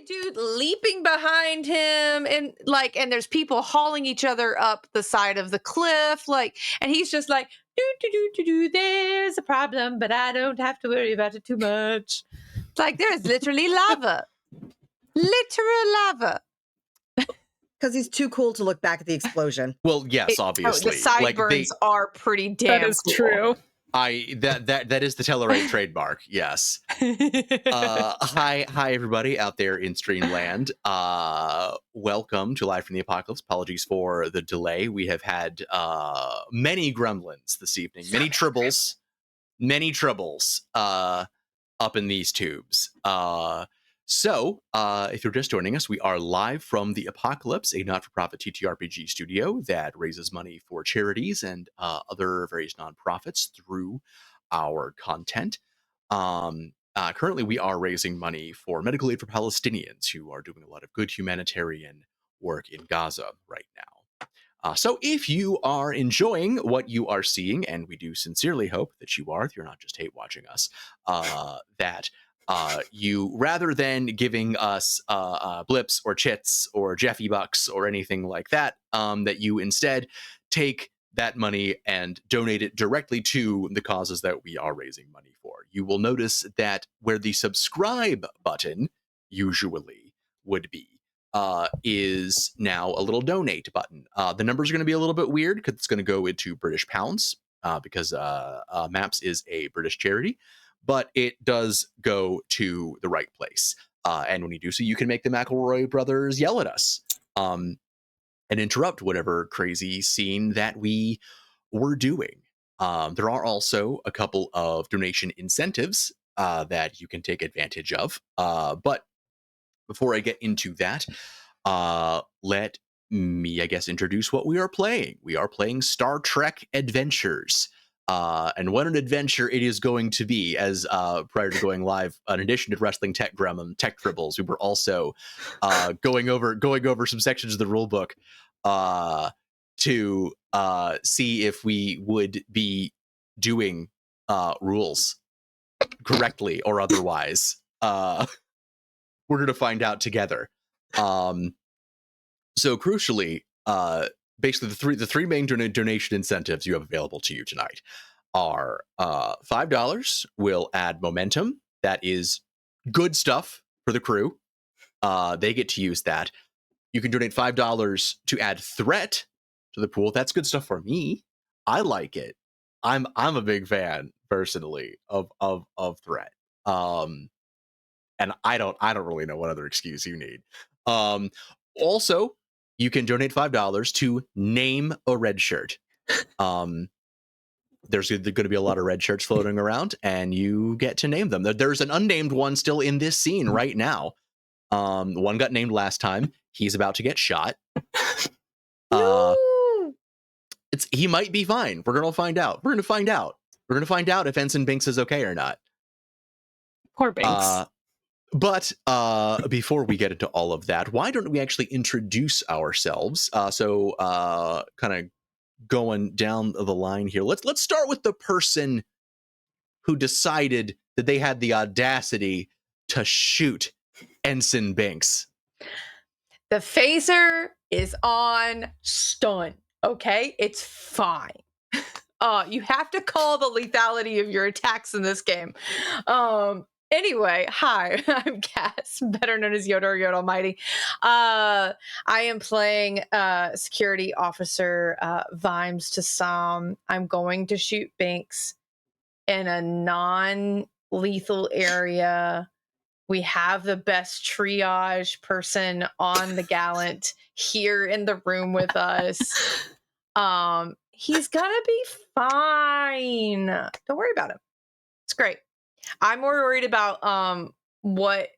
dude leaping behind him, and there's people hauling each other up the side of the cliff, and he's just like, there's a problem, but I don't have to worry about it too much. It's like there's literally lava. Literal lava. Because he's too cool to look back at the explosion. Well, yes, obviously. The sideburns are pretty damn That is cool. true. That is the Tellerate trademark. Yes. Hi everybody out there in Streamland. Welcome to Live from the Apocalypse. Apologies for the delay. We have had many gremlins this evening, many tribbles up in these tubes. So, if you're just joining us, we are live from the Apocalypse, a not-for-profit TTRPG studio that raises money for charities and other various nonprofits through our content. Currently, we are raising money for Medical Aid for Palestinians, who are doing a lot of good humanitarian work in Gaza right now. So if you are enjoying what you are seeing, and we do sincerely hope that you are, if you're not just hate watching us, that you, rather than giving us blips or chits or Jeffy bucks or anything like that, that you instead take that money and donate it directly to the causes that we are raising money for. You will notice that where the subscribe button usually would be is now a little donate button. The numbers are going to be a little bit weird because it's going to go into British pounds because MAPS is a British charity. But it does go to the right place. And when you do so, you can make the McElroy brothers yell at us and interrupt whatever crazy scene that we were doing. There are also a couple of donation incentives that you can take advantage of. But before I get into that, let me, I guess, introduce what we are playing. We are playing Star Trek Adventures. And what an adventure it is going to be, as prior to going live, in addition to Wrestling Tech Tech Tribbles, we were also going over some sections of the rule book to see if we would be doing rules correctly or otherwise. We're going to find out together. So crucially, basically the three main donation incentives you have available to you tonight are $5 will add momentum. That is good stuff for the crew. They get to use that. You can donate $5 to add threat to the pool. That's good stuff for me. I like it. I'm a big fan personally of threat. And I don't really know what other excuse you need. Also, you can donate $5 to name a red shirt. There's going to be a lot of red shirts floating around, and you get to name them. There's an unnamed one still in this scene right now. One got named last time. He's about to get shot. He might be fine. We're going to find out. We're going to find out if Ensign Binks is okay or not. Poor Binks. But before we get into all of that, why don't we actually introduce ourselves? So kind of going down the line here. Let's start with the person who decided that they had the audacity to shoot Ensign Binks. The phaser is on stun. Okay, it's fine. You have to call the lethality of your attacks in this game. Anyway, hi, I'm Cass, better known as Yoda or Yoda Almighty. I am playing security officer Vimes to Sam. I'm going to shoot Binks in a non-lethal area. We have the best triage person on the Gallant here in the room with us. He's gonna be fine. Don't worry about him. It's great. I'm more worried about what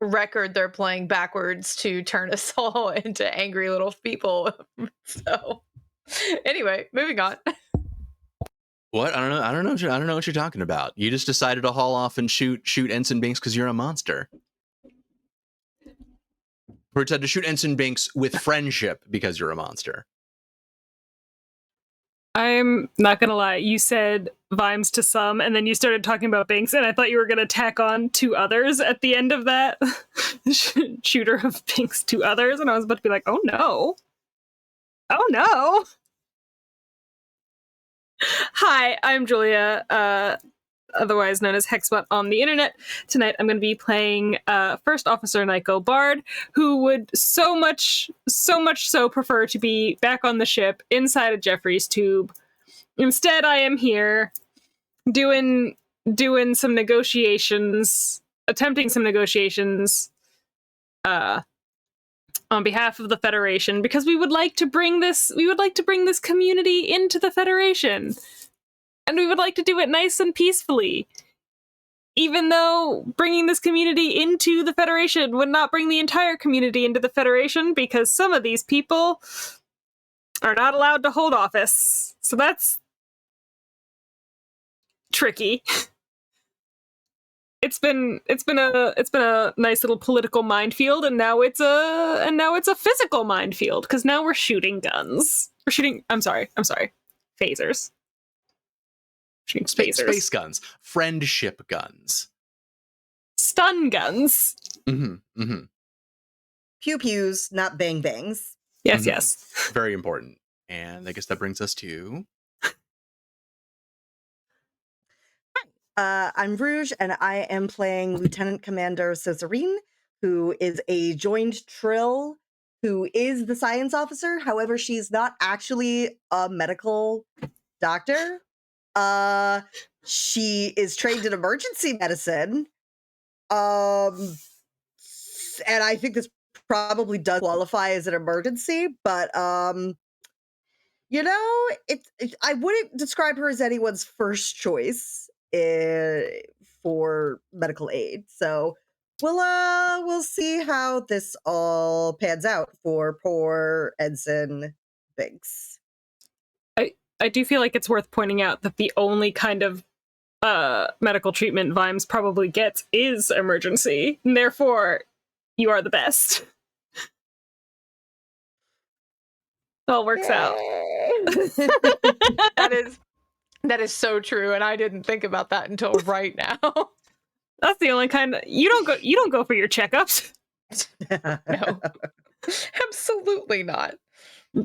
record they're playing backwards to turn us all into angry little people. So anyway, moving on. What? I don't know what you're talking about. You just decided to haul off and shoot Ensign Binks because you're a monster. Or decided to shoot Ensign Binks with friendship because you're a monster. I'm not gonna lie, you said Vimes to some, and then you started talking about Binks, and I thought you were gonna tack on 2 others at the end of that shooter of Binks to others, and I was about to be like, oh no. Oh no. Hi, I'm Julia, otherwise known as Hexbot on the internet. Tonight I'm going to be playing First Officer Nyko Bard, who would so much so prefer to be back on the ship inside a Jeffries tube. Instead, I am here doing some negotiations, attempting some negotiations on behalf of the Federation, because we would like to bring this community into the Federation. And we would like to do it nice and peacefully. Even though bringing this community into the Federation would not bring the entire community into the Federation, because some of these people are not allowed to hold office. So that's tricky. It's been a nice little political minefield, and now it's a physical minefield, because now we're shooting guns. I'm sorry, phasers. Space guns, friendship guns, stun guns. Pew pews, not bang bangs. Yes, yes. Very important. And I guess that brings us to... I'm Rouge, and I am playing Lieutenant Commander Cesarine, who is a joined Trill, who is the science officer. However, she's not actually a medical doctor. She is trained in emergency medicine. And I think this probably does qualify as an emergency, but you know, I wouldn't describe her as anyone's first choice for medical aid. So we'll see how this all pans out for poor Ensign Binks. I do feel like it's worth pointing out that the only kind of medical treatment Vimes probably gets is emergency, and therefore you are the best. It all works out. That is so true, and I didn't think about that until right now. That's the only kind of you don't go for your checkups. No. Absolutely not.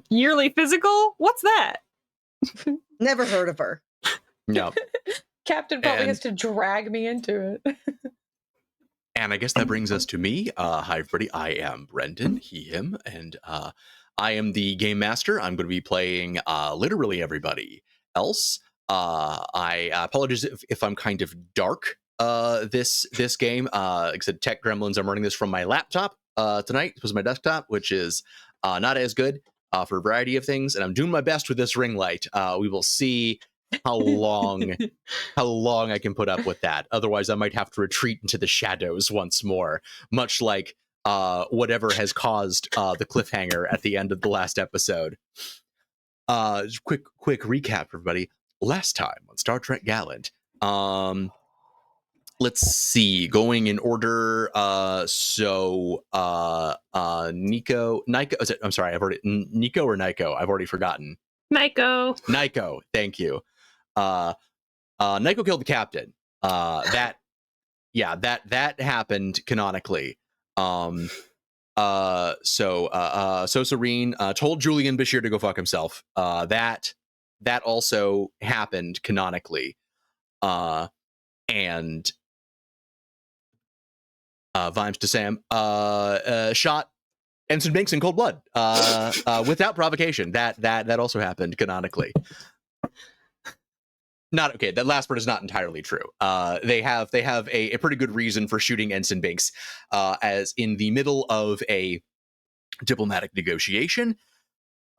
Yearly physical? What's that? Never heard of her. No. Captain probably has to drag me into it. And I guess that brings us to me. Hi, everybody. I am Brendan, he, him, and I am the game master. I'm going to be playing literally everybody else. I apologize if I'm kind of dark this game. Like I said, Tech Gremlins, I'm running this from my laptop tonight. This was my desktop, which is not as good for a variety of things. And I'm doing my best with this ring light. We will see how long I can put up with that. Otherwise, I might have to retreat into the shadows once more, much like whatever has caused the cliffhanger at the end of the last episode. Quick recap, everybody. Last time on Star Trek Gallant, let's see, going in order. Nico. I'm sorry, Nico or Nyko? I've already forgotten. Nyko. Thank you. Nyko killed the captain. That happened canonically. So Serene told Julian Bashir to go fuck himself. That also happened canonically. And Vimes to Sam shot Ensign Binks in cold blood without provocation. That also happened canonically. Not okay. That last part is not entirely true. They have a pretty good reason for shooting Ensign Binks, as in the middle of a diplomatic negotiation,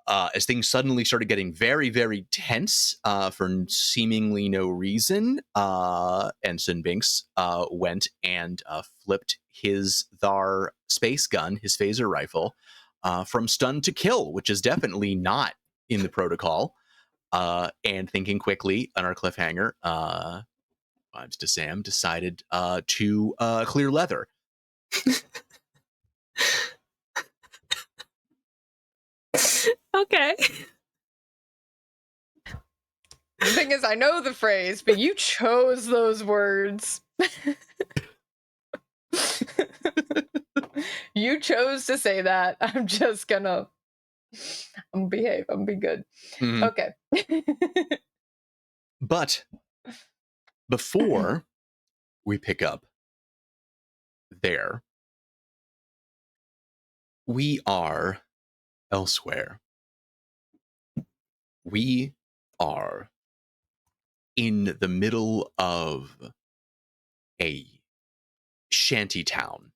as things suddenly started getting very, very tense for seemingly no reason. Ensign Binks went and flipped his Thar space gun, his phaser rifle, from stun to kill, which is definitely not in the protocol. And thinking quickly on our cliffhanger, Vibes to Sam decided to clear leather. Okay. The thing is, I know the phrase, but you chose those words. You chose to say that. I'm gonna behave. I'm gonna be good. Mhm. Okay. But before we pick up there, we are elsewhere. We are in the middle of a shanty town,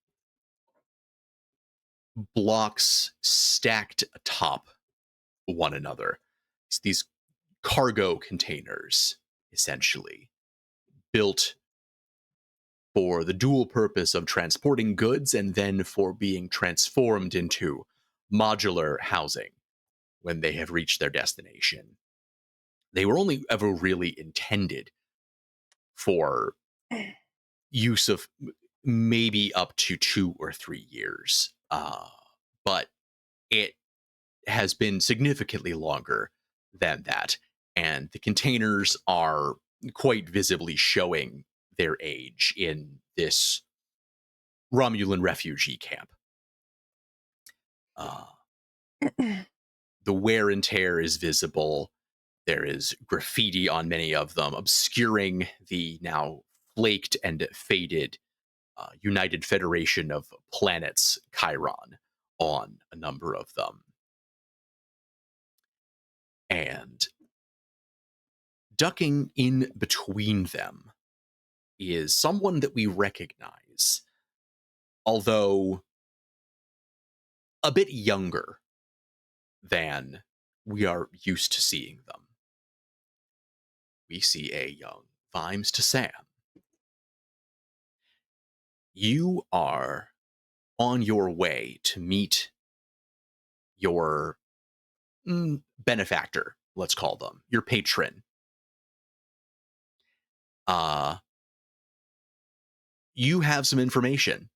blocks stacked atop one another. It's these cargo containers, essentially, built for the dual purpose of transporting goods and then for being transformed into modular housing when they have reached their destination. They were only ever really intended for use of maybe up to 2 or 3 years. But it has been significantly longer than that. And the containers are quite visibly showing their age in this Romulan refugee camp. The wear and tear is visible. There is graffiti on many of them, obscuring the now flaked and faded United Federation of Planets Chiron on a number of them. And ducking in between them is someone that we recognize, although a bit younger than we are used to seeing them. We see a young Vimes to Sam. You are on your way to meet your benefactor, let's call them, your patron. You have some information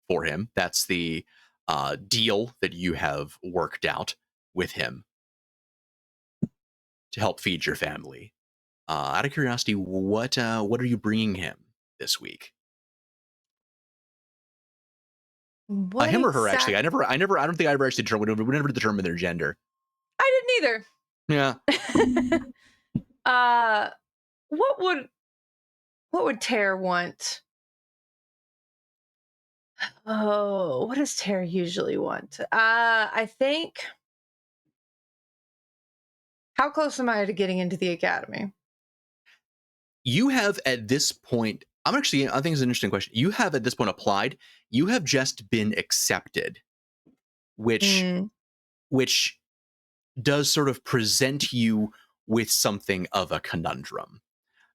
for him. That's the deal that you have worked out with him to help feed your family. Out of curiosity, what are you bringing him this week? What Him or her? Actually, exact- I don't think I ever actually determined. We never determined their gender. I didn't Yeah. either. What would Tara want? Oh, what does Tara usually want? I think. How close am I to getting into the academy? You have at this point. I think it's an interesting question. You have at this point applied. You have just been accepted, which does sort of present you with something of a conundrum.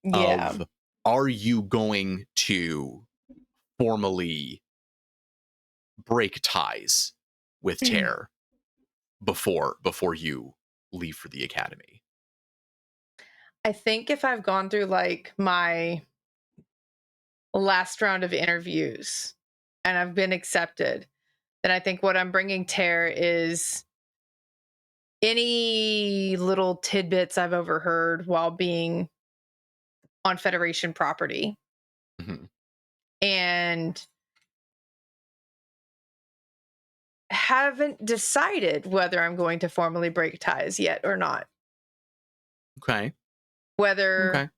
Yeah. Of, are you going to formally break ties with Tare before you leave for the academy? I think if I've gone through like my last round of interviews and I've been accepted, then I think what I'm bringing Tare is any little tidbits I've overheard while being on Federation property. Mm-hmm. And haven't decided whether I'm going to formally break ties yet or not. Okay. Whether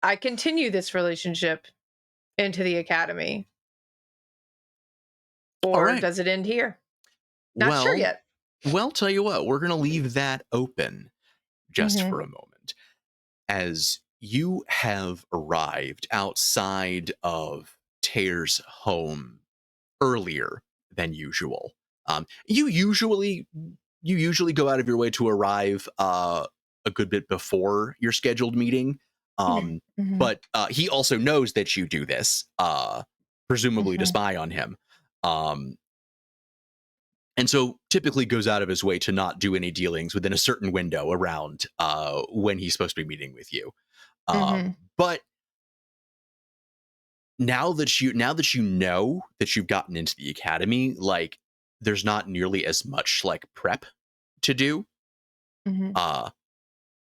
I continue this relationship into the academy or does it end here? Not sure yet. Well, tell you what, we're going to leave that open just for a moment. As you have arrived outside of Tare's home earlier than usual. You usually go out of your way to arrive a good bit before your scheduled meeting. But he also knows that you do this, presumably to spy on him. And so typically goes out of his way to not do any dealings within a certain window around when he's supposed to be meeting with you. But now that you know that you've gotten into the academy, like there's not nearly as much like prep to do.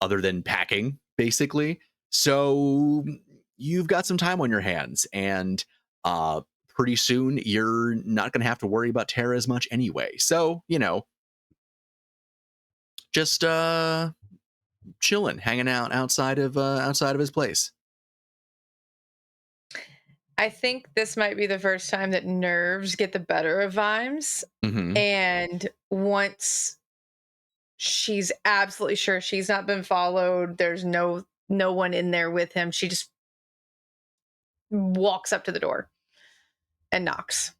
other than packing, basically. So you've got some time on your hands, and pretty soon you're not going to have to worry about Tara as much anyway. So, just chilling, hanging out outside of his place. I think this might be the first time that nerves get the better of Vimes. Mm-hmm. And once she's absolutely sure she's not been followed, there's no one in there with him, she just walks up to the door and knocks.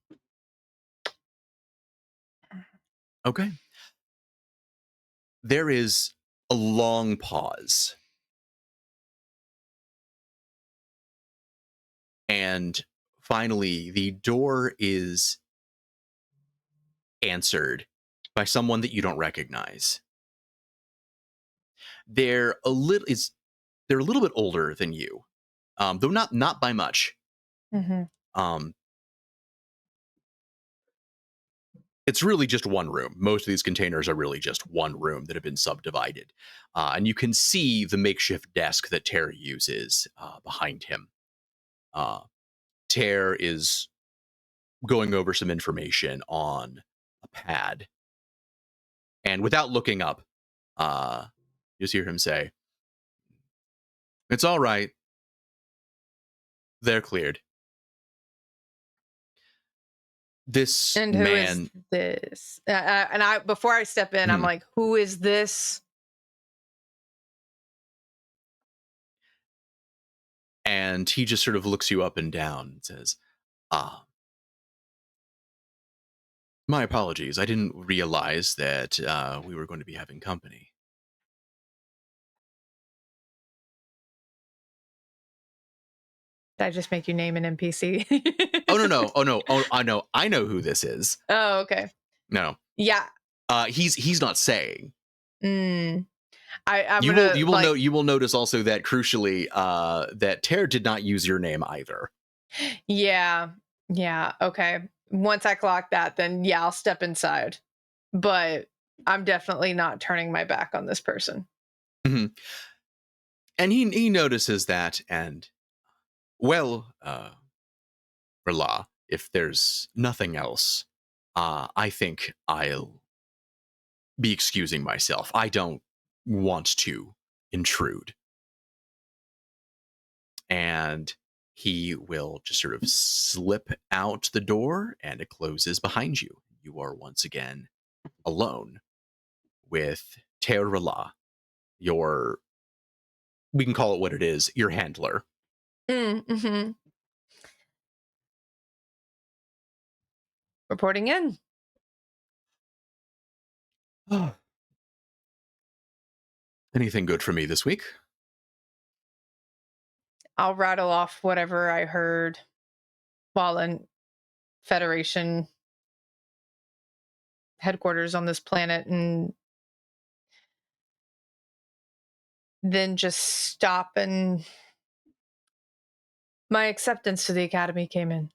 Okay. There is a long pause. And finally, the door is answered by someone that you don't recognize. They're a little bit older than you, though not by much. Mm-hmm. It's really just one room. Most of these containers are really just one room that have been subdivided, and you can see the makeshift desk that Terry uses behind him. Ter is going over some information on a pad, and without looking up, you just hear him say, "It's all right. They're cleared." This And who is man, this? And I, before I step in, I'm like, who is this? and he just sort of looks you up and down and says, my apologies. I didn't realize that we were going to be having company." Did I just make you name an NPC? Oh, no. Oh, I know who this is. Oh, okay. No. Yeah. He's not saying. I'm You gonna, will notice also that crucially, that Ter did not use your name either. Yeah. Okay. Once I clock that, then yeah, I'll step inside. But I'm definitely not turning my back on this person. Mm-hmm. And he notices that, and well, Rala, if there's nothing else, I think I'll be excusing myself. I don't want to intrude. And he will just sort of slip out the door, and it closes behind you. You are once again alone with Terrala, we can call it what it is, your handler. Mm-hmm. Reporting in. Anything good for me this week? I'll rattle off whatever I heard while in Federation headquarters on this planet, and then just stop, and my acceptance to the academy came in.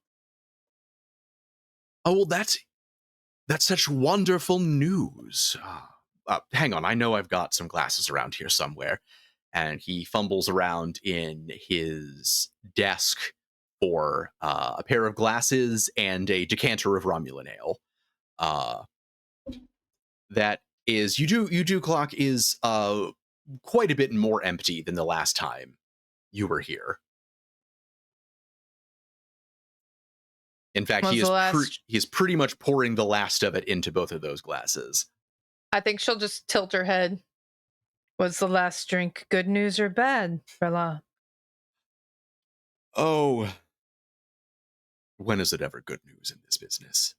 Oh, well, that's such wonderful news. Hang on, I know I've got some glasses around here somewhere. And he fumbles around in his desk for a pair of glasses and a decanter of Romulan ale. That is, you do clock is quite a bit more empty than the last time you were here. In fact, he is pretty much pouring the last of it into both of those glasses. I think she'll just tilt her head. Was the last drink good news or bad, Rala? Oh, when is it ever good news in this business?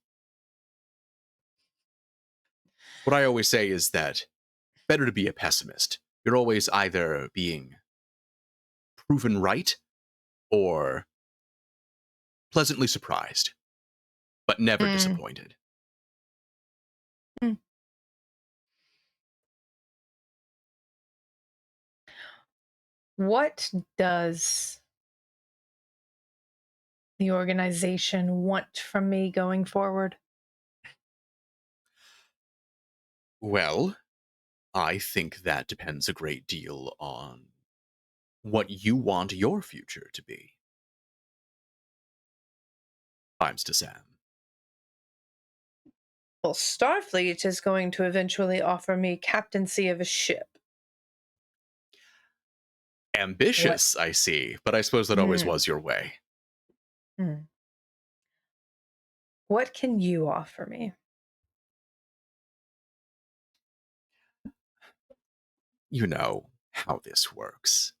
What I always say is that better to be a pessimist. You're always either being proven right or pleasantly surprised, but never disappointed. What does the organization want from me going forward? Well, I think that depends a great deal on what you want your future to be. Times to Sam. Well, Starfleet is going to eventually offer me captaincy of a ship. Ambitious, I see, but I suppose that always Hmm. was your way. What can you offer me? You know how this works.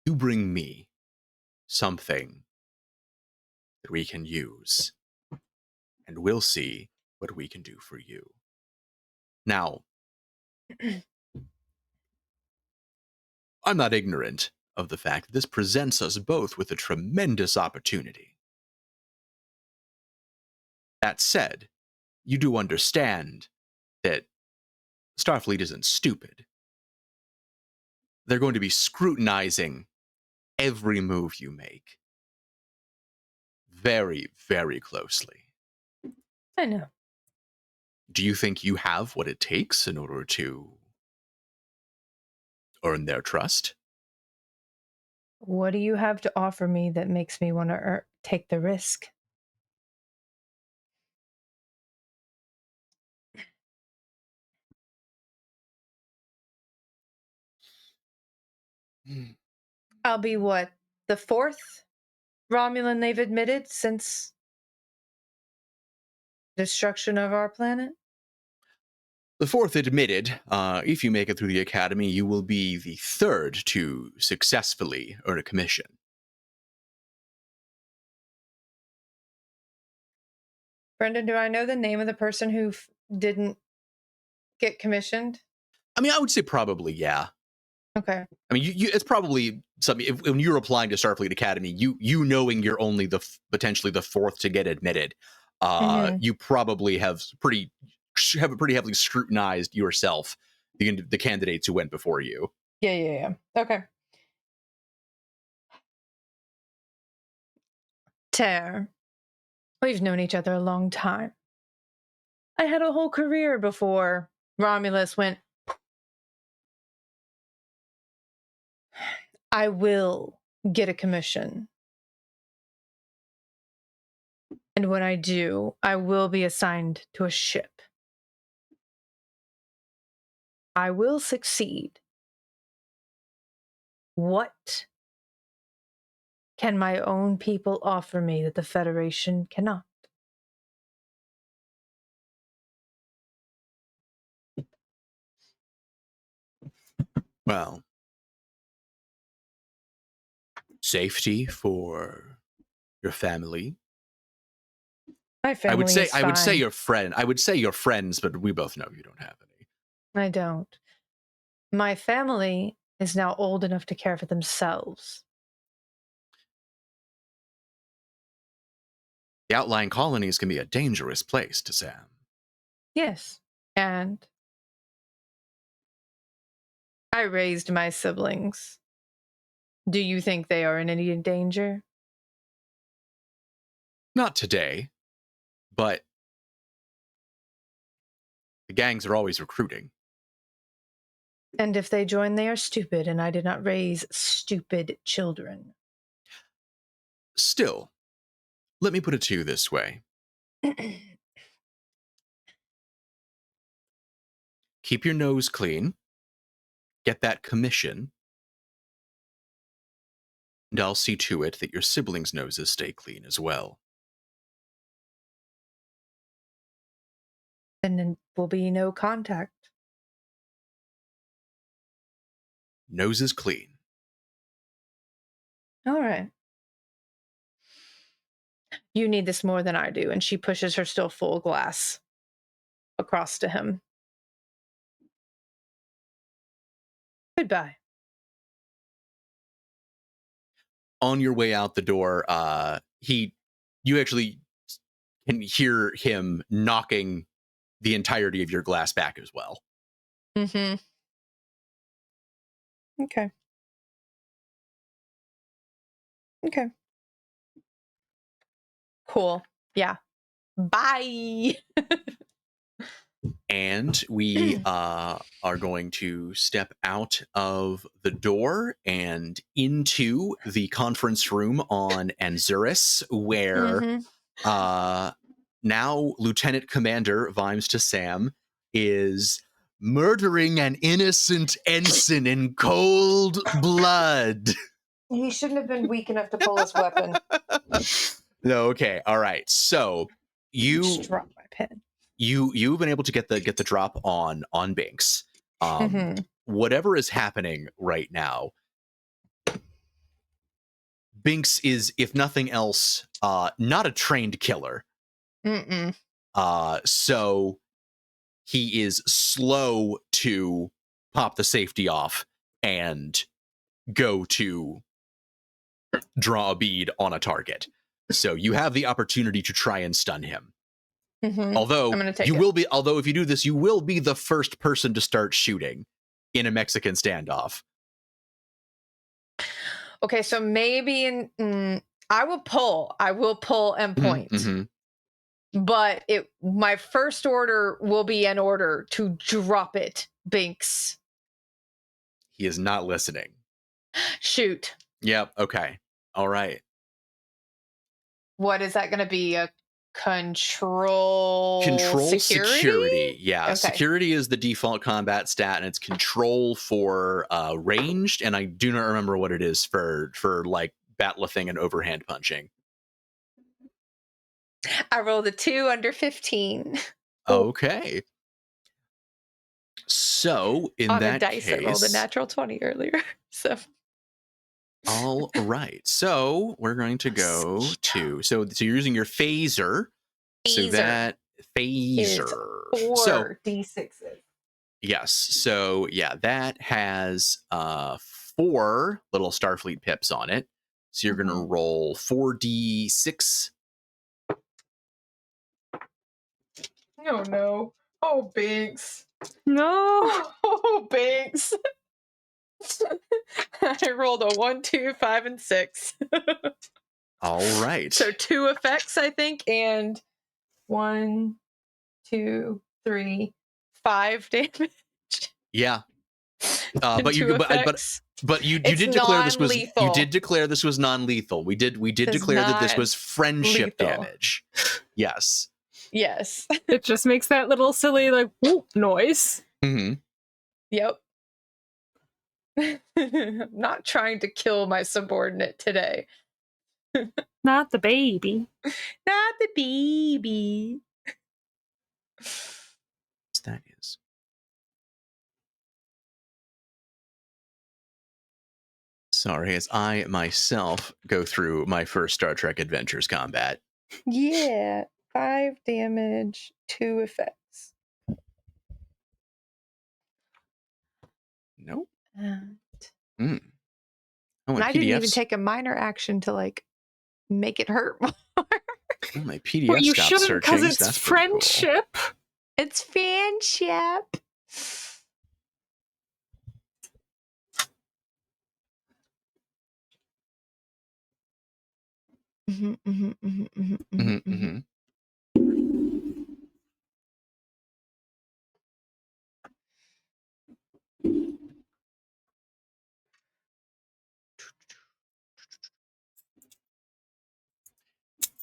You bring me something that we can use, and we'll see what we can do for you. Now, I'm not ignorant of the fact that this presents us both with a tremendous opportunity. That said, you do understand that Starfleet isn't stupid. They're going to be scrutinizing every move you make very, very closely. I know. Do you think you have what it takes in order to earn their trust? What do you have to offer me that makes me want to take the risk? I'll be what? The fourth Romulan they've admitted since destruction of our planet? The fourth admitted, if you make it through the academy, you will be the third to successfully earn a commission. Brendan, do I know the name of the person who didn't get commissioned? I mean, I would say probably, yeah. Okay. I mean, it's probably something. When you're applying to Starfleet Academy, you knowing you're only potentially the fourth to get admitted, you probably have pretty heavily scrutinized yourself, the candidates who went before you. Yeah. Okay. Ter, we've known each other a long time. I had a whole career before Romulus went. I will get a commission. And when I do, I will be assigned to a ship. I will succeed. What can my own people offer me that the Federation cannot? Well, safety for your family. My family is fine. I would say your friend. I would say your friends, but we both know you don't have any. I don't. My family is now old enough to care for themselves. The outlying colonies can be a dangerous place to Sam. Yes. And I raised my siblings. Do you think they are in any danger? Not today, but the gangs are always recruiting. And if they join, they are stupid, and I did not raise stupid children. Still, let me put it to you this way. Keep your nose clean, get that commission, and I'll see to it that your siblings' noses stay clean as well. Then there will be no contact. Noses clean. All right. You need this more than I do. And she pushes her still full glass across to him. Goodbye. On your way out the door, you actually can hear him knocking the entirety of your glass back as well. Mm-hmm. Okay. Okay. Cool. Yeah. Bye. And we are going to step out of the door and into the conference room on Anzuris, where now Lieutenant Commander Vimes to Sam is murdering an innocent ensign in cold blood. He shouldn't have been weak enough to pull his weapon. No, okay, all right. So Just drop my pen. you've been able to get the drop on Binks. Whatever is happening right now, Binks is, if nothing else, not a trained killer. So he is slow to pop the safety off and go to draw a bead on a target. So you have the opportunity to try and stun him. Although I'm gonna take you it. will be, although if you do this, you will be the first person to start shooting in a Mexican standoff. Okay, so maybe I will pull and point. But my first order will be an order to drop it, Binks. He is not listening. Shoot. Yep. Okay. All right. What is that going to be? A control security. Yeah. Okay. Security is the default combat stat, and it's control for ranged. And I do not remember what it is for like batlething and overhand punching. I rolled a 2 under 15. Okay. So in on that a dice, case, I rolled a natural 20 earlier. So all right. So we're going to go to so you're using your phaser. So that phaser. 4 d6s. Yes. So yeah, that has 4 little Starfleet pips on it. So you're gonna roll 4d6. Oh no. Oh, Binks. No. Oh, Binks. I rolled a 1, 2, 5, and 6. All right. So 2 effects, I think, and 1, 2, 3, 5 damage. Yeah. But you did declare this was non-lethal. We did declare that this was friendship damage. Yes. Yes. It just makes that little silly like whoop noise. Yep. I'm not trying to kill my subordinate today. Not the baby. Not the baby. That is. Sorry, as I myself go through my first Star Trek Adventures combat. Yeah. 5 damage, 2 effects. Nope. And I didn't even take a minor action to like make it hurt more. Oh, my PDF Well, you stopped shouldn't searching. because it's That's pretty cool. friendship. It's friendship.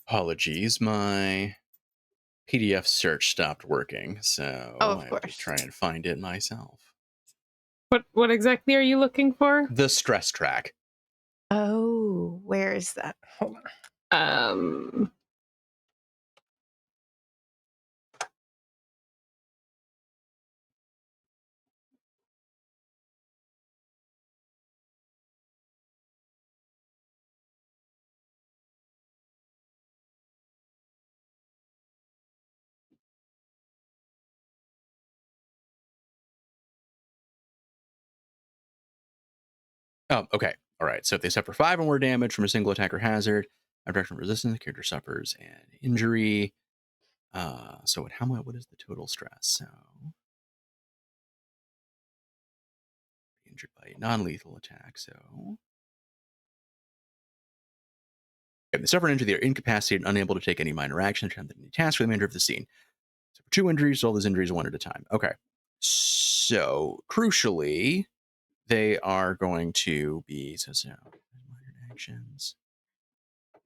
Apologies, my PDF search stopped working, so I have to try and find it myself. What exactly are you looking for? The stress track. Oh, where is that? Hold on. Oh, okay. All right. So if they suffer 5 or more damage from a single attack or hazard, direction resistance, the character suffers an injury. So what is the total stress? So injured by a non-lethal attack. So if they suffer an injury, they are incapacitated and unable to take any minor action, attempt any task for the remainder of the scene. So for 2 injuries, all those injuries one at a time. Okay. So, crucially, they are going to be minor actions.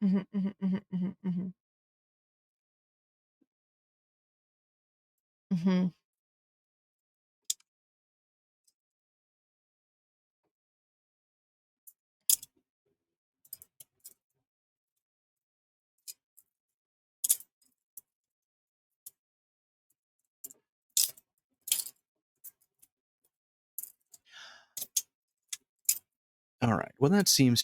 Mhm, mhm, mhm, mhm, mhm. Mhm. All right. Well, seems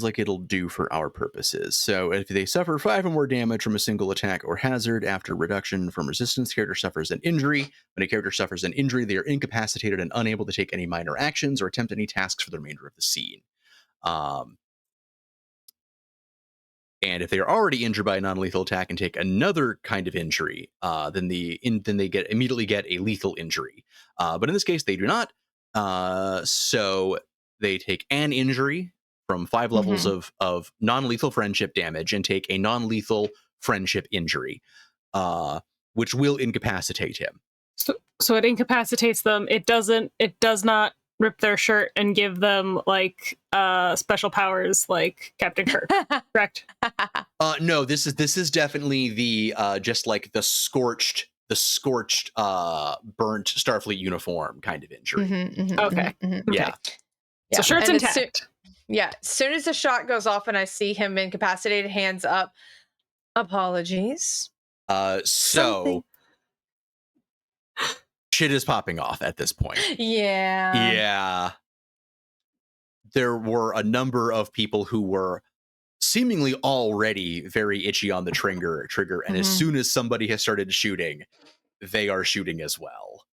like it'll do for our purposes. So, if they suffer 5 or more damage from a single attack or hazard after reduction from resistance, the character suffers an injury. When a character suffers an injury, they are incapacitated and unable to take any minor actions or attempt any tasks for the remainder of the scene. And if they are already injured by a non-lethal attack and take another kind of injury, then they immediately get a lethal injury. But in this case, they do not. So they take an injury from 5 levels of non-lethal friendship damage and take a non-lethal friendship injury, which will incapacitate him. So it incapacitates them. It does not rip their shirt and give them like special powers like Captain Kirk. Correct? No, this is definitely the just like the scorched burnt Starfleet uniform kind of injury. Okay. Yeah. So shirt's And intact. as soon as the shot goes off and I see him incapacitated, hands up. Apologies. So Something. shit is popping off at this point. Yeah. Yeah. There were a number of people who were seemingly already very itchy on the trigger, and as soon as somebody has started shooting, they are shooting as well.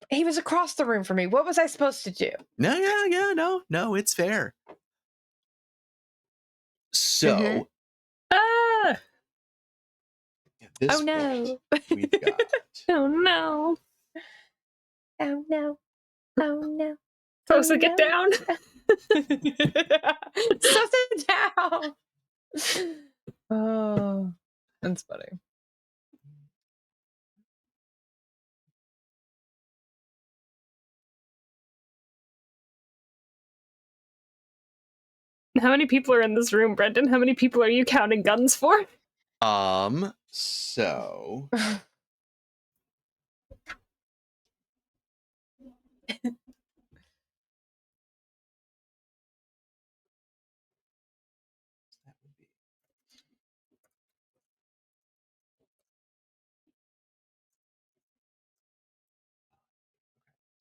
He was across the room from me. What was I supposed to do? No, it's fair. So, Ah! at this Oh no. point, we've got Oh no. Oh no. Oh no. Sosa, get down. Sosa down. Oh, that's funny. How many people are in this room, Brendan? How many people are you counting guns for? So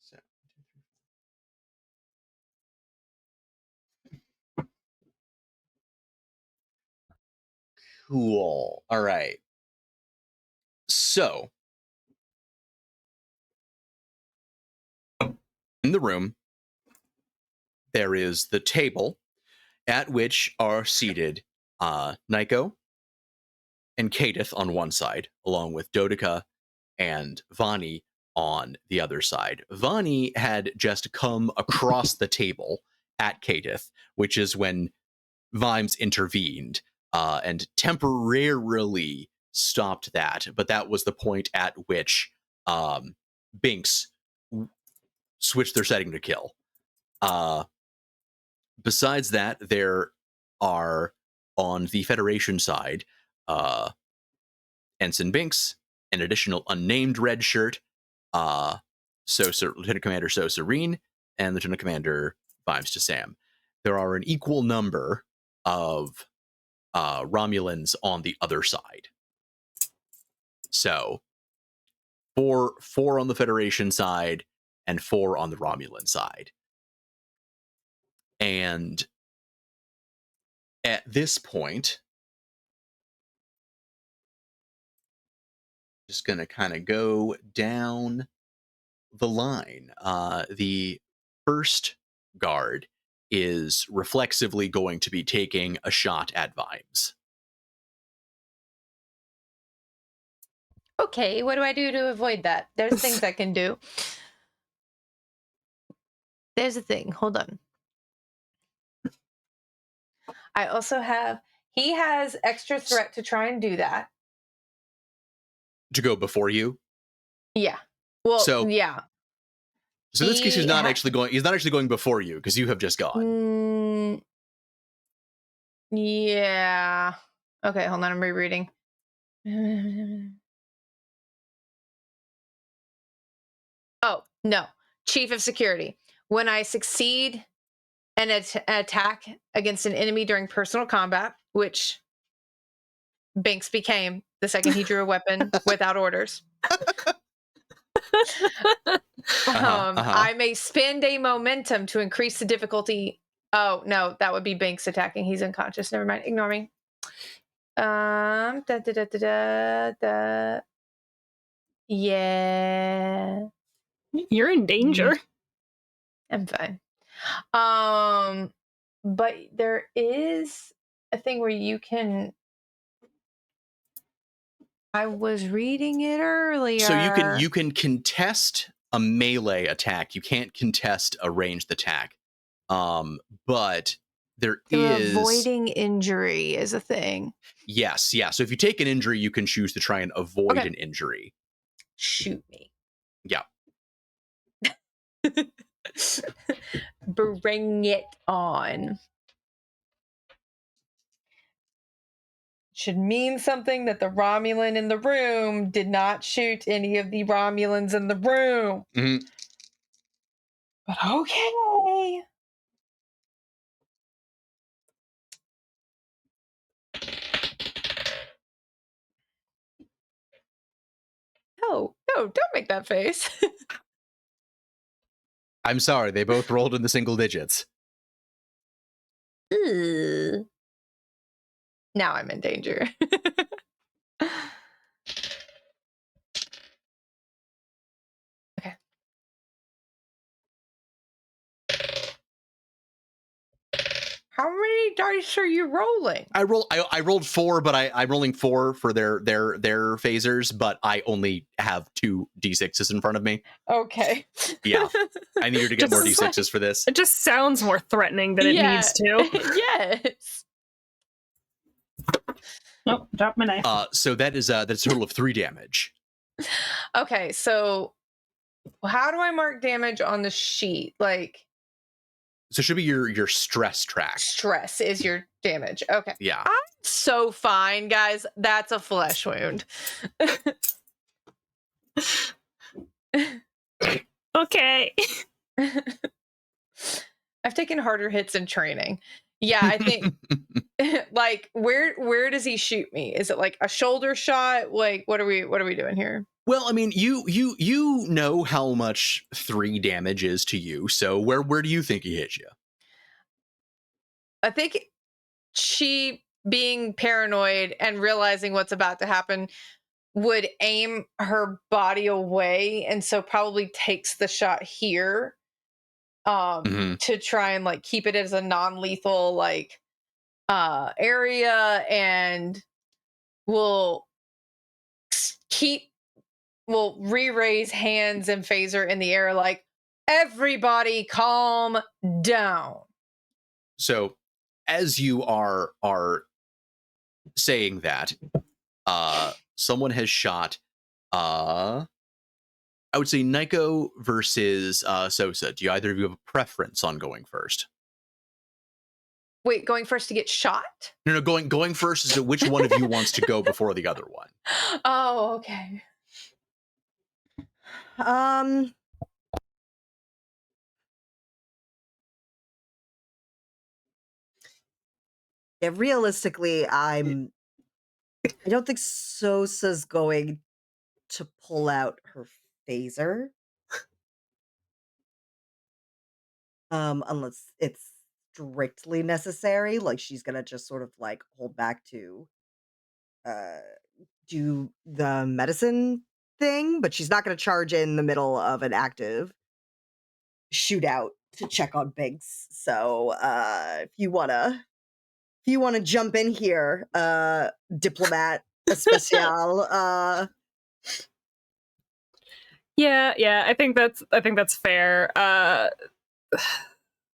so cool. All right. So in the room, there is the table at which are seated Nico and Kadith on one side, along with Dodica and Vani on the other side. Vani had just come across the table at Kadith, which is when Vimes intervened and temporarily stopped that. But that was the point at which Binks switched their setting to kill. Besides that, there are on the Federation side Ensign Binks, an additional unnamed red shirt, Lieutenant Commander So Serene, and Lieutenant Commander Vimes to Sam. There are an equal number of Romulans on the other side. So four on the Federation side and 4 on the Romulan side. And at this point, just going to kind of go down the line. The first guard is reflexively going to be taking a shot at Vimes. Okay, what do I do to avoid that? There's things I can do. There's a thing. Hold on. I also have, he has extra threat to try and do that. To go before you. Yeah. Well, So yeah. So in this case, he's not He actually going before you because you have just gone. Yeah. Okay, hold on. I'm rereading. Oh, no. Chief of Security. When I succeed an attack against an enemy during personal combat, which Binks became the second he drew a weapon without orders. I may spend a momentum to increase the difficulty. Oh, no, that would be Binks attacking. He's unconscious. Never mind. Ignore me. Yeah. You're in danger. I'm fine. But there is a thing where you can. I was reading it earlier. So you can contest a melee attack. You can't contest a ranged attack. But there is avoiding injury is a thing. Yes, yeah. So if you take an injury, you can choose to try and avoid Okay. an injury. Shoot me. Yeah. Bring it on. Should mean something that the Romulan in the room did not shoot any of the Romulans in the room. Mm-hmm. But okay. No, don't make that face. I'm sorry, they both rolled in the single digits. Now I'm in danger. Okay. How many dice are you rolling? I rolled 4, but I'm rolling 4 for their phasers, but I only have 2 d6s in front of me. Okay. Yeah. I needed to get more Just d6s for this. It just sounds more threatening than it needs to. Yes. Nope, drop my knife. So that's a total of 3 damage. Okay, so how do I mark damage on the sheet? Like, so it should be your stress track. Stress is your damage. Okay. Yeah. I'm so fine, guys. That's a flesh wound. Okay. I've taken harder hits in training. Yeah, I think like where does he shoot me? Is it like a shoulder shot? Like what are we doing here? Well, I mean, you know how much 3 damage is to you. So where do you think he hit you? I think she, being paranoid and realizing what's about to happen, would aim her body away, and so probably takes the shot here to try and like keep it as a non-lethal like area, and will re-raise hands and phaser in the air like, everybody calm down. So as you are saying that, someone has shot I would say Nico versus Sosa. Do either of you have a preference on going first? Wait, going first to get shot? No, going first is which one of you wants to go before the other one. Oh, okay. Yeah, realistically, I don't think Sosa's going to pull out her phaser. Unless it's strictly necessary. Like she's gonna just sort of like hold back to do the medicine thing, but she's not gonna charge in the middle of an active shootout to check on Biggs. So if you wanna jump in here, diplomat especial, Yeah, I think that's fair.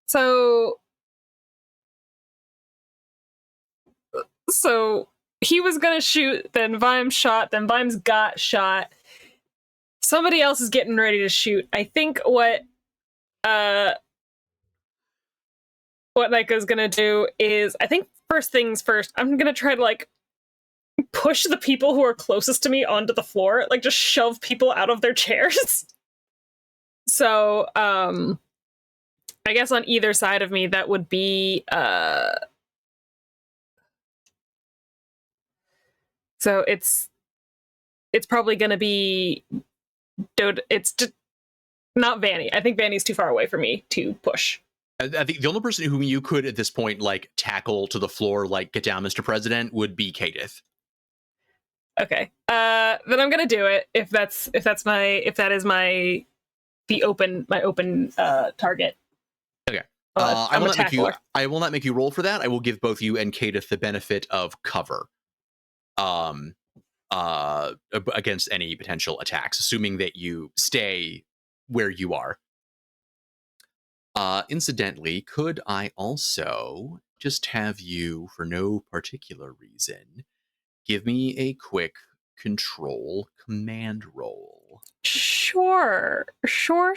So he was gonna shoot, then Vimes shot, then Vimes got shot. Somebody else is getting ready to shoot. I think what Nika's gonna do is, I think first things first, I'm gonna try to like push the people who are closest to me onto the floor, like just shove people out of their chairs. So, I guess on either side of me, that would be so it's probably gonna be it's just not Vanny. I think Vanny's too far away for me to push. I think the only person whom you could at this point like tackle to the floor, like get down, Mr. President, would be Kadith. Okay. Then I'm gonna do it if that is my open target. Okay. I will not make you roll for that. I will give both you and Kadith the benefit of cover. Against any potential attacks, assuming that you stay where you are. Incidentally, could I also just have you, for no particular reason, give me a quick control command roll? Sure. Control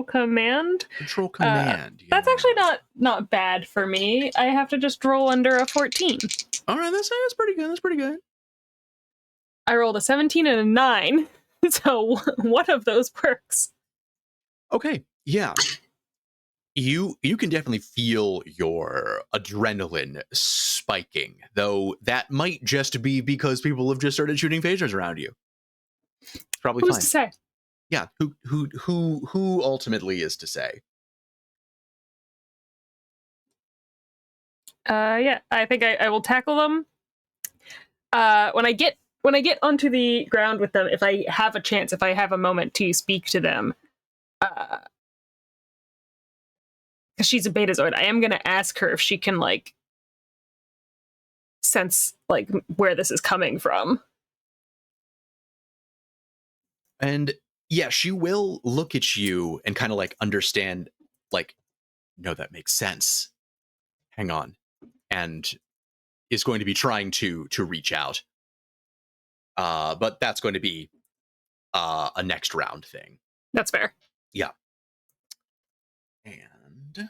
command. Control command. That's actually not bad for me. I have to just roll under a 14. All right, that's pretty good. That's pretty good. I rolled a 17 and a 9, so one of those works. Okay, yeah. You can definitely feel your adrenaline spiking, though that might just be because people have just started shooting phasers around you. It's probably Who's fine. to say? Yeah, who ultimately is to say? Yeah, I think I will tackle them. When I get onto the ground with them, if I have a chance, if I have a moment to speak to them, because she's a Betazoid, I am going to ask her if she can like sense like where this is coming from. And yeah, she will look at you and kind of like understand, like, no, that makes sense. Hang on. And is going to be trying to reach out. But that's going to be a next round thing. That's fair. Yeah. And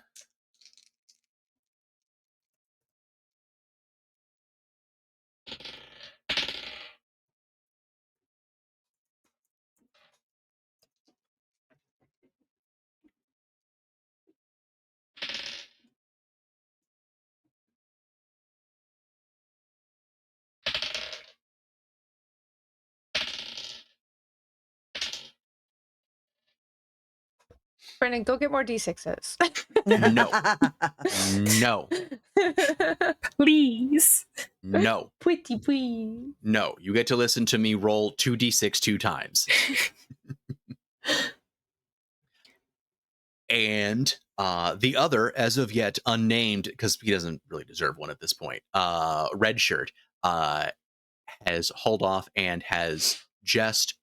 Brennan, go get more D6s. no. Please. No. Pretty please. No. You get to listen to me roll 2d6 2 times. And the other, as of yet unnamed, because he doesn't really deserve one at this point, Red Shirt, has hauled off and has just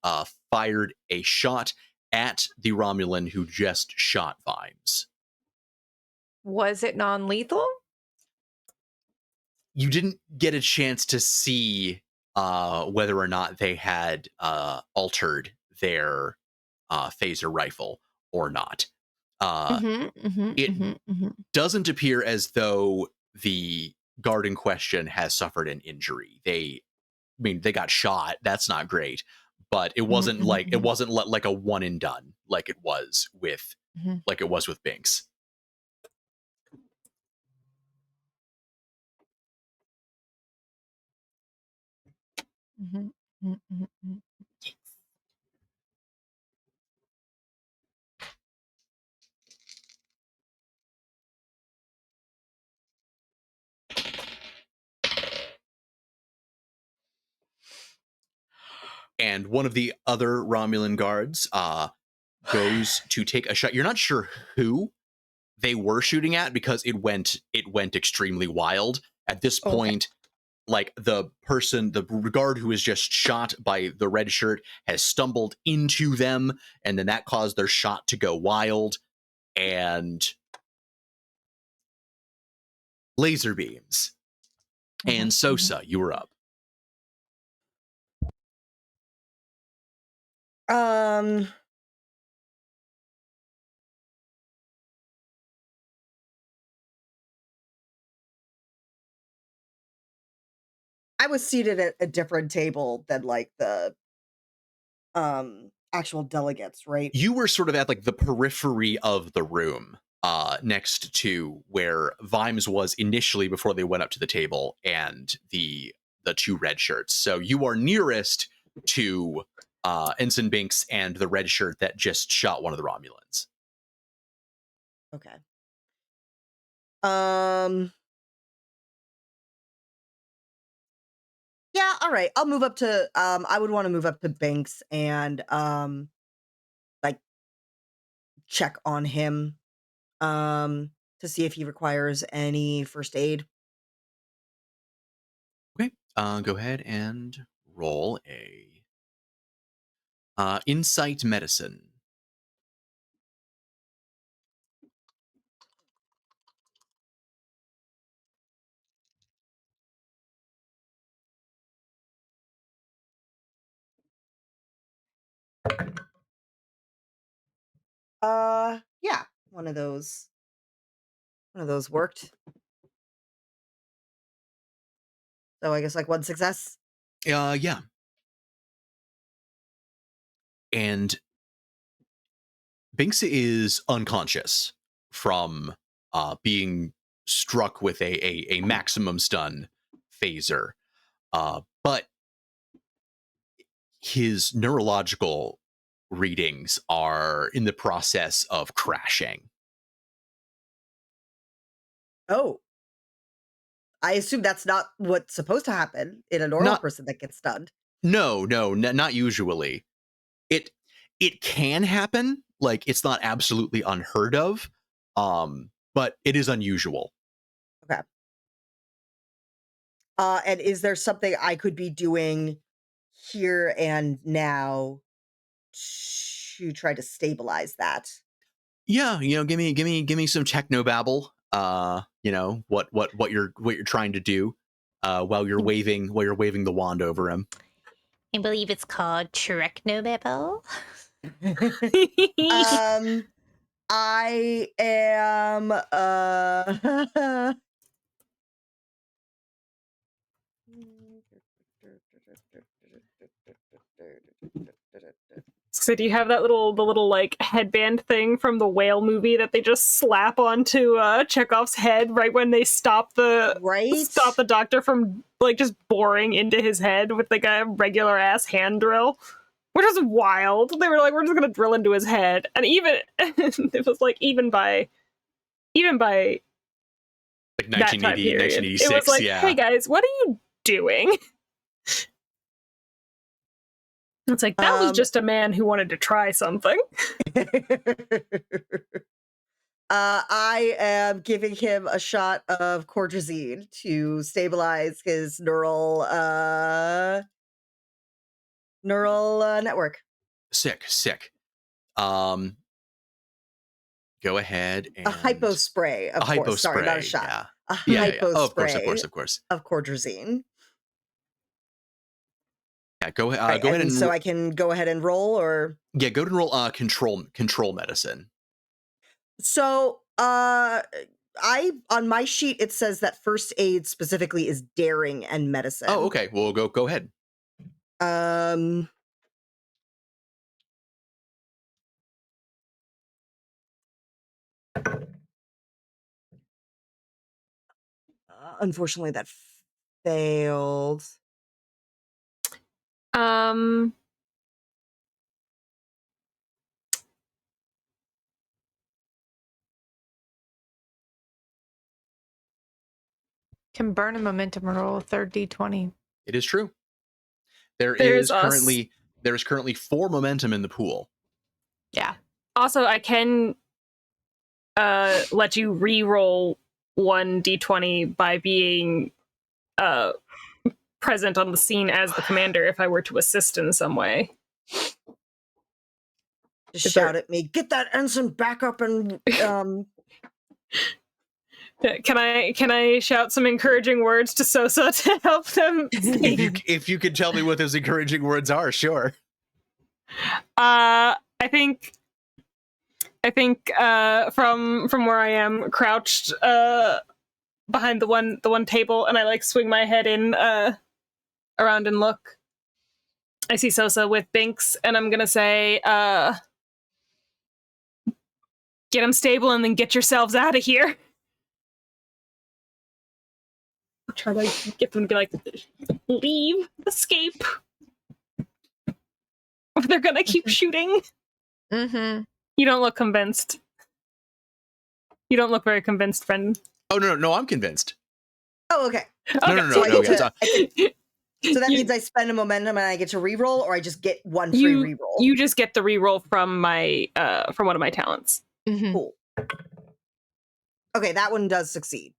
fired a shot at the Romulan who just shot Vimes. Was it non-lethal? You didn't get a chance to see whether or not they had altered their phaser rifle or not. It doesn't appear as though the guard in question has suffered an injury. They got shot. That's not great, but it wasn't like a one and done like it was with Binks. And one of the other Romulan guards goes to take a shot. You're not sure who they were shooting at because it went extremely wild. At this point, like the guard who was just shot by the red shirt has stumbled into them, and then that caused their shot to go wild, and laser beams And Sosa, you were up. I was seated at a different table than like the actual delegates, right? You were sort of at like the periphery of the room, next to where Vimes was initially before they went up to the table, and the two red shirts. So you are nearest to Ensign Binks and the red shirt that just shot one of the Romulans. Okay. Yeah, all right. I'll move up to I would want to move up to Binks and like check on him to see if he requires any first aid. Okay. Go ahead and roll a insight medicine. Yeah, one of those worked. So I guess like one success. Yeah. And Binks is unconscious from being struck with a maximum stun phaser. But his neurological readings are in the process of crashing. Oh. I assume that's not what's supposed to happen in a normal Not person that gets stunned. No, not usually. It can happen. Like, it's not absolutely unheard of, but it is unusual. Okay. And is there something I could be doing here and now to try to stabilize that? Yeah, give me some technobabble. What you're trying to do, while you're waving the wand over him. I believe it's called Treknobabble. I am So do you have the little like headband thing from the whale movie that they just slap onto Chekhov's head right when they stop the doctor from like just boring into his head with like a regular ass hand drill, which is wild. They were like, we're just gonna drill into his head, and even it was like even by Like that time 1980, period, 1986. it was like, Yeah. hey guys, what are you doing? It's like, that was just a man who wanted to try something. I am giving him a shot of Cordrazine to stabilize his neural network. Sick. Go ahead and A hypo spray, of course. Sorry, not a shot. Yeah. A Yeah. hypo Oh, spray of course. of Cordrazine. Yeah, go ahead. Right, Go ahead and so I can go ahead and roll, or yeah, go ahead and roll control medicine. so I on my sheet it says that first aid specifically is daring and medicine. Oh, okay. Well, go ahead. Unfortunately, that failed. Can burn a momentum roll, third D20. It is true. There's currently 4 momentum in the pool. Yeah. Also, I can let you re-roll 1 d20 by being present on the scene as the commander if I were to assist in some way. Just shout at me, get that ensign back up and Can I shout some encouraging words to Sosa to help them? If you could tell me what those encouraging words are, sure. I think from where I am, crouched behind the one table, and I like swing my head in around and look. I see Sosa with Binks, and I'm gonna say, get them stable and then get yourselves out of here. I'll try to get them to be like, leave, escape. Or they're gonna keep shooting. Mm-hmm. You don't look convinced. You don't look very convinced, friend. Oh, no, I'm convinced. Oh, okay. No. So, Yeah, so that means I spend a momentum and I get to reroll, or I just get one free reroll? You just get the reroll from my from one of my talents. Mm-hmm. Cool. Okay, that one does succeed.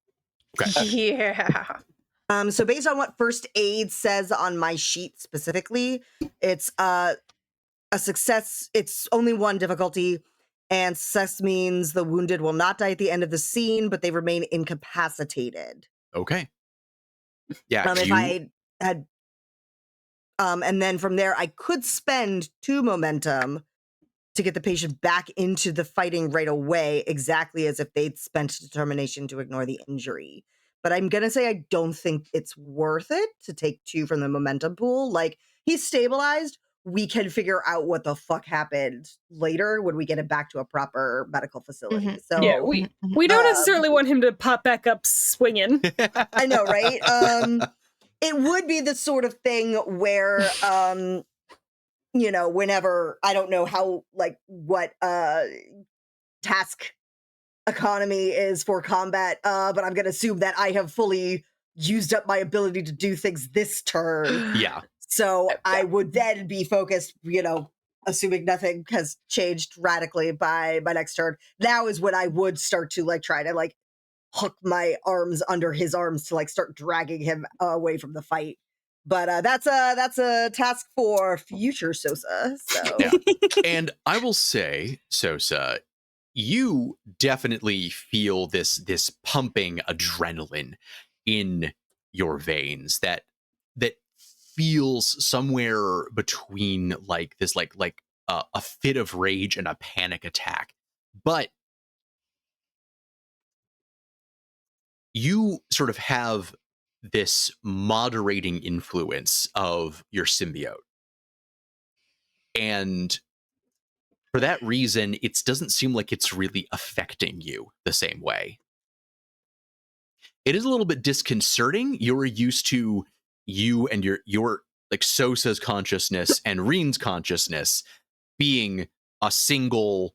Okay. Yeah. So based on what first aid says on my sheet specifically, it's a success. It's only one difficulty, and success means the wounded will not die at the end of the scene, but they remain incapacitated. Okay. Yeah. If I had, and then from there, I could spend 2 momentum to get the patient back into the fighting right away, exactly as if they'd spent determination to ignore the injury. But I'm gonna say I don't think it's worth it to take 2 from the momentum pool. Like, he's stabilized. We can figure out what the fuck happened later when we get him back to a proper medical facility. Mhm. So Yeah, we don't necessarily want him to pop back up swinging. I know, right? It would be the sort of thing where, whenever, I don't know how, like, what task economy is for combat, but I'm going to assume that I have fully used up my ability to do things this turn. Yeah. So I would then be focused, assuming nothing has changed radically by my next turn. Now is when I would start to, like, try to, like, hook my arms under his arms to, like, start dragging him away from the fight. But that's a task for future Sosa. So Yeah. And I will say, Sosa, you definitely feel this pumping adrenaline in your veins that feels somewhere between like this like a fit of rage and a panic attack. But you sort of have this moderating influence of your symbiote. And for that reason, it doesn't seem like it's really affecting you the same way. It is a little bit disconcerting. You're used to you and your like Sosa's consciousness and Reen's consciousness being a single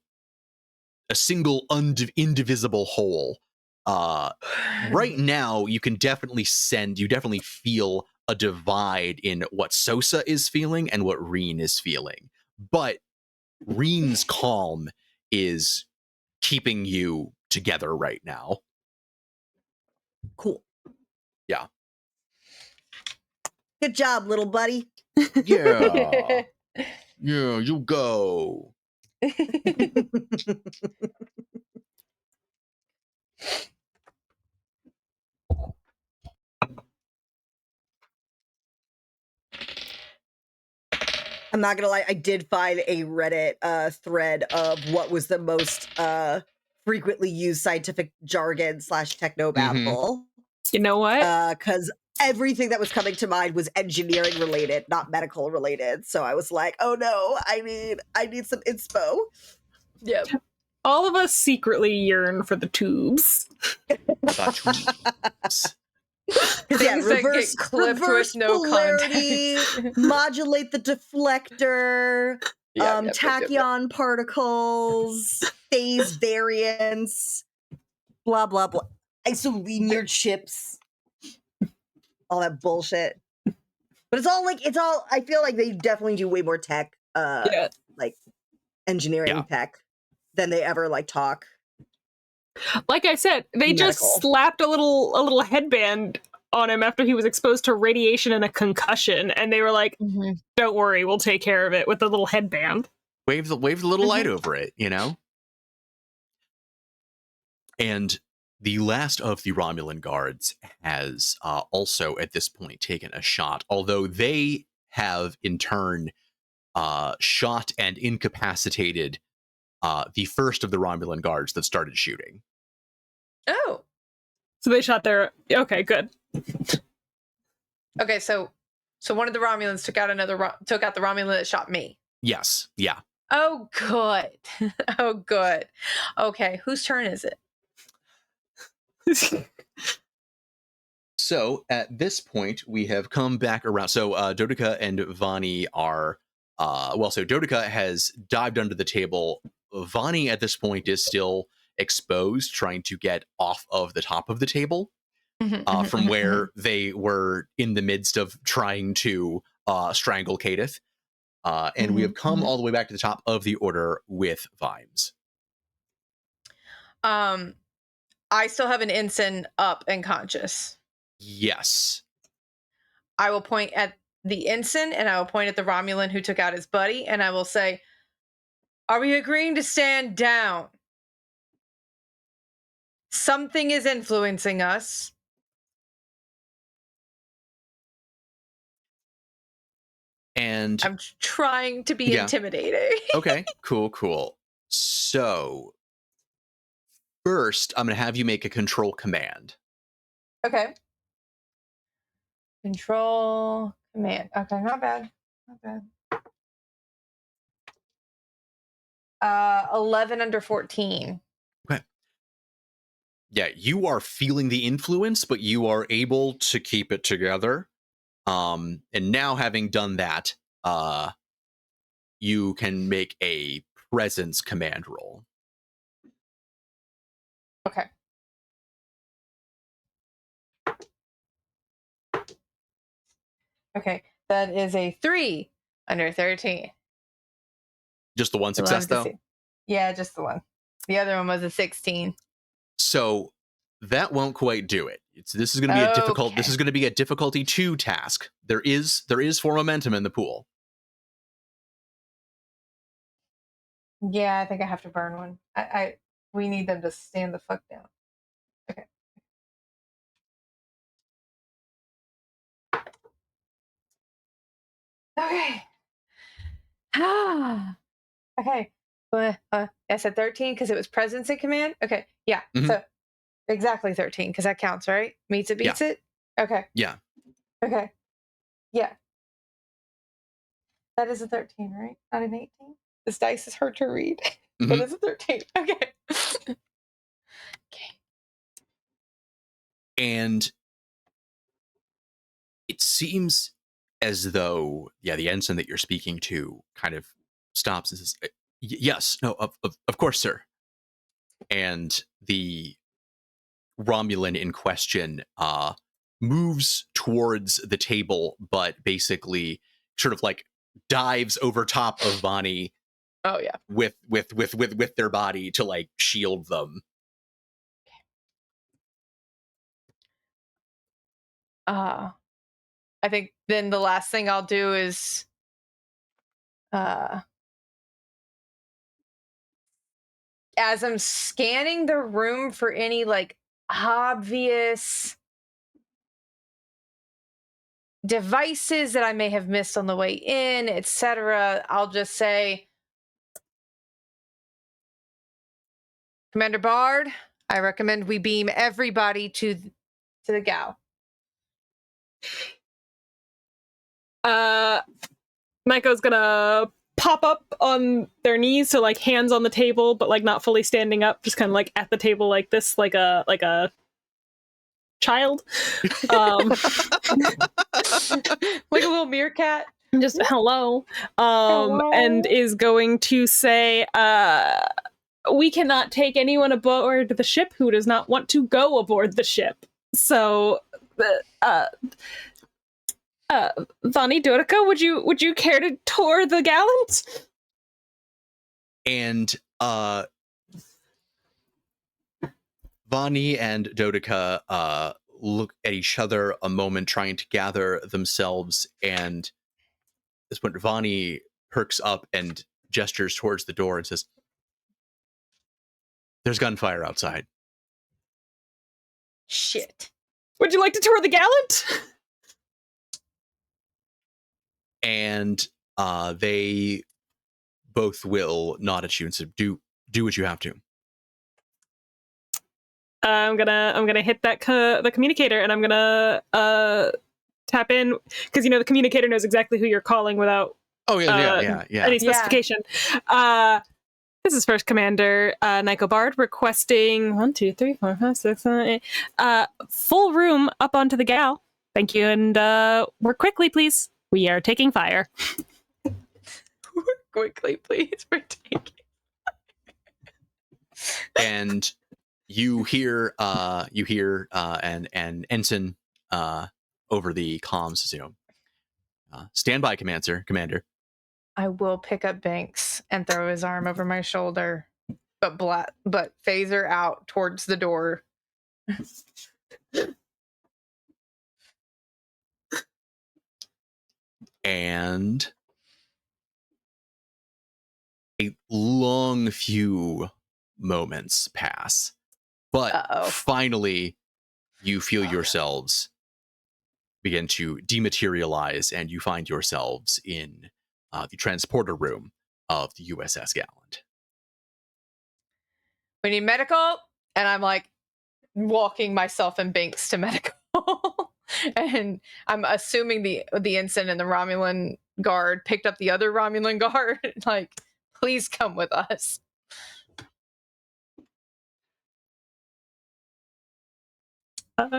indivisible whole. Right now, you definitely feel a divide in what Sosa is feeling and what Reen is feeling. But Reen's calm is keeping you together right now. cool. Yeah. Good job, little buddy. Yeah. Yeah, you go. I'm not gonna lie, I did find a Reddit thread of what was the most frequently used scientific jargon / technobabble. You know what? Because everything that was coming to mind was engineering related, not medical related. So I was like, oh no, I need some inspo. Yep. All of us secretly yearn for the tubes. Things that get clipped with no polarity, modulate the deflector, tachyon particles, phase variance, blah blah blah, isolinear chips, all that bullshit. But it's all I feel like they definitely do way more tech, like engineering tech than they ever like talk. Like I said, they just slapped a little headband on him after he was exposed to radiation and a concussion, and they were like, "Don't worry, we'll take care of it with a little headband." Wave the little light over it, you know? And The last of the Romulan guards has also at this point taken a shot, although they have in turn shot and incapacitated the first of the Romulan guards that started shooting. Oh. So they shot their. Okay, good. Okay, so one of the Romulans took out the Romulan that shot me. Yes, yeah. Oh, good. Oh, good. Okay, whose turn is it? So at this point, we have come back around. So Dodica and Vani are, so Dodica has dived under the table. Vani at this point is still exposed, trying to get off of the top of the table from where they were in the midst of trying to strangle Kadith. And we have come all the way back to the top of the order with Vimes. I still have an ensign up and conscious. Yes. I will point at the ensign and I will point at the Romulan who took out his buddy and I will say, are we agreeing to stand down? Something is influencing us. And I'm trying to be intimidating. Okay, cool. So first, I'm going to have you make a control command. Okay. Control command. Okay, not bad. 11 under 14. Okay. Yeah, you are feeling the influence, but you are able to keep it together. And now having done that, you can make a presence command roll. Okay. Okay, that is a 3 under 13. Just the one success, though? Yeah, just the one. The other one was a 16. So that won't quite do it. This is going to be a difficult. Okay. This is going to be a difficulty 2 task. There is 4 momentum in the pool. Yeah, I think I have to burn one. We need them to stand the fuck down. Okay. Okay. Okay. I said 13 because it was presence in command. Okay. Yeah. So exactly 13 because that counts, right? Meets it, beats it. Okay. Yeah. Okay. Yeah. That is a 13, right? Not an 18. This dice is hard to read. That is a 13. Okay. Okay. And it seems as though, the ensign that you're speaking to kind of stops and says, yes, no, of course, sir. And the Romulan in question moves towards the table, but basically sort of like dives over top of Vani. Oh yeah. With their body to like shield them. I think then the last thing I'll do is as I'm scanning the room for any like obvious devices that I may have missed on the way in, etc., I'll just say, Commander Bard, I recommend we beam everybody to the gal. Maiko's gonna pop up on their knees, so like hands on the table, but like not fully standing up, just kind of like at the table like this, like a child. Like a little meerkat. Just hello. Hello. And is going to say, we cannot take anyone aboard the ship who does not want to go aboard the ship. So Vani Dorica, would you care to tour the Gallant? And Vani and Dodica look at each other a moment, trying to gather themselves, and this point Vani perks up and gestures towards the door and says, "There's gunfire outside." Shit. Would you like to tour the Gallant? And they both will nod at you and say, do what you have to. I'm gonna hit that the communicator, and I'm gonna tap in, because the communicator knows exactly who you're calling without any specification. This is First Commander Nico Bard requesting 1, 2, 3, 4, 5, 6, 7, 8, full room up onto the gal. Thank you, and work quickly, please. We are taking fire. Work quickly, please. We're taking. And you hear an ensign over the comms, stand by, Commander. I will pick up Banks and throw his arm over my shoulder, but phaser out towards the door. And a long few moments pass, but finally you feel yourselves begin to dematerialize, and you find yourselves in the transporter room of the USS Gallant. We need medical, and I'm like walking myself and Banks to medical. And I'm assuming the ensign and the Romulan guard picked up the other Romulan guard. Like, please come with us.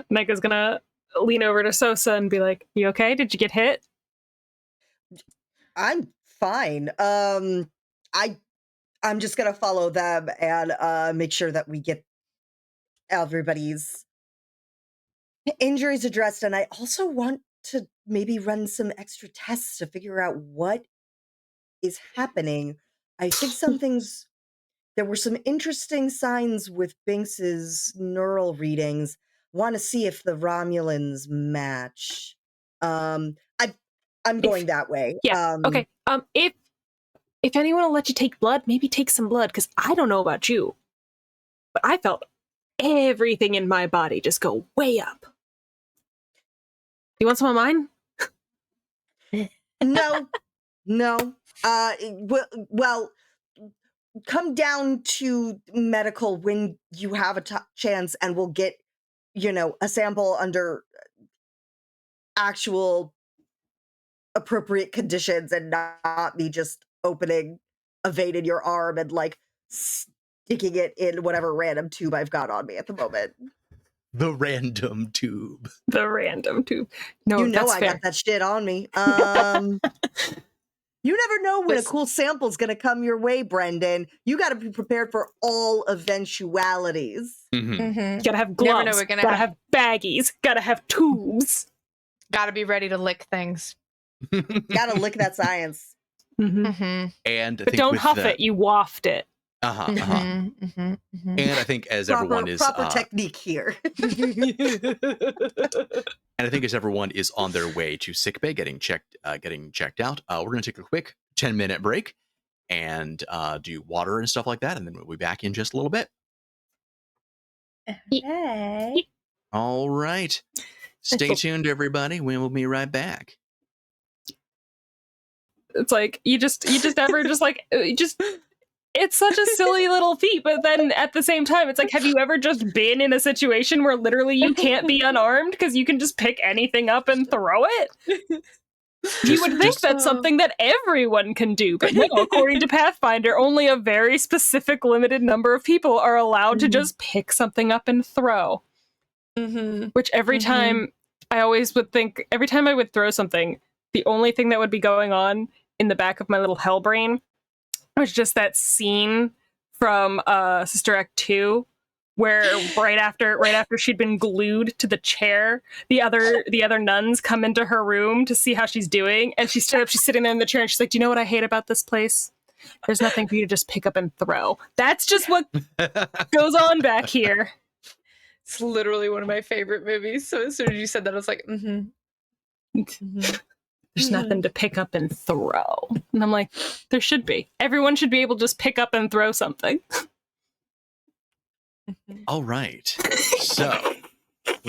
Nico's gonna lean over to Sosa and be like, "You okay? Did you get hit?" I'm fine. I'm just gonna follow them and make sure that we get everybody's injuries addressed, and I also want to maybe run some extra tests to figure out what is happening. I think there were some interesting signs with Binks's neural readings. Want to see if the Romulans match. I'm going that way. Yeah. Okay. If anyone will let you take blood, maybe take some blood, because I don't know about you, but I felt everything in my body just go way up. You want some of mine? No. Well, come down to medical when you have a chance, and we'll get, a sample under actual appropriate conditions, and not me just evading your arm and sticking it in whatever random tube I've got on me at the moment. The random tube. The random tube. No, that's I fair. got that shit on me. You never know when a cool sample's going to come your way, Brendan. You got to be prepared for all eventualities. Mm-hmm. Gotta have gloves. Gotta have baggies. Gotta have tubes. Gotta be ready to lick things. Gotta lick that science. Mm-hmm. Mm-hmm. And but don't huff it. You waft it. And I think as everyone is proper technique here. And I think as everyone is on their way to sickbay, getting checked out, we're going to take a quick 10-minute break and do water and stuff like that, and then we'll be back in just a little bit. Okay. All right. Stay tuned, everybody. We'll be right back. It's like you just ever it's such a silly little feat, but then at the same time, it's like, have you ever just been in a situation where literally you can't be unarmed because you can just pick anything up and throw it? You would think that's something that everyone can do, but no, according to Pathfinder, only a very specific limited number of people are allowed to just pick something up and throw. Which every time I always would think, every time I would throw something, the only thing that would be going on in the back of my little hell brain was just that scene from Sister Act 2 where right after she'd been glued to the chair, the other nuns come into her room to see how she's doing, and she's sitting there in the chair, and she's like, "Do you know what I hate about this place? There's nothing for you to just pick up and throw." That's just what goes on back here. It's literally one of my favorite movies. So as soon as you said that, I was like, There's nothing to pick up and throw. And I'm like, there should be. Everyone should be able to just pick up and throw something. All right. So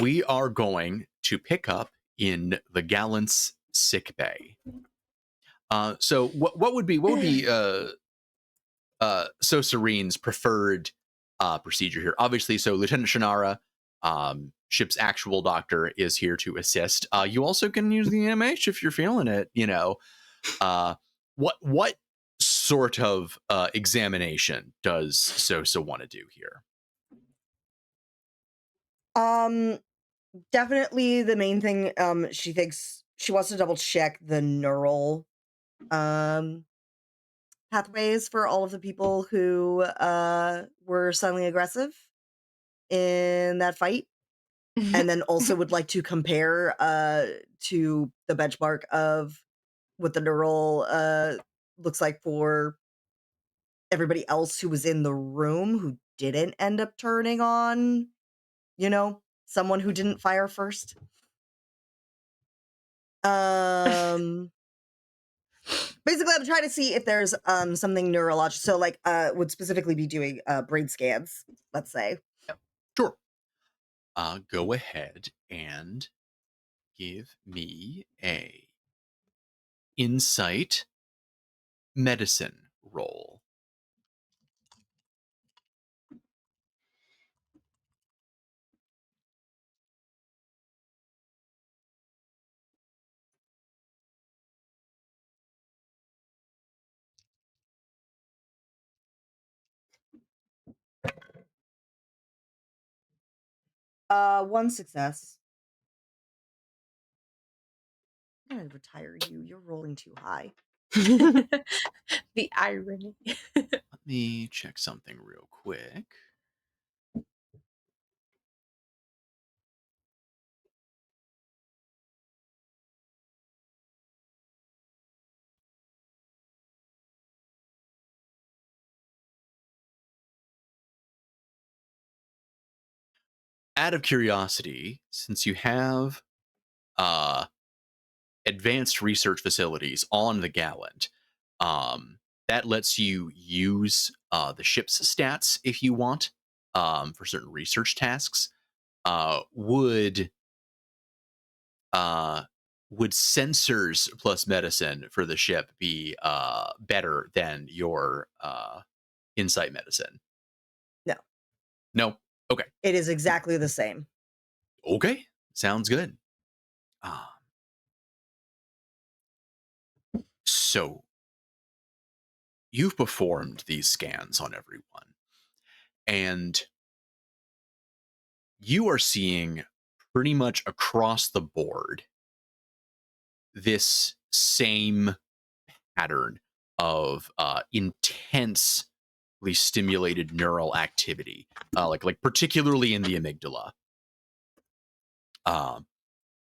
we are going to pick up in the Gallant's sick bay. So what would be So Serene's preferred procedure here? Obviously, so Lieutenant Shannara, ship's actual doctor, is here to assist. You also can use the MH if you're feeling it. What sort of examination does Sosa want to do here? Definitely the main thing, she thinks she wants to double check the neural pathways for all of the people who were suddenly aggressive in that fight. And then also would like to compare to the benchmark of what the neural looks like for everybody else who was in the room who didn't end up turning on, someone who didn't fire first. Basically, I'm trying to see if there's something neurological. So, like, would specifically be doing brain scans, let's say. Sure. Go ahead and give me a insight medicine roll. One success. I'm gonna retire you. You're rolling too high. The irony. Let me check something real quick. Out of curiosity, since you have advanced research facilities on the Gallant, that lets you use the ship's stats if you want for certain research tasks. Would sensors plus medicine for the ship be better than your insight medicine? No. No? Okay. It is exactly the same. Okay. Sounds good. So, you've performed these scans on everyone, and you are seeing pretty much across the board this same pattern of intensely stimulated neural activity, like particularly in the amygdala,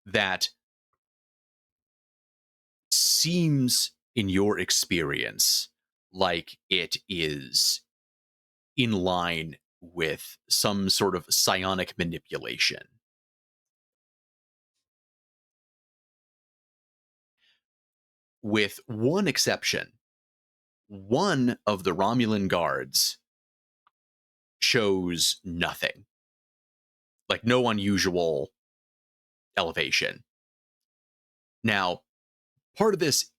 that seems, in your experience, like it is in line with some sort of psionic manipulation. With one exception, one of the Romulan guards shows nothing, like no unusual elevation. Now, part of this,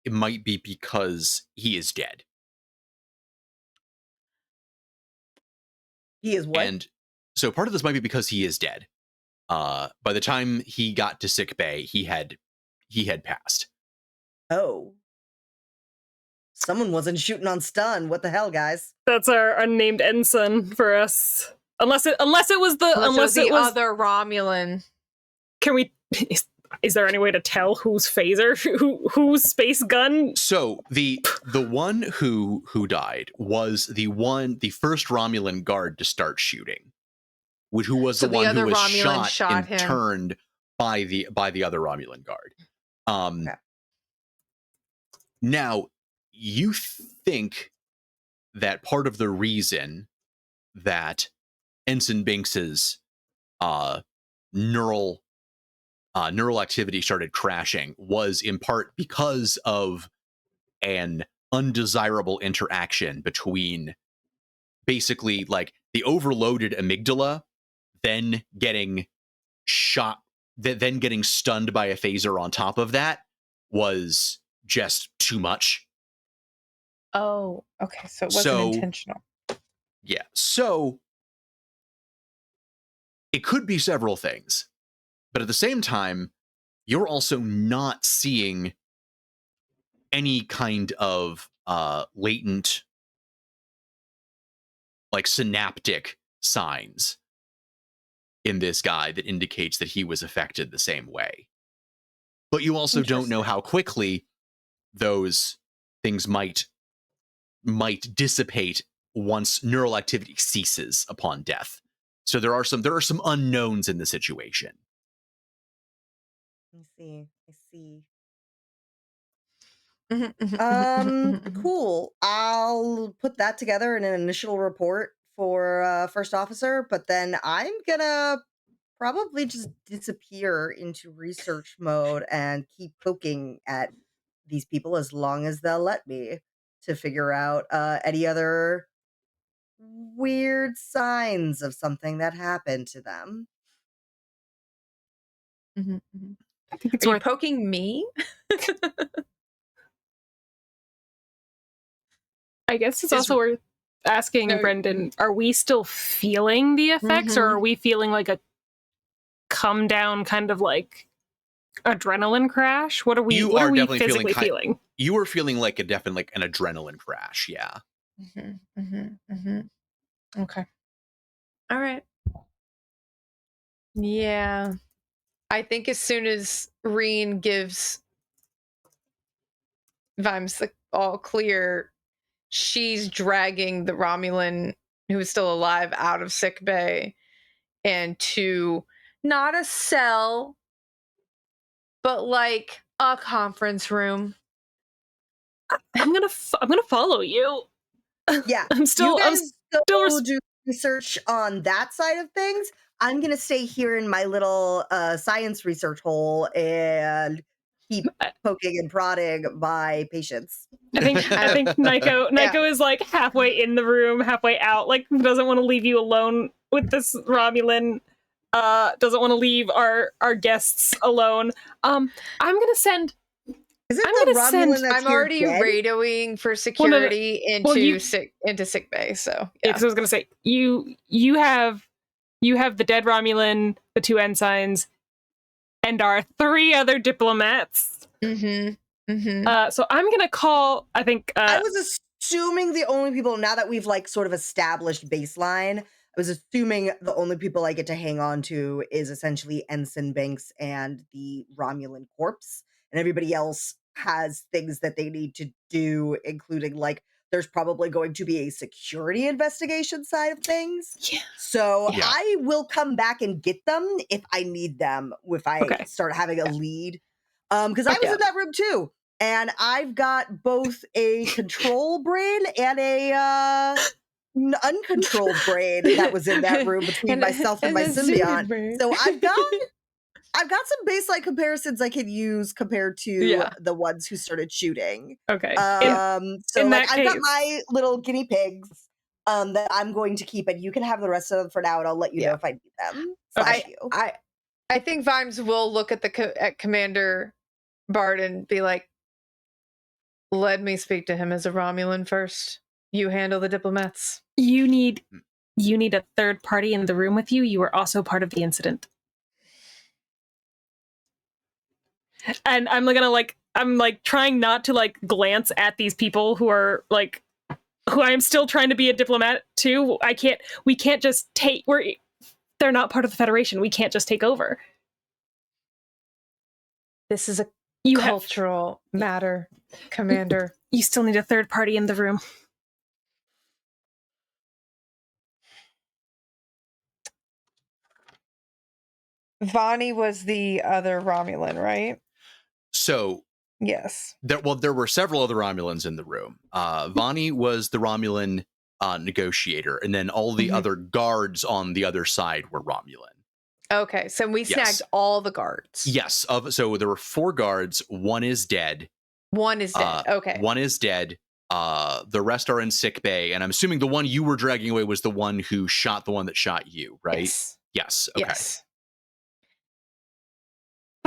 it might be because he is dead. He is what? And so part of this might be because he is dead. By the time he got to sick bay, he had passed. Oh. Someone wasn't shooting on stun. What the hell, guys? That's our unnamed ensign for us. Unless it was the other Romulan. Can we? Is there any way to tell whose phaser, whose space gun? So the one who died was the first Romulan guard to start shooting, who was the one who was shot and him. turned by the other Romulan guard. Okay. Now, you think that part of the reason that Ensign Binks's neural activity started crashing was in part because of an undesirable interaction between basically like the overloaded amygdala then getting shot, then getting stunned by a phaser on top of that was just too much. Oh, okay. So it wasn't So- intentional. Yeah. So it could be several things, but at the same time, you're also not seeing any kind of latent, like synaptic signs in this guy that indicates that he was affected the same way. But you also don't know how quickly those things might dissipate once neural activity ceases upon death. So there are some unknowns in the situation. I see. Mhm. Cool. I'll put that together in an initial report for first officer, but then I'm gonna probably just disappear into research mode and keep poking at these people as long as they'll let me to figure out any other weird signs of something that happened to them. Mhm, mhm. I think it's Are you worth. poking me? I guess it's Is- also worth asking No. Brendan, are we still feeling the effects, or Mhm. are we feeling like a come down kind of like adrenaline crash? What are we? You What are are we definitely physically feeling? You were feeling like an adrenaline crash. Yeah. Okay. All right. Yeah. I think as soon as Reen gives Vimes the all clear, she's dragging the Romulan who is still alive out of sick bay and to not a cell, but like a conference room. I'm gonna follow you. Yeah, I'm still. you I'm guys still. do research on that side of things. I'm gonna stay here in my little science research hole and keep poking and prodding my patients. I think Nyko is like halfway in the room, halfway out. Like doesn't want to leave you alone with this Romulan. Doesn't want to leave our guests alone. I'm gonna send. Is it I'm the gonna Romulan send- that's I'm here already dead? radioing for security into sick bay. So Yeah, yeah. because I was gonna say you have the dead Romulan, the two ensigns, and our 3 other diplomats. So I'm gonna call. I think I was assuming the only people, now that we've like sort of established baseline, I was assuming the only people I get to hang on to is essentially Ensign Banks and the Romulan corpse, and everybody else has things that they need to do, including like there's probably going to be a security investigation side of things. Yeah. So Yeah. I will come back and get them if I need them, if I Okay. start having a lead. Because I was in that room too. And I've got both a control brain and a uncontrolled brain that was in that room between myself and my a zooted symbiote. brain. So I've got some baseline comparisons I can use compared to Yeah. the ones who started shooting. okay. So in like that I've got case- my little guinea pigs that I'm going to keep, and you can have the rest of them for now, and I'll let you know if I need them. I think Vimes will look at at Commander Bard and be like, "Let me speak to him as a Romulan first. You handle the diplomats." You need a third party in the room with you. You were also part of the incident. And I'm trying not to like glance at these people who are like who I'm still trying to be a diplomat to. We can't just take they're not part of the Federation. We can't just take over. This is a You have cultural matter, Commander. you still need a third party in the room. Vani was the other Romulan, right? So Yes. there were several other Romulans in the room. Vani was the Romulan negotiator, and then all the other guards on the other side were Romulan. Okay, so we snagged all the guards. Yes. So there were 4 guards. One is dead. One is dead. Okay. One is dead. The rest are in sick bay, and I'm assuming the one you were dragging away was the one who shot the one that shot you, right? Yes. Yes. Okay. Yes.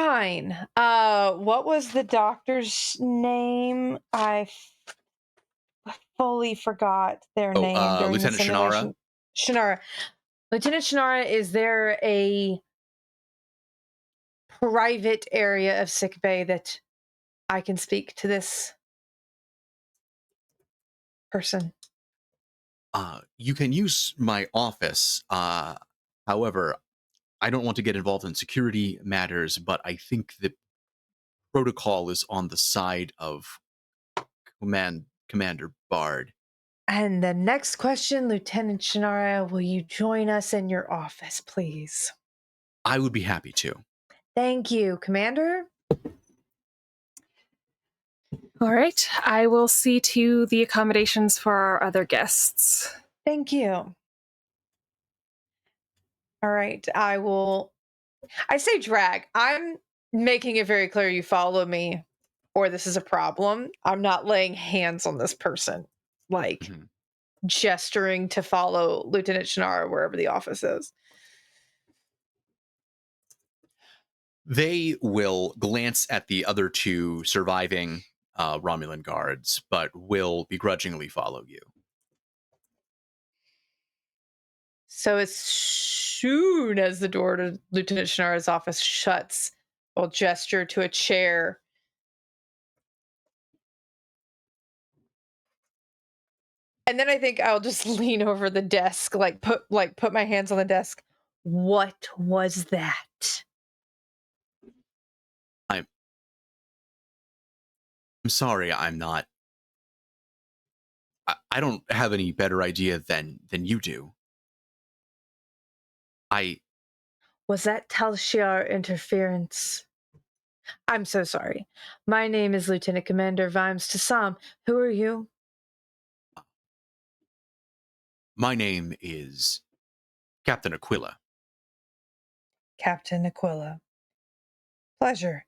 Fine. What was the doctor's name? Fully forgot their name during the Lieutenant Shannara. simulation. Shannara. Lieutenant Shannara, is there a private area of sickbay that I can speak to this person? You can use my office. However, I don't want to get involved in security matters, but I think the protocol is on the side of Commander Bard. And the next question, Lieutenant Shannara, will you join us in your office, please? I would be happy to. Thank you, Commander. All right, I will see to the accommodations for our other guests. Thank you. All right, I say drag. I'm making it very clear you follow me or this is a problem. I'm not laying hands on this person, like Mhm. gesturing to follow Lieutenant Shannara wherever the office is. They will glance at the other two surviving Romulan guards, but will begrudgingly follow you. So as soon as the door to Lieutenant Shannara's office shuts, I'll gesture to a chair. And then I think I'll just lean over the desk, put my hands on the desk. What was that? I'm sorry, I'm not. I don't have any better idea than you do. Was that Tal Shiar interference? I'm so sorry. My name is Lieutenant Commander Vimes Tassam. Who are you? My name is Captain Aquila. Captain Aquila. Pleasure.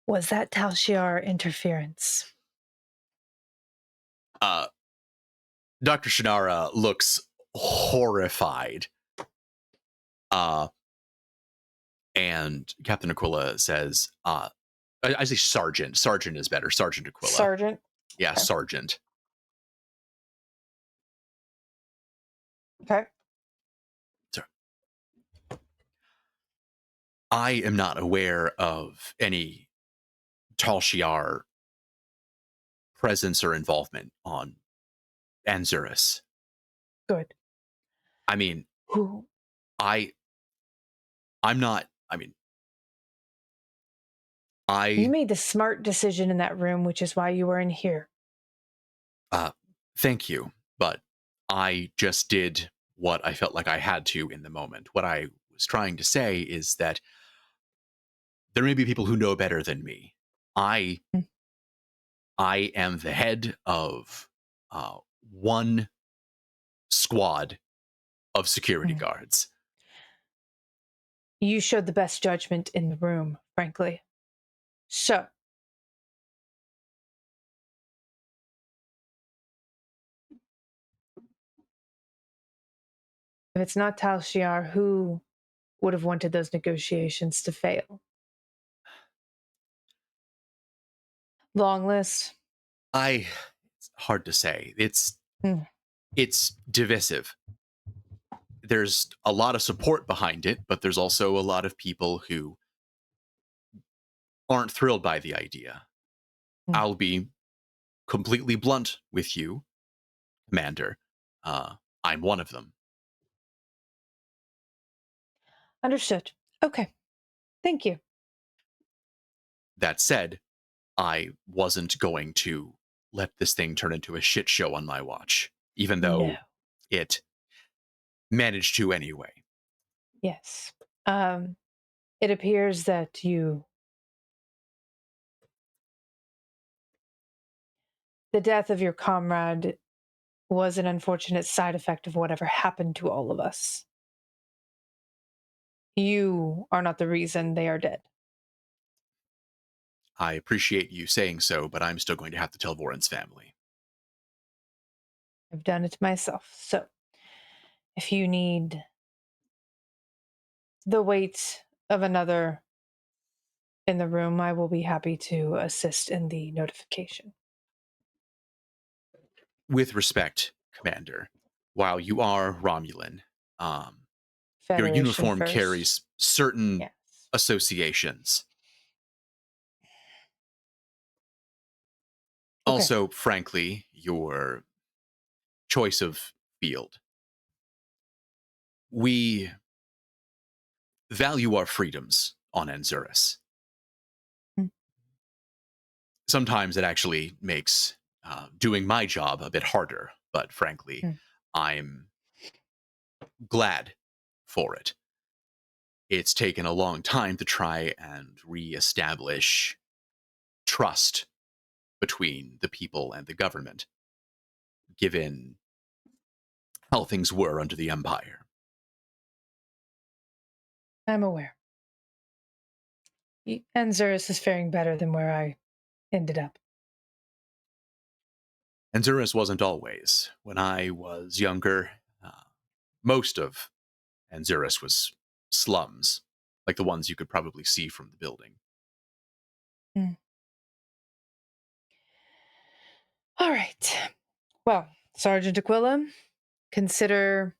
Was that Tal Shiar interference? Dr. Shannara looks horrified. And Captain Aquila says, I say Sergeant. Sergeant is better. Sergeant Aquila. Sergeant? Yeah, Okay. Sergeant. Okay. Sorry. I am not aware of any Tal Shiar presence or involvement on Anzuris. Good. I mean, Who? I'm not, I mean, You made the smart decision in that room, which is why you were in here. thank you, but I just did what I felt like I had to in the moment. What I was trying to say is that there may be people who know better than me. I am the head of one squad of security guards. You showed the best judgment in the room, frankly. So, if it's not Tal Shiar, who would have wanted those negotiations to fail? Long list. It's hard to say. It's Hmm. divisive. There's a lot of support behind it, but there's also a lot of people who aren't thrilled by the idea. I'll be completely blunt with you, Commander. I'm one of them. Understood. Okay. Thank you. That said, I wasn't going to let this thing turn into a shit show on my watch, even though No. it managed to anyway. Yes. It appears that the death of your comrade was an unfortunate side effect of whatever happened to all of us. You are not the reason they are dead. I appreciate you saying so, but I'm still going to have to tell Voran's family. I've done it myself. So, if you need the weight of another in the room, I will be happy to assist in the notification. With respect, Commander, while you are Romulan, your Federation uniform first. carries certain Yes. associations. Okay. Also, frankly, your choice of field. We value our freedoms on Anzuris. Mm. Sometimes it actually makes doing my job a bit harder, but frankly, Mm. I'm glad for it. It's taken a long time to try and reestablish trust between the people and the government, given how things were under the Empire. I'm aware. Anzuris is faring better than where I ended up. Anzuris wasn't always. When I was younger, most of Anzuris was slums, like the ones you could probably see from the building. All right. Well, Sergeant Aquila, consider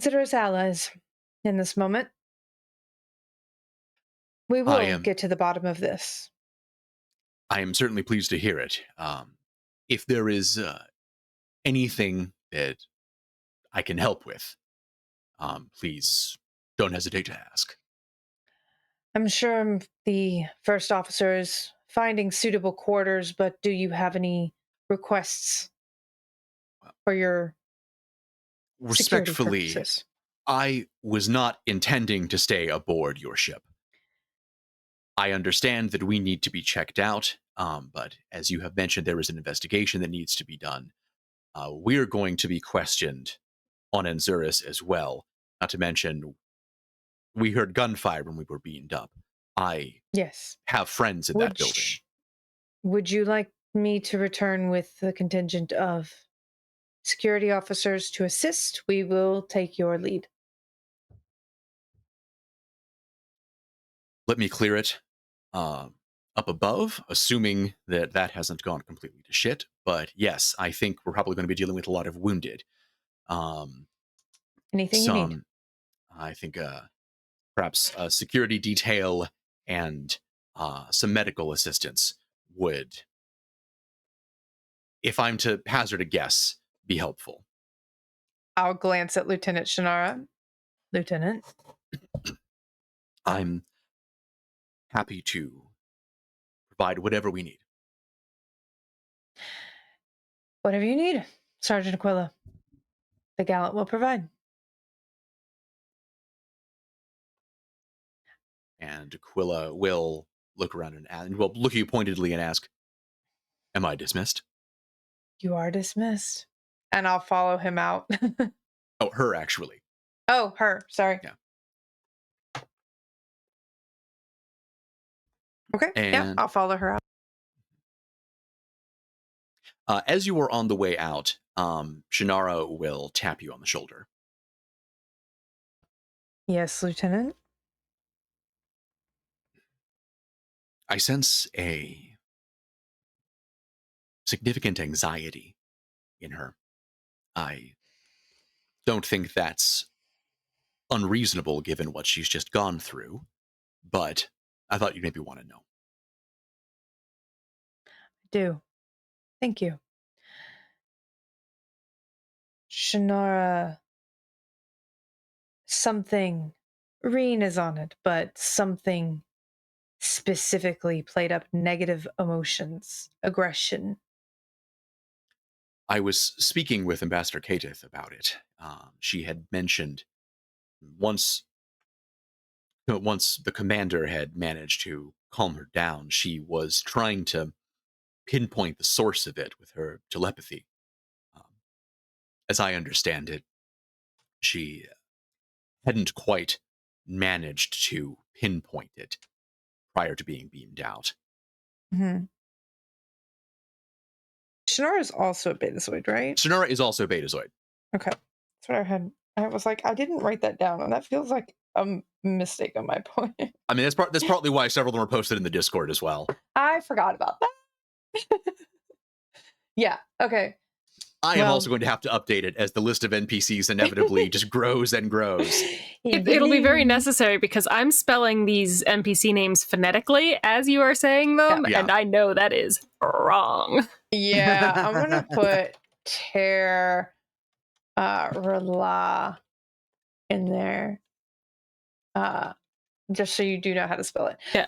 us allies in this moment. We will get to the bottom of this. I am certainly pleased to hear it. If there is anything that I can help with, please don't hesitate to ask. I'm sure the first officer is finding suitable quarters, but do you have any requests for your security Respectfully, purposes? I was not intending to stay aboard your ship. I understand that we need to be checked out, but as you have mentioned, there is an investigation that needs to be done. We're going to be questioned on Anzuris as well. Not to mention, we heard gunfire when we were beamed up. I Yes. have friends in that building. Would you like me to return with the contingent of security officers to assist? We will take your lead. Let me clear it up above, assuming that that hasn't gone completely to shit. But yes, I think we're probably going to be dealing with a lot of wounded. Anything you need. I think perhaps a security detail and some medical assistance would, if I'm to hazard a guess, be helpful. I'll glance at Lieutenant Shannara. Lieutenant. I'm happy to provide whatever we need. Whatever you need, Sergeant Aquila. The Gallant will provide. And Aquila will look around and will look at you pointedly and ask, "Am I dismissed?" You are dismissed. And I'll follow him out. Oh, her actually. Oh, her. Sorry. Yeah. Okay. Yeah, And I'll follow her out. as you are on the way out, Shannara will tap you on the shoulder. Yes, Lieutenant. I sense a significant anxiety in her. I don't think that's unreasonable given what she's just gone through, but I thought you'd maybe want to know. I do. Thank you. Shannara, something, Reen is on it, but something specifically played up negative emotions, aggression. I was speaking with Ambassador Kadith about it. She had mentioned once the commander had managed to calm her down, she was trying to pinpoint the source of it with her telepathy. As I understand it, she hadn't quite managed to pinpoint it prior to being beamed out. Mm-hmm. Shannara is also a Betazoid, right? Shannara is also Betazoid. Okay. That's what I had. I was like, I didn't write that down, and that feels like mistaken my point. I mean, that's partly why several of them are posted in the Discord as well. I forgot about that. Yeah. Okay. I am Well- also going to have to update it as the list of NPCs inevitably just grows and grows. It'll be very necessary because I'm spelling these NPC names phonetically as you are saying them, Yeah. and I know that is wrong. Yeah, I'm gonna put Ter Rela in there. Just so you do know how to spell it. Yeah.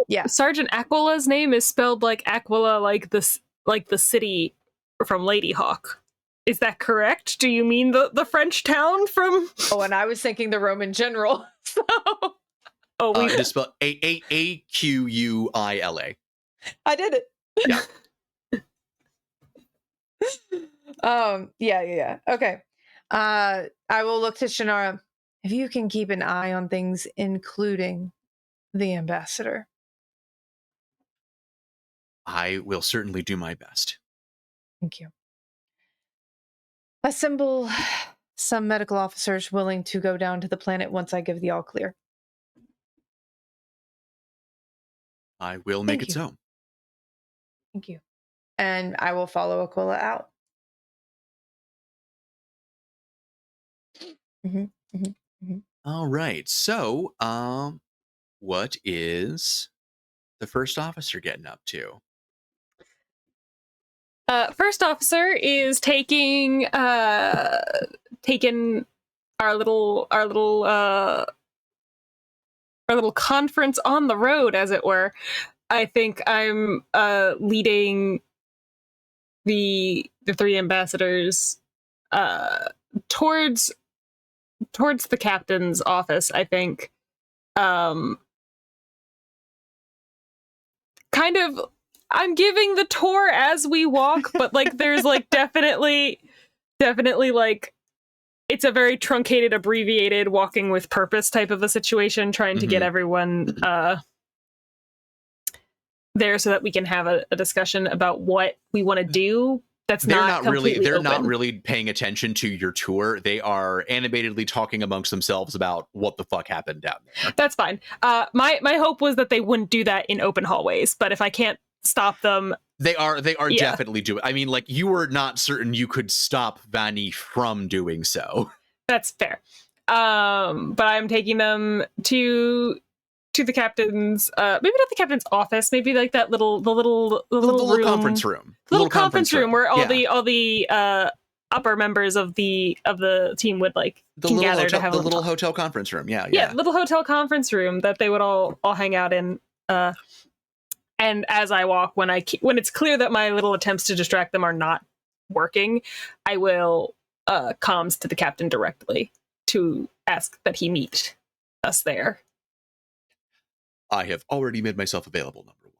Yeah. Sergeant Aquila's name is spelled like Aquila, like the city from Lady Hawk. Is that correct? Do you mean the French town from? Oh, and I was thinking the Roman general. So It is spelled Aquila. I did it. Yeah. Yeah. Okay. I will look to Shannara. If you can keep an eye on things, including the ambassador. I will certainly do my best. Thank you. Assemble some medical officers willing to go down to the planet once I give the all clear. I will make Thank it you. so. Thank you. And I will follow Aquila out. All right. So, what is the first officer getting up to? First officer is taking our little conference on the road, as it were. I think I'm leading the three ambassadors towards the captain's office. I think kind of I'm giving the tour as we walk, but like there's like definitely like it's a very truncated, abbreviated walking with purpose type of a situation, trying to get everyone there so that we can have a discussion about what we want to do. They're not really paying attention to your tour. They are animatedly talking amongst themselves about what the fuck happened down there. That's fine. My hope was that they wouldn't do that in open hallways, but if I can't stop them, they are definitely doing. I mean, like, you were not certain you could stop Vanny from doing so. That's fair. But I'm taking them to the captain's, maybe not the captain's office, maybe like that little room, conference room, little conference room where all the upper members of the team would like gather to have the little hotel conference room. Yeah, little hotel conference room that they would all hang out in. And as I walk, when it's clear that my little attempts to distract them are not working, I will comms to the captain directly to ask that he meet us there. I have already made myself available, number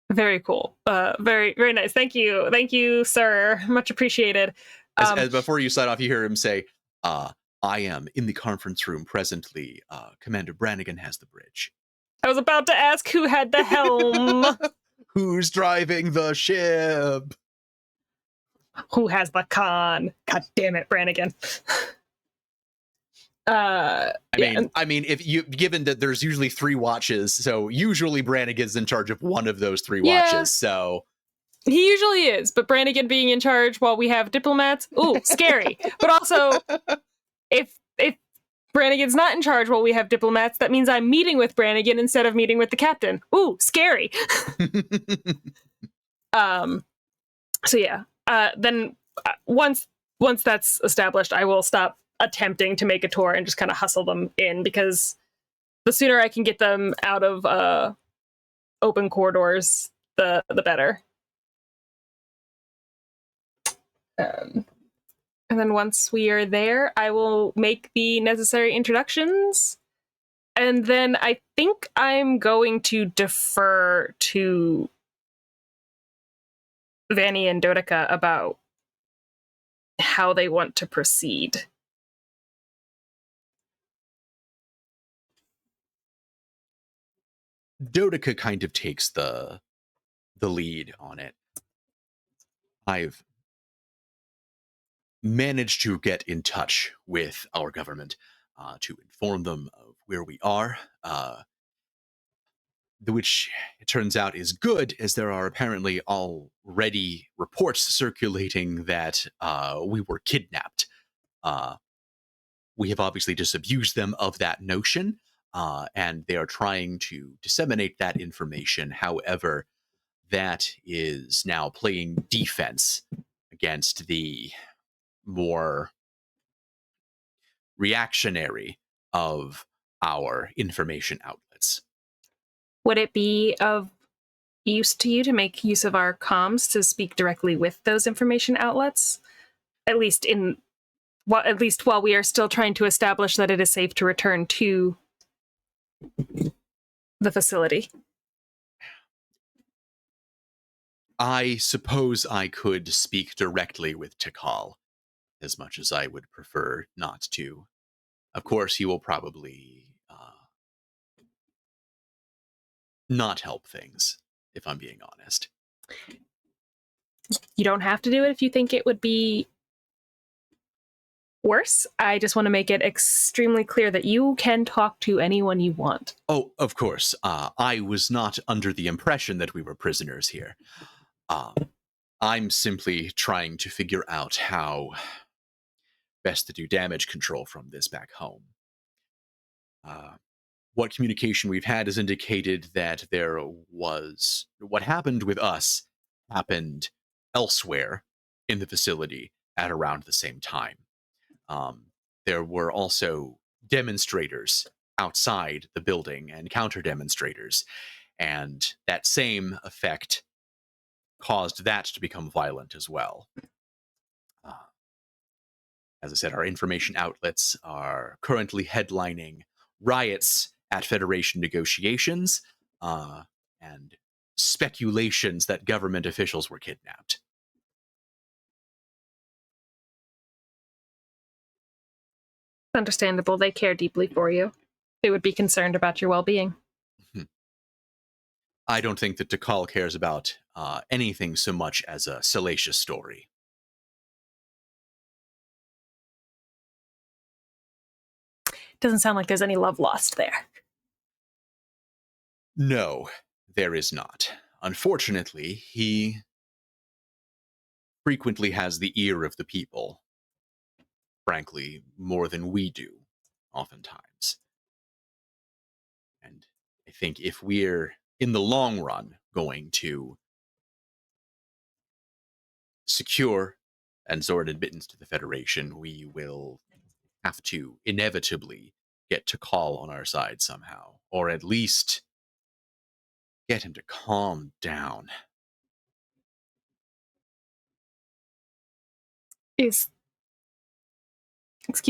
one. Very cool. Very, very nice. Thank you, sir. Much appreciated. As before you sign off, you hear him say, I am in the conference room presently. Commander Brannigan has the bridge. I was about to ask who had the helm. Who's driving the ship? Who has the con? God damn it, Brannigan. I mean, given that there's usually 3 watches, so usually Brannigan's in charge of one of those 3 watches. So he usually is, but Brannigan being in charge while we have diplomats, ooh, scary. But also, if Brannigan's not in charge while we have diplomats, that means I'm meeting with Brannigan instead of meeting with the captain. Ooh, scary. So yeah. Then once that's established, I will stop attempting to make a tour and just kind of hustle them in, because the sooner I can get them out of open corridors, the better. And then once we are there, I will make the necessary introductions. And then I think I'm going to defer to Vanny and Dotica about how they want to proceed. Dotica kind of takes the lead on it. I've managed to get in touch with our government to inform them of where we are, which it turns out is good, as there are apparently already reports circulating that we were kidnapped. We have obviously disabused them of that notion, and they are trying to disseminate that information. However, that is now playing defense against the more reactionary of our information outlets. Would it be of use to you to make use of our comms to speak directly with those information outlets? At least while we are still trying to establish that it is safe to return to the facility. I suppose I could speak directly with Tikal, as much as I would prefer not to. Of course, he will probably not help things, if I'm being honest. You don't have to do it if you think it would be worse. I just want to make it extremely clear that you can talk to anyone you want. Oh, of course. I was not under the impression that we were prisoners here. I'm simply trying to figure out how best to do damage control from this back home. What communication we've had has indicated that what happened with us happened elsewhere in the facility at around the same time. There were also demonstrators outside the building and counter demonstrators, and that same effect caused that to become violent as well. As I said, our information outlets are currently headlining riots at Federation negotiations and speculations that government officials were kidnapped. Understandable. They care deeply for you. They would be concerned about your well-being. I don't think that Tikal cares about anything so much as a salacious story. Doesn't sound like there's any love lost there. No, there is not. Unfortunately, he frequently has the ear of the people. Frankly, more than we do, oftentimes. And I think if we're, in the long run, going to secure and Zoran admittance to the Federation, we will have to inevitably get to call on our side somehow, or at least get him to calm down. Excuse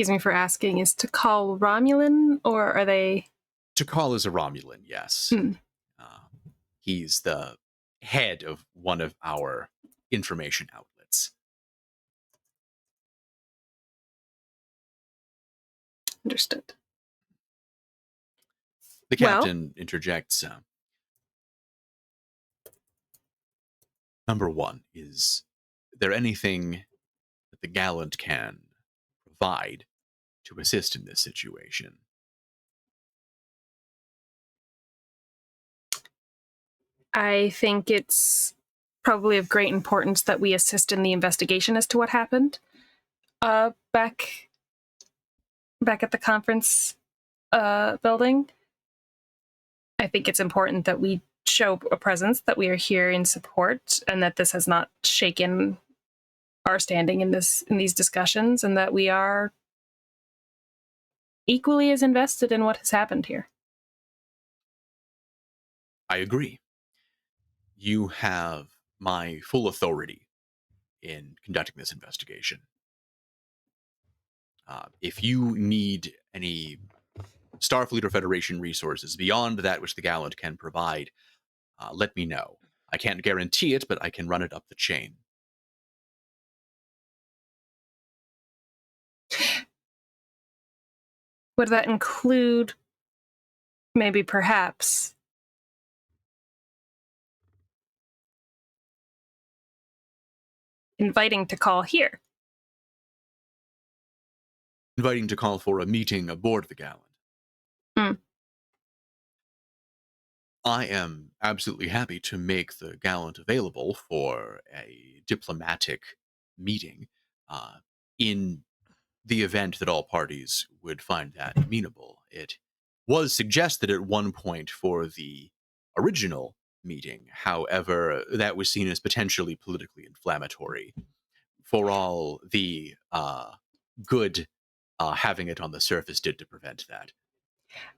me for asking, is Tikal Romulan, or are they... Tikal is a Romulan, yes. He's the head of one of our information outlets. Understood. The captain interjects. Number one, is there anything that the Gallant can provide to assist in this situation? I think it's probably of great importance that we assist in the investigation as to what happened back at the conference building. I think it's important that we show a presence, that we are here in support, and that this has not shaken our standing in these discussions, and that we are equally as invested in what has happened here. I agree. You have my full authority in conducting this investigation. If you need any Starfleet or Federation resources beyond that which the Gallant can provide, let me know. I can't guarantee it, but I can run it up the chain. Would that include, maybe perhaps, inviting Tikal here? inviting to call for a meeting aboard the Gallant. Hmm. I am absolutely happy to make the Gallant available for a diplomatic meeting in the event that all parties would find that amenable. It was suggested at one point for the original meeting. However, that was seen as potentially politically inflammatory. For all the good having it on the surface did to prevent that.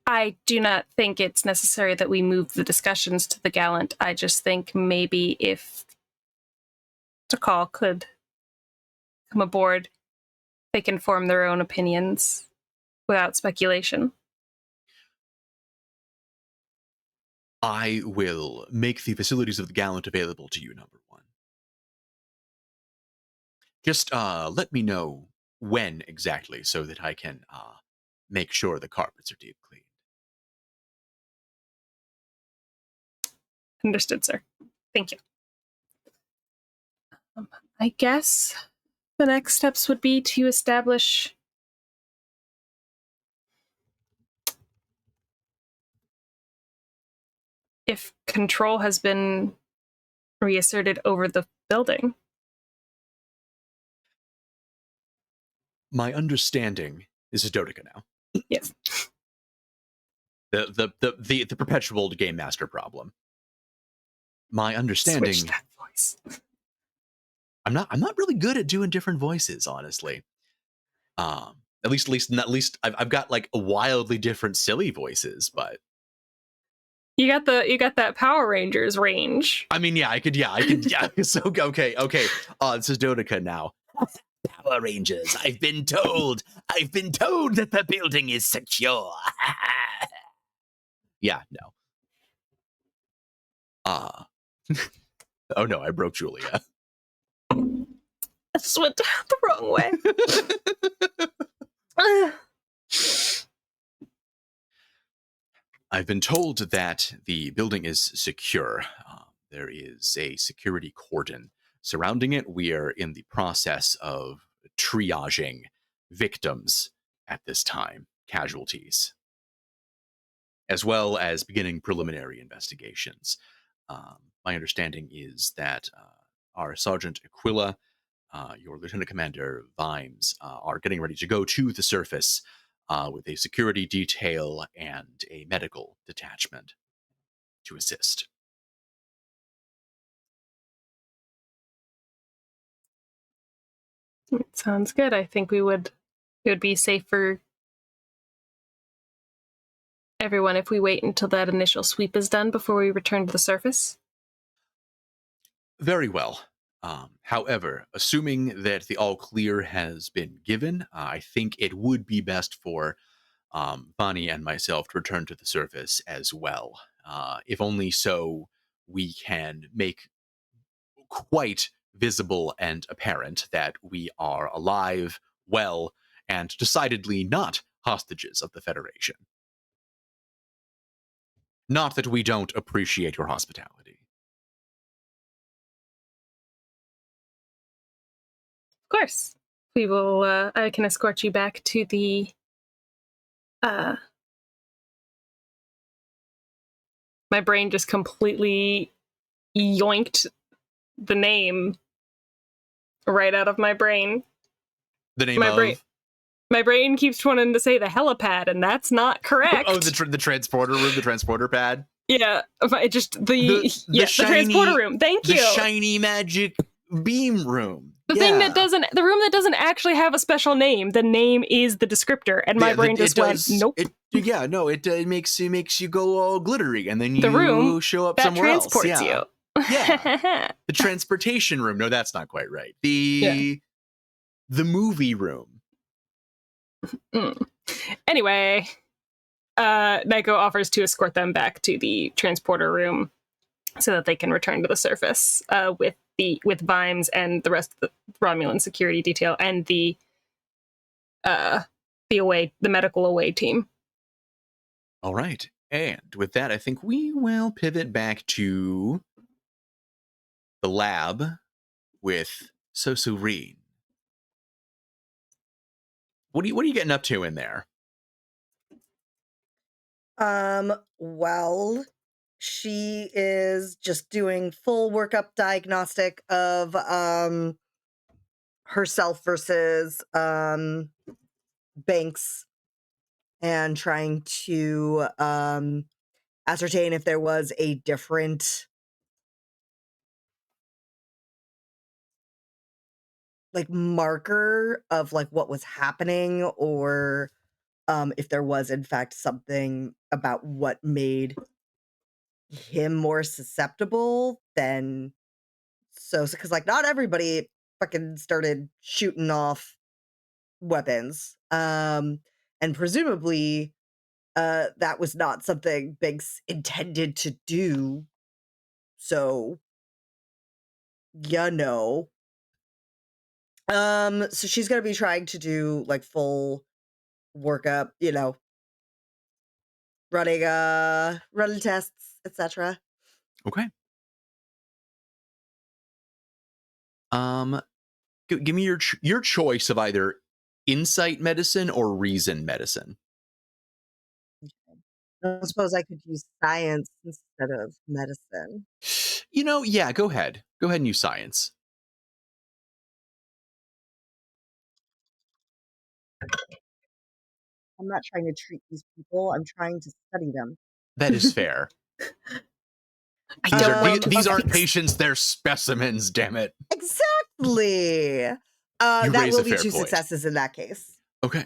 I do not think it's necessary that we move the discussions to the Gallant. I just think maybe if Takal could come aboard, they can form their own opinions without speculation. I will make the facilities of the Gallant available to you, number one. Just let me know when exactly so that I can make sure the carpets are deep cleaned. Understood, sir. Thank you. I guess the next steps would be to establish if control has been reasserted over the building. My understanding is a Dodica now. Yes. The perpetual game master problem. My understanding. Switch that voice. I'm not really good at doing different voices, honestly. At least I've got like wildly different silly voices, but You got that Power Rangers range. I mean, I could. So okay. This is Dodica now. Power Rangers. I've been told that the building is secure. Yeah, no. Oh no, I broke Julia. I just went down the wrong way. I've been told that the building is secure. There is a security cordon surrounding it. We are in the process of triaging victims at this time, casualties, as well as beginning preliminary investigations. My understanding is that our Sergeant Aquila, your Lieutenant Commander Vimes, are getting ready to go to the surface with a security detail and a medical detachment to assist. Sounds good. I think it would be safe for everyone if we wait until that initial sweep is done before we return to the surface. Very well. However, assuming that the all clear has been given, I think it would be best for Bonnie and myself to return to the surface as well. If only so we can make quite visible and apparent that we are alive, well, and decidedly not hostages of the Federation. Not that we don't appreciate your hospitality. Of course. We will, I can escort you back to the, my brain just completely yoinked the name right out of my brain. The name My of... brain. My brain keeps wanting to say the helipad, and that's not correct. Oh, the transporter room, the transporter pad? Yeah, just the shiny, transporter room. Thank you. The shiny magic beam room. The room that doesn't actually have a special name. The name is the descriptor, and my brain just went, nope. It makes you go all glittery, and then the room you show up that somewhere else. Transports you. Yeah. The transportation room. No, that's not quite right. The movie room. Anyway, Naiko offers to escort them back to the transporter room so that they can return to the surface with Vimes and the rest of the Romulan security detail and the medical away team. All right. And with that, I think we will pivot back to the lab with Sosureen. what are you getting up to in there? Well, she is just doing full workup diagnostic of herself versus Banks, and trying to ascertain if there was a different like marker of like what was happening, or if there was in fact something about what made him more susceptible than because like not everybody fucking started shooting off weapons, and presumably that was not something Biggs intended to do, so you know. So she's gonna be trying to do like full workup, running tests, etc. Okay. Give me your choice of either insight medicine or reason medicine. I suppose I could use science instead of medicine. Yeah, go ahead. Go ahead and use science. I'm not trying to treat these people, I'm trying to study them. That is fair. I These don't are want to these aren't fix- patients, they're specimens, damn it. Exactly. You That raise will a be fair 2 point. successes in that case. Okay.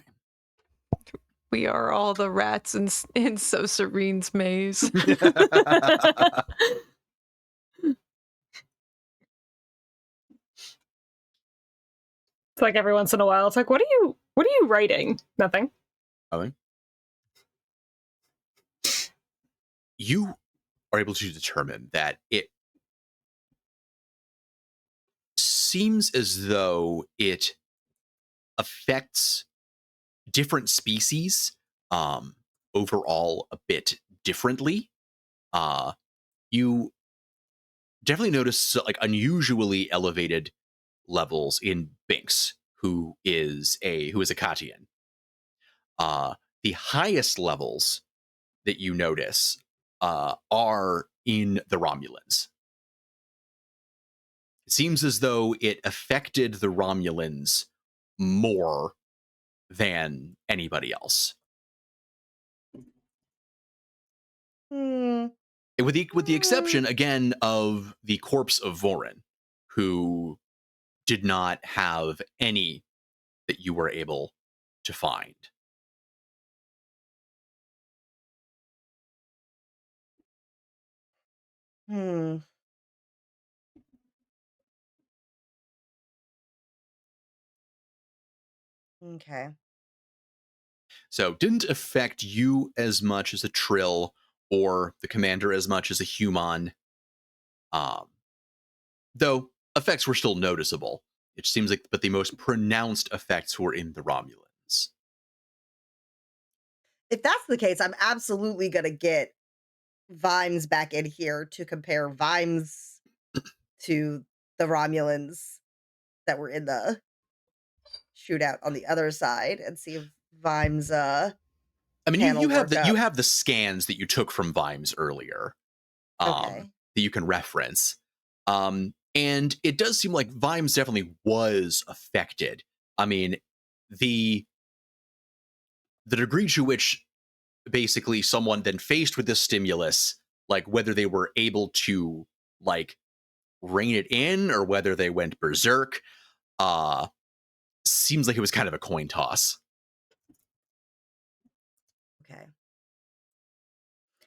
We are all the rats in So Serene's maze. It's like every once in a while, it's like, what are you writing? Nothing. You are able to determine that it seems as though it affects different species overall a bit differently. You definitely notice like unusually elevated levels in Binks, who is a Katian. The highest levels that you notice are in the Romulans. It seems as though it affected the Romulans more than anybody else. Hmm. With the exception, again, of the corpse of Vorin, who did not have any that you were able to find. Hmm. Okay. So didn't affect you as much as a Trill or the commander as much as a human. Though effects were still noticeable. It seems like, but the most pronounced effects were in the Romulans. If that's the case, I'm absolutely gonna get Vimes back in here to compare Vimes to the Romulans that were in the shootout on the other side, and see if Vimes I mean, panel you have workup. the scans that you took from Vimes earlier, Okay. that you can reference, and it does seem like Vimes definitely was affected. I mean, the degree to which basically someone then faced with this stimulus, like whether they were able to like rein it in or whether they went berserk, seems like it was kind of a coin toss. Okay.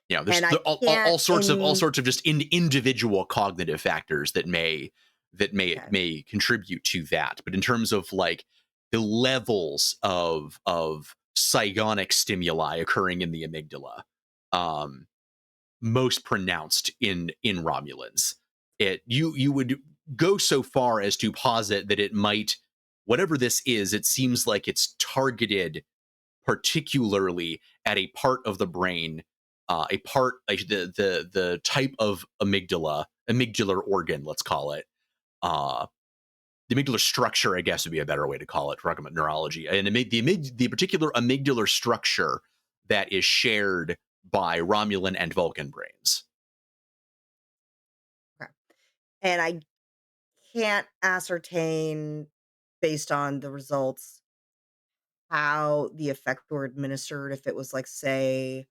There's And I all sorts can't of just individual cognitive factors that may Okay. contribute to that. But in terms of like the levels of psionic stimuli occurring in the amygdala, most pronounced in Romulans. You would go so far as to posit that it might, whatever this is, it seems like it's targeted particularly at a part of the brain, a part like the type of amygdala, amygdalar organ, let's call it, the amygdala structure, I guess would be a better way to call it, talking about neurology, and the particular amygdala structure that is shared by Romulan and Vulcan brains. Okay. And I can't ascertain, based on the results, how the effects were administered. If it was like, say,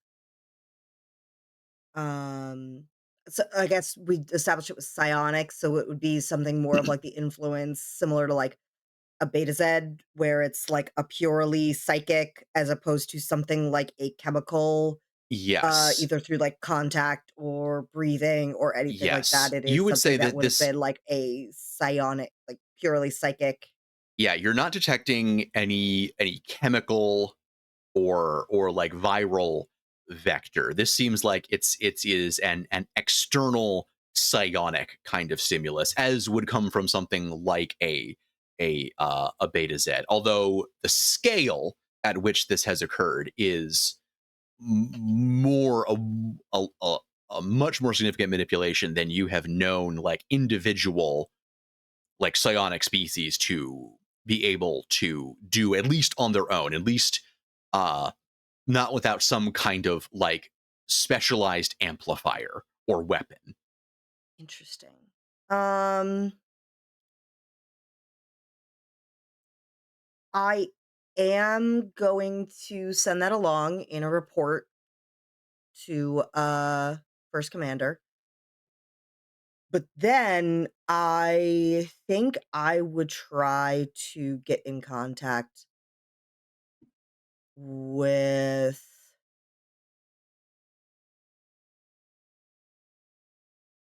um, so I guess we established it was psionic, so it would be something more of like the influence, similar to like a beta Z, where it's like a purely psychic as opposed to something like a chemical, Yes. either through like contact or breathing or anything like that. Yes. It You is would say something that that would have this, been like a psionic, like purely psychic. yeah, you're not detecting any chemical or like viral vector. This seems like it is an external psionic kind of stimulus, as would come from something like a beta Z. Although the scale at which this has occurred is more a much more significant manipulation than you have known like individual like psionic species to be able to do, at least on their own, at least uh not without some kind of like specialized amplifier or weapon. Interesting. Um, I am going to send that along in a report to first commander. But then I think I would try to get in contact with,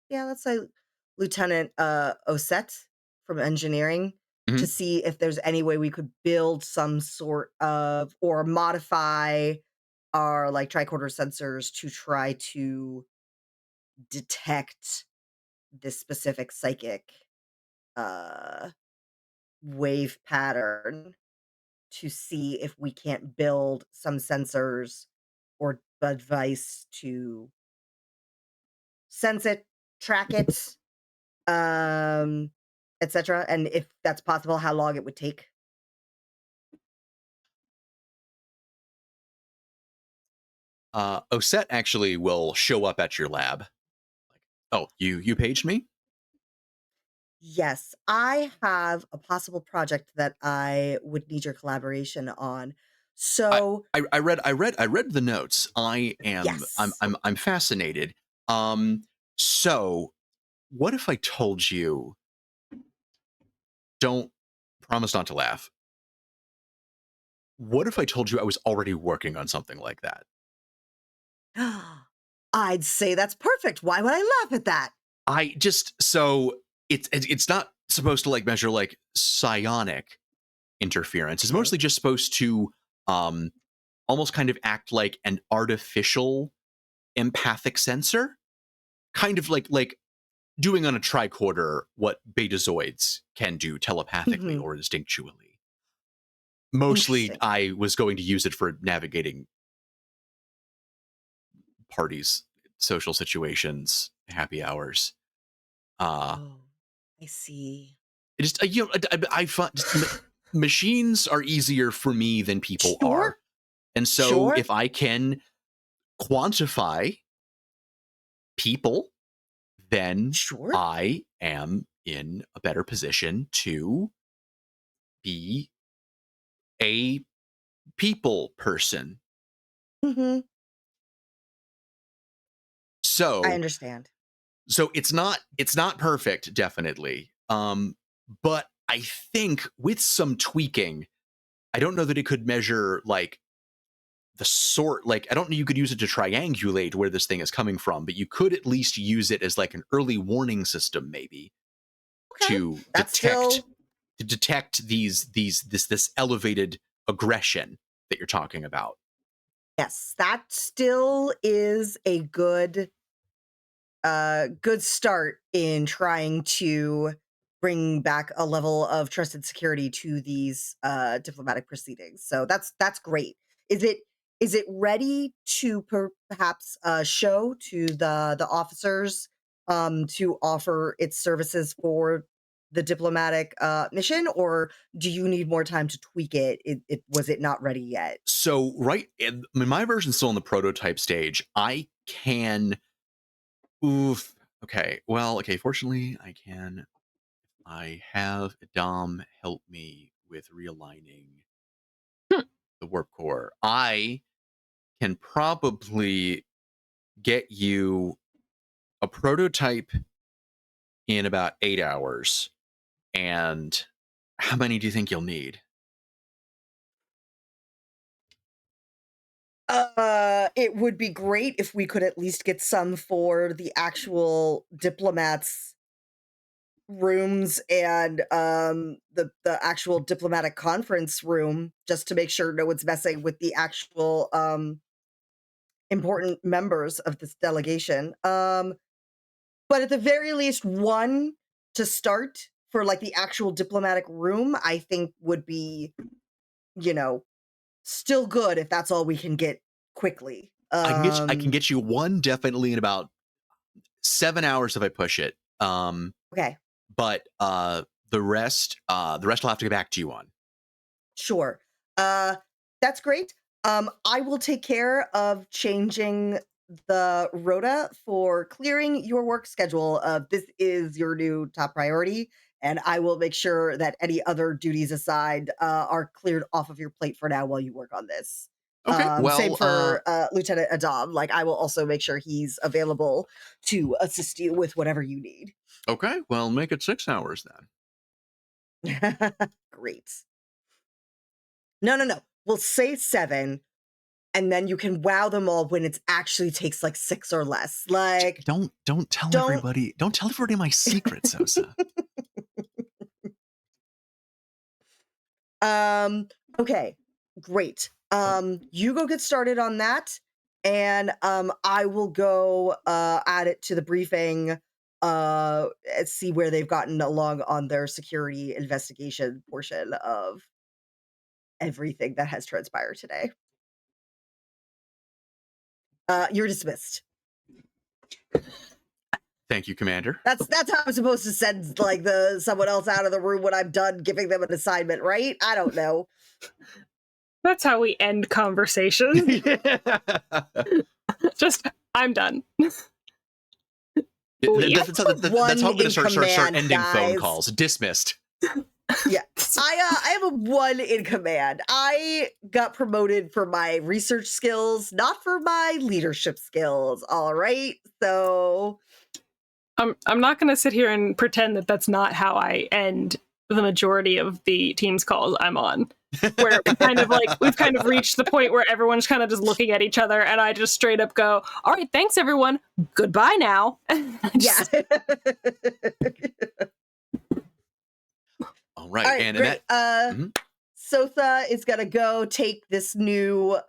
yeah, let's say Lieutenant Osset from engineering, to Mhm. see if there's any way we could build some sort of or modify our like tricorder sensors to try to detect this specific psychic uh wave pattern, to see if we can't build some sensors or device to sense it, track it, um, etc. And if that's possible, how long it would take. Osset actually will show up at your lab. Like, oh, you paged me? Yes, I have a possible project that I would need your collaboration on. I, So, I read the notes. yes. I'm fascinated. So what if I told you, don't promise not to laugh. What if I told you I was already working on something like that? I'd say that's perfect. Why would I laugh at that? I just so it's not supposed to like measure like psionic interference. It's Okay. mostly just supposed to um almost kind of act like an artificial empathic sensor, kind of like doing on a tricorder what betazoids can do telepathically Mhm. or instinctually. Mostly Interesting. I was going to use it for navigating parties, social situations, happy hours. Oh, I see. It just I find just, machines are easier for me than people are, Sure, and so sure, if I can quantify people, then sure. I am in a better position to be a people person. Mhm. I So understand. it's not perfect, definitely. But I think with some tweaking, I don't know that it could measure like the sort, like I don't know you could use it to triangulate where this thing is coming from, but you could at least use it as like an early warning system, maybe, Okay. to That's still, detect this elevated aggression that you're talking about. yes, that still is a good start in trying to bring back a level of trust and security to these diplomatic proceedings. So that's great. Is it ready to perhaps show to the officers, to offer its services for the diplomatic mission, or do you need more time to tweak it? Was it not ready yet? So my version's still in the prototype stage. I can. Oof. Okay. Well. Okay. Fortunately, I can. I have Dom help me with realigning the warp core. I can probably get you a prototype in about 8 hours. And how many do you think you'll need? It would be great if we could at least get some for the actual diplomats' rooms and the actual diplomatic conference room, just to make sure no one's messing with the actual important members of this delegation. But at the very least, one to start for like the actual diplomatic room, I think would be, still good if that's all we can get quickly. I can get you one definitely in about 7 hours if I push it. Okay, But the rest I'll have to get back to you on. sure. That's great. I will take care of changing the rota for clearing your work schedule. This is your new top priority, and I will make sure that any other duties assigned are cleared off of your plate for now while you work on this. Okay. Same for Lieutenant Adam. Like, I will also make sure he's available to assist you with whatever you need. Okay. Well, make it 6 hours then. Great. No. We'll say 7, and then you can wow them all when it actually takes like 6 or less. Like, Don't tell don't- everybody. Don't tell everybody my secret, Sosa. Okay, great. You go get started on that, and I will go add it to the briefing, see where they've gotten along on their security investigation portion of everything that has transpired today. You're dismissed. Thank you, Commander. That's how I'm supposed to send like someone else out of the room when I'm done giving them an assignment, right? I don't know. That's how we end conversations. Just, I'm done. That's how I'm going to start ending phone guys. calls. Dismissed. Yeah, I have a 1 in command. I got promoted for my research skills, not for my leadership skills. All right, so I'm not going to sit here and pretend that that's not how I end the majority of the Teams calls I'm on. Where we've kind of reached the point where everyone's kind of just looking at each other, and I just straight up go, "All right, thanks everyone. Goodbye now." yeah. All right, All right, and great. that, Sotha is gonna go take this new,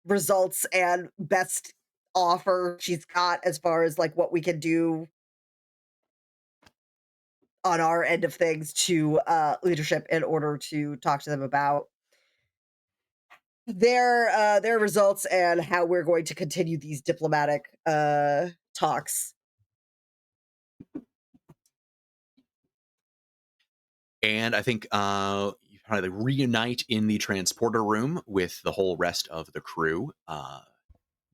results and best offer she's got as far as like what we can do on our end of things to leadership in order to talk to them about their results and how we're going to continue these diplomatic talks. And I think you probably reunite in the transporter room with the whole rest of the crew.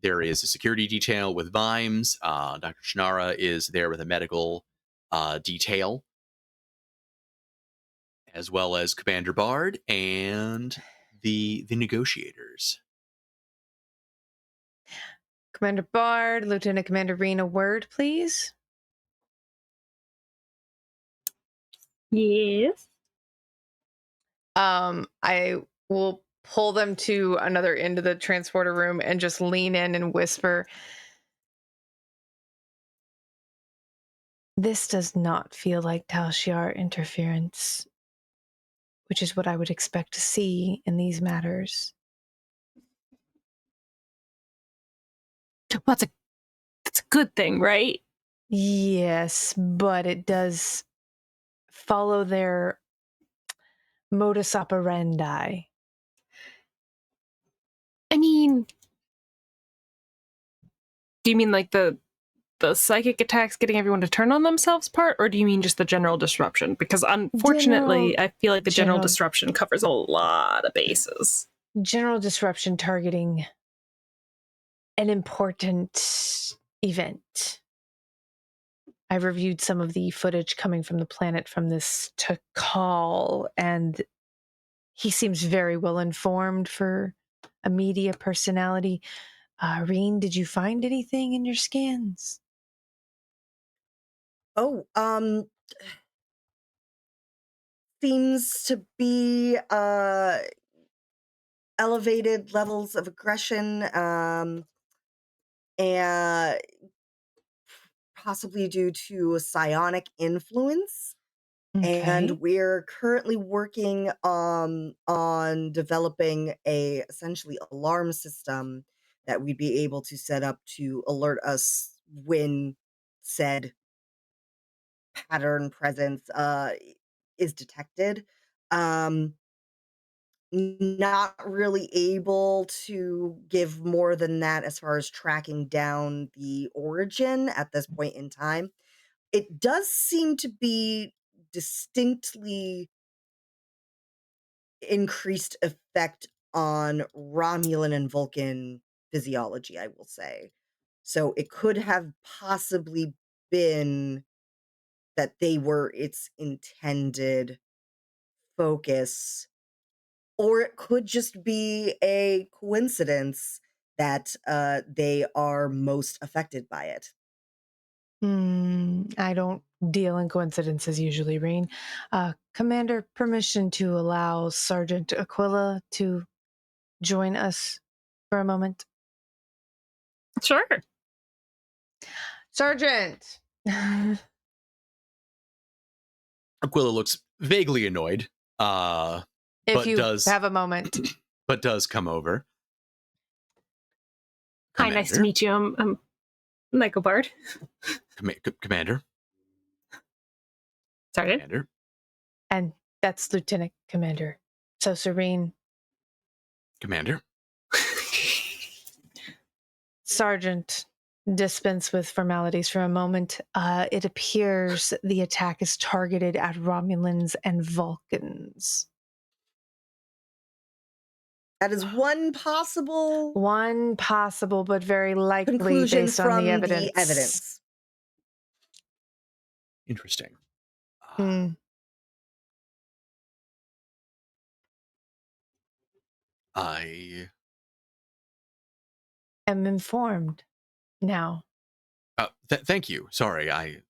There is a security detail with Vimes. Dr. Shannara is there with a medical detail, as well as Commander Bard and the negotiators. Commander Bard, Lieutenant Commander Rena, word, please. Yes. I will pull them to another end of the transporter room and just lean in and whisper, "This does not feel like Tal Shiar interference, which is what I would expect to see in these matters." Well, that's a good thing, right? Yes, but it does follow their modus operandi. I mean, do you mean like the the psychic attacks getting everyone to turn on themselves part, or do you mean just the general disruption? Because unfortunately, I feel like the general disruption covers a lot of bases. General disruption targeting an important event. I reviewed some of the footage coming from the planet from this Takal, and he seems very well informed for a media personality. Reen, did you find anything in your scans? Oh, seems to be elevated levels of aggression, and possibly due to psionic influence. And Okay. we're currently working on developing a essentially alarm system that we'd be able to set up to alert us when said pattern presence is detected. Um, Not really able to give more than that as far as tracking down the origin at this point in time. It does seem to be distinctly increased effect on Romulan and Vulcan physiology, I will say. So it could have possibly been that they were its intended focus, or it could just be a coincidence that they are most affected by it. I don't deal in coincidences usually, Reen. Commander, permission to allow Sergeant Aquila to join us for a moment? Sure. Sergeant! Aquila looks vaguely annoyed, if but you does have a moment. but does come over. Hi, nice to Commander? meet you. I'm Michael Bard. Commander, Sergeant. Commander. And that's Lieutenant Commander. So serene. Commander. Sergeant, dispense with formalities for a moment. It appears the attack is targeted at Romulans and Vulcans. That is one possible But very likely conclusion based on from the evidence. the evidence. Interesting. Hmm. I am informed now. thank you. Sorry, I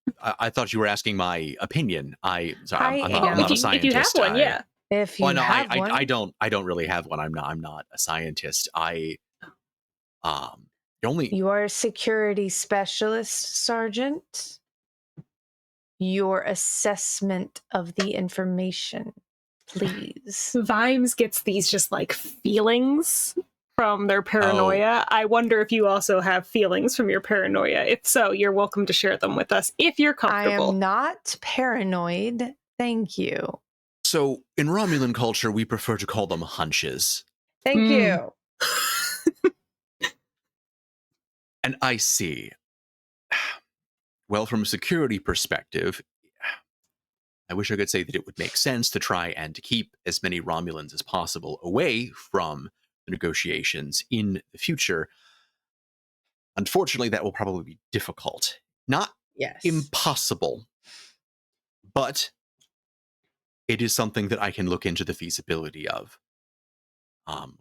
thought you were asking my opinion. I'm I not a scientist. If you have one, yeah. If you have one. I don't really have one. I'm not a scientist. You are a security specialist, Sergeant. Your assessment of the information, please. Vimes gets these just like feelings from their paranoia. I wonder if you also have feelings from your paranoia. If so, you're welcome to share them with us if you're comfortable. I am not paranoid. Thank you. So in Romulan culture, we prefer to call them hunches. Thank you. And I see. Well, from a security perspective, I wish I could say that it would make sense to try and to keep as many Romulans as possible away from the negotiations in the future. Unfortunately, that will probably be difficult. Not impossible, but it is something that I can look into the feasibility of.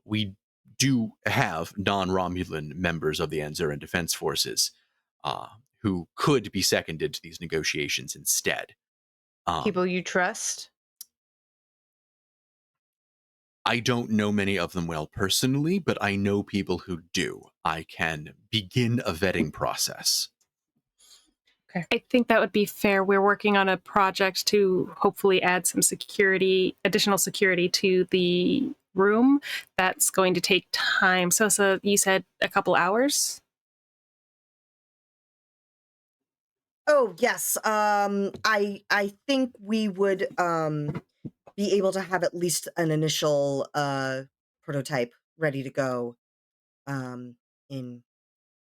We do have non-Romulan members of the Anzuran Defense Forces who could be seconded to these negotiations instead. People you trust? I don't know many of them well personally, but I know people who do. I can begin a vetting process. Okay. I think that would be fair. We're working on a project to hopefully add some additional security to the room. That's going to take time. So you said a couple hours? Oh, yes. I think we would be able to have at least an initial prototype ready to go in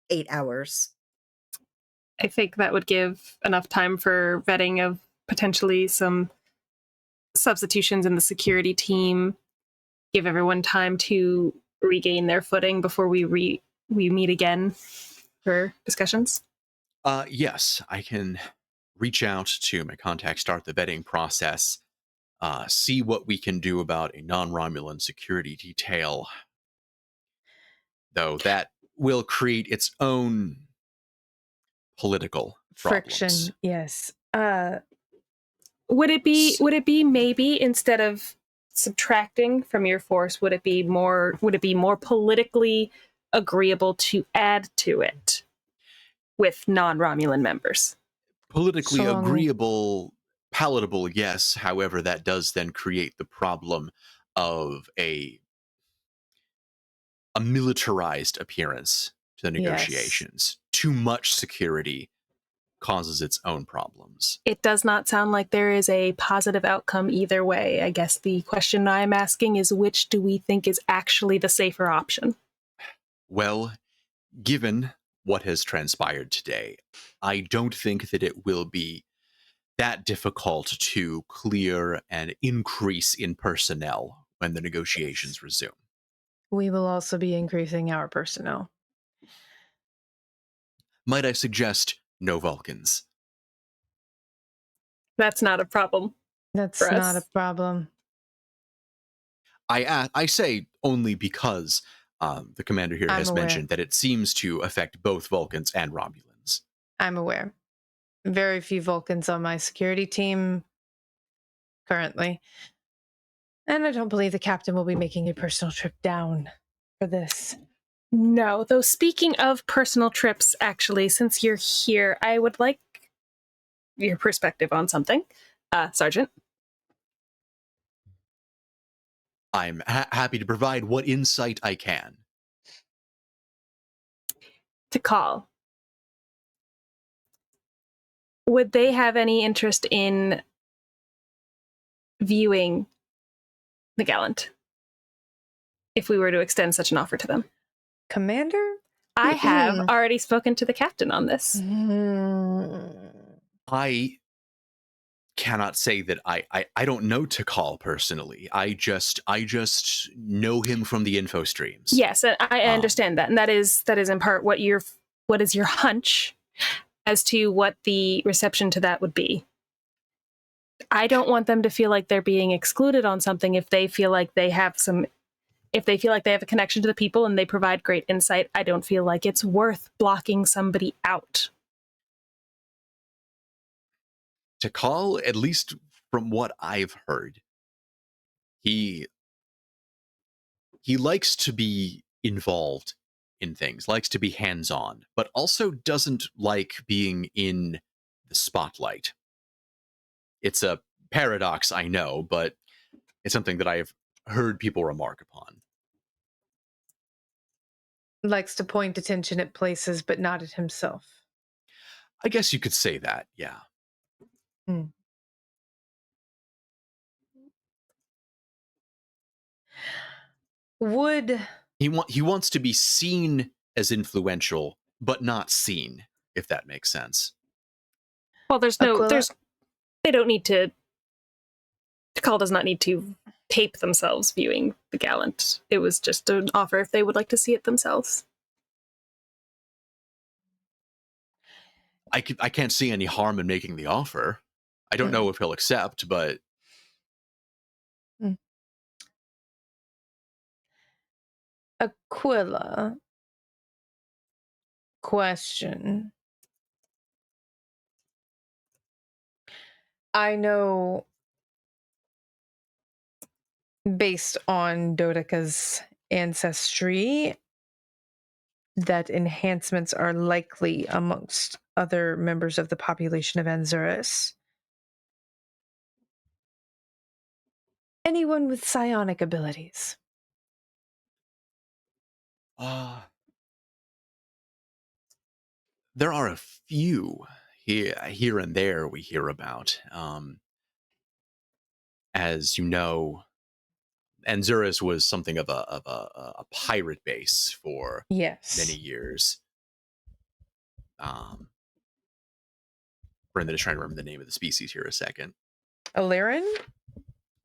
8 hours. I think that would give enough time for vetting of potentially some substitutions in the security team, give everyone time to regain their footing before we meet again for discussions. Yes, I can reach out to my contact, start the vetting process, see what we can do about a non-Romulan security detail, though that will create its own political Friction, problems. yes. Would it be maybe instead of subtracting from your force, would it be more politically agreeable to add to it with non-Romulan members? Politically So long- agreeable, palatable, yes. However, that does then create the problem of a militarized appearance to the Yes. negotiations. Too much security causes its own problems. It does not sound like there is a positive outcome either way. I guess the question I'm asking is, which do we think is actually the safer option? Well, given what has transpired today, I don't think that it will be that difficult to clear an increase in personnel when the negotiations resume. We will also be increasing our personnel. Might I suggest no Vulcans? That's not a problem. That's For not us. a problem. I say only because the commander here I'm has aware. mentioned that it seems to affect both Vulcans and Romulans. I'm aware. Very few Vulcans on my security team currently. And I don't believe the captain will be making a personal trip down for this. No, though speaking of personal trips, actually, since you're here, I would like your perspective on something. Sergeant. I'm happy to provide what insight I can. To call. Would they have any interest in viewing the Gallant if we were to extend such an offer to them? Commander? I have already spoken to the captain on this. I cannot say that I don't know Tikal personally. I just know him from the info streams. Yes, I understand that, and that is in part what is your hunch as to what the reception to that would be. I don't want them to feel like they're being excluded on something if they feel like they have a connection to the people and they provide great insight. I don't feel like it's worth blocking somebody out. Tikal, at least from what I've heard, he likes to be involved in things, likes to be hands-on, but also doesn't like being in the spotlight. It's a paradox, I know, but it's something that I've heard people remark upon. Likes to point attention at places, but not at himself. I guess you could say that, yeah. Would He wants to be seen as influential, but not seen, if that makes sense. Well, they don't need to. Tikal does not need to tape themselves viewing the Gallant. It was just an offer if they would like to see it themselves. I can't see any harm in making the offer. I don't know if he'll accept, but Aquila. Question. I know, based on Dodeka's ancestry, that enhancements are likely amongst other members of the population of Anzuris. Anyone with psionic abilities? There are a few here and there we hear about. As you know, Anzuris was something of a pirate base for Yes. many years. Brendan is trying to remember the name of the species here a second. Illyrian?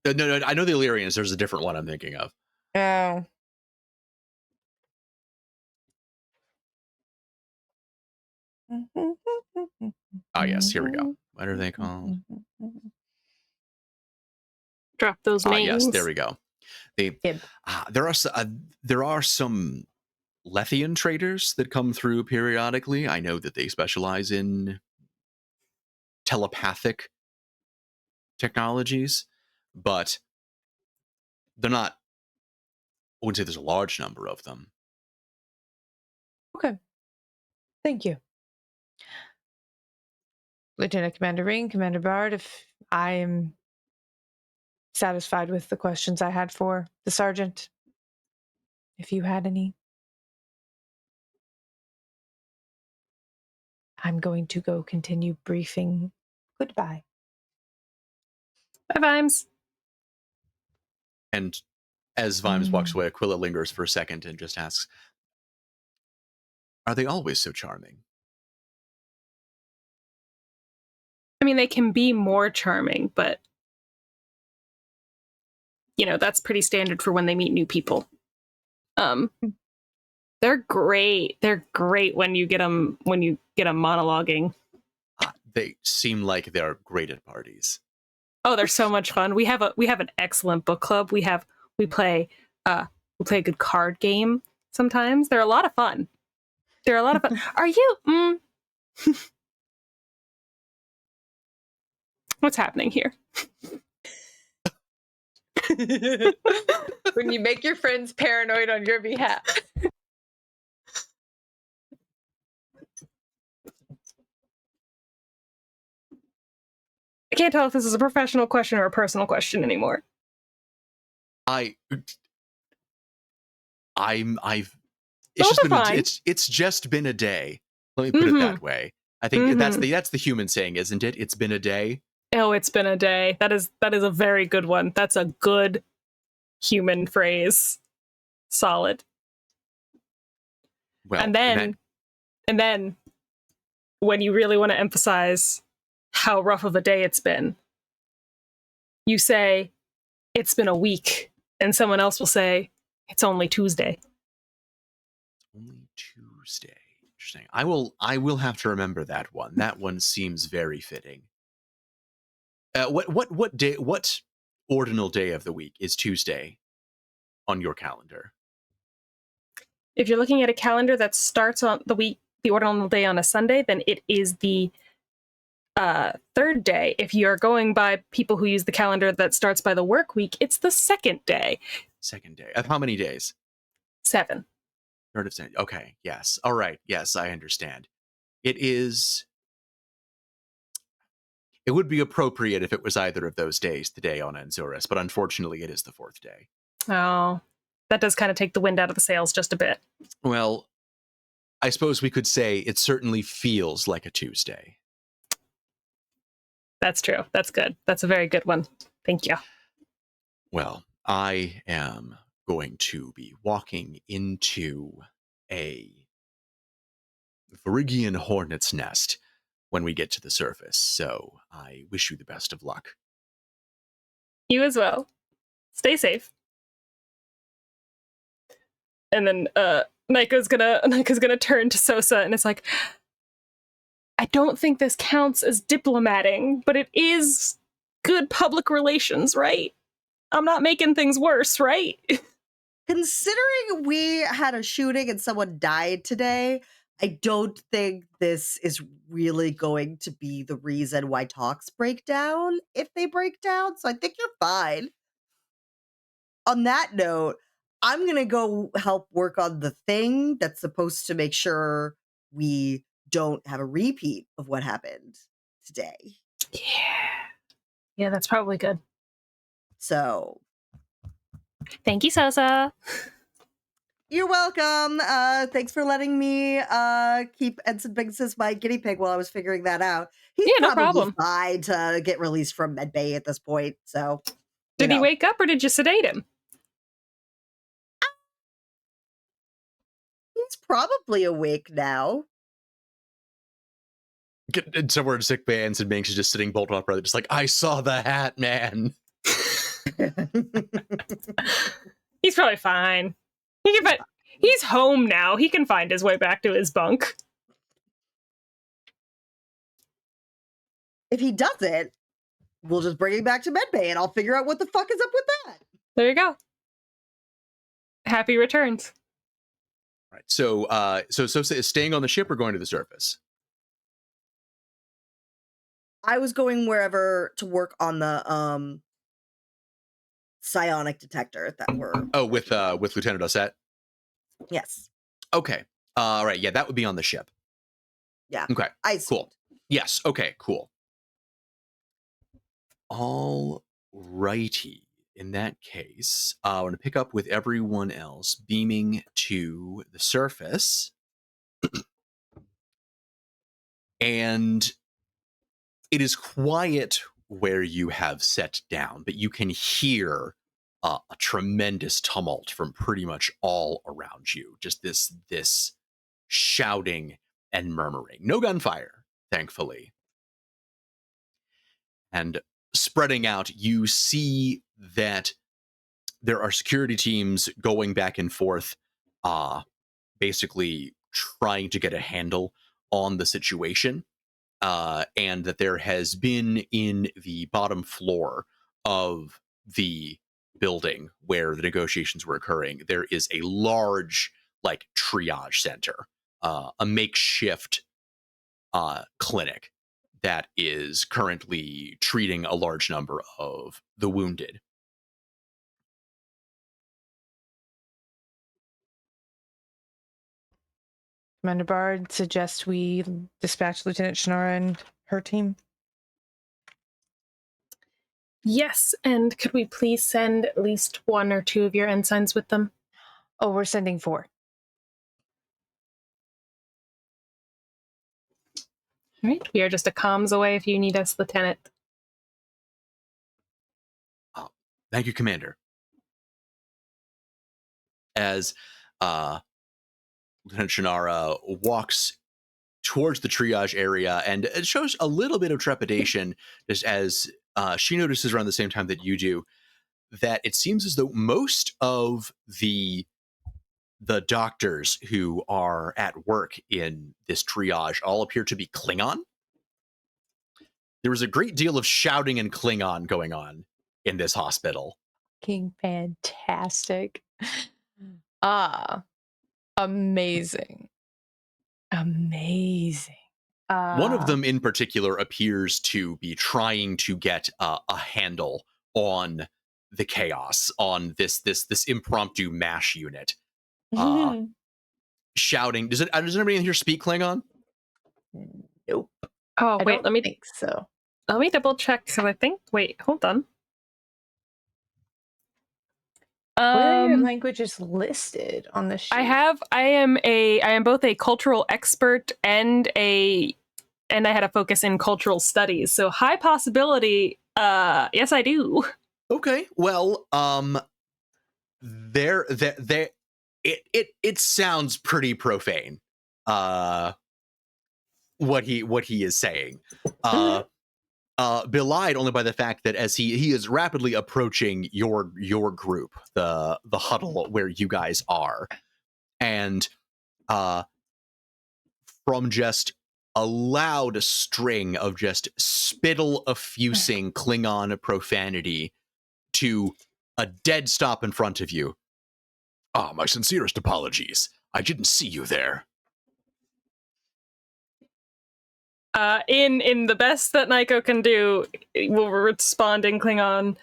No, I know the Illyrians. There's a different one I'm thinking of. Oh. Oh, yes, here we go. What are they called? Drop those Ah, names. yes, there we go. Yep. There are some Lethian traders that come through periodically. I know that they specialize in telepathic technologies, but they're not. I wouldn't say there's a large number of them. Okay. Thank you. Lieutenant Commander Ring, Commander Bard, if I am satisfied with the questions I had for the sergeant, if you had any, I'm going to go continue briefing. Goodbye. Bye, Vimes. And as Vimes walks away, Aquila lingers for a second and just asks, "Are they always so charming?" I mean, they can be more charming, but that's pretty standard for when they meet new people. They're great. They're great when you get them monologuing. They seem like they're great at parties. Oh, they're so much fun. We have an excellent book club. We play a good card game sometimes. They're a lot of fun. Are you What's happening here? When you make your friends paranoid on your behalf. I can't tell if this is a professional question or a personal question anymore. I've it's just been a day. Let me put it that way. I think that's the human saying, isn't it? It's been a day. Oh, it's been a day. That is a very good one. That's a good human phrase. Solid. Well, and then when you really want to emphasize how rough of a day it's been, you say, "It's been a week," and someone else will say, "It's only Tuesday." Only Tuesday. Interesting. I will have to remember that one. That one seems very fitting. What day? What ordinal day of the week is Tuesday on your calendar? If you're looking at a calendar that starts on the ordinal day on a Sunday, then it is the third day. If you're going by people who use the calendar that starts by the work week, it's the second day. Second day. Of how many days? 7. Third of Sunday. Okay. Yes. All right. Yes, I understand. It would be appropriate if it was either of those days, the day on Anzuris, but unfortunately it is the 4th day. Oh, that does kind of take the wind out of the sails just a bit. Well, I suppose we could say it certainly feels like a Tuesday. That's true. That's good. That's a very good one. Thank you. Well, I am going to be walking into a Virigian hornet's nest when we get to the surface, so I wish you the best of luck. You as well. Stay safe. And then Nika's gonna turn to Sosa and it's like, "I don't think this counts as diplomating, but it is good public relations, right? I'm not making things worse, right?" Considering we had a shooting and someone died today, I don't think this is really going to be the reason why talks break down, if they break down. So I think you're fine. On that note, I'm going to go help work on the thing that's supposed to make sure we don't have a repeat of what happened today. Yeah, that's probably good. So, Thank you, Sosa. you're welcome. Thanks for letting me keep Ensign Biggs as my guinea pig while I was figuring that out. He's no probably problem. fine to get released from medbay at this point. So, Did he wake up or did you sedate him? He's probably awake now. And somewhere in sick bay, and Minx is just sitting bolt upright, just like, I saw the hat, man. He's probably fine. He's home now. He can find his way back to his bunk. If he doesn't, we'll just bring him back to medbay, and I'll figure out what the fuck is up with that. There you go. Happy returns. Right. So is staying on the ship or going to the surface? I was going wherever to work on the psionic detector that we're. Oh, with Lieutenant Ossett? Yes. Okay. Right. Yeah, that would be on the ship. Yeah. Okay. I Cool. Yes. Okay. Cool. All righty. In that case, I want to pick up with everyone else beaming to the surface. And it is quiet where you have set down, but you can hear a tremendous tumult from pretty much all around you. Just this shouting and murmuring. No gunfire, thankfully. And spreading out, you see that there are security teams going back and forth, basically trying to get a handle on the situation. And that there has been in the bottom floor of the building where the negotiations were occurring, there is a large, like, triage center, a makeshift clinic that is currently treating a large number of the wounded. Commander Bard suggests we dispatch Lieutenant Shannara and her team. Yes, and could we please send at least 1 or 2 of your ensigns with them? Oh, we're sending 4. All right, we are just a comms away if you need us, Lieutenant. Thank you, Commander. As Lieutenant Shannara walks towards the triage area, and it shows a little bit of trepidation just as she notices around the same time that you do that it seems as though most of the doctors who are at work in this triage all appear to be Klingon. There was a great deal of shouting in Klingon going on in this hospital. Fucking fantastic. Amazing. Amazing. One of them in particular appears to be trying to get a handle on the chaos, on this impromptu MASH unit. Shouting. Does anybody in here speak Klingon? Nope. Oh, I wait, don't let me think so. double check, because I think, wait, hold on. Where are your languages listed on the sheet? I am both a cultural expert and I had a focus in cultural studies. So high possibility, yes I do. Okay. Well, it sounds pretty profane. What he is saying. Belied only by the fact that as he is rapidly approaching your group, the huddle where you guys are, and from just a loud string of just spittle effusing Klingon profanity to a dead stop in front of you. My sincerest apologies. I didn't see you there. In the best that Nico can do, we'll respond in Klingon.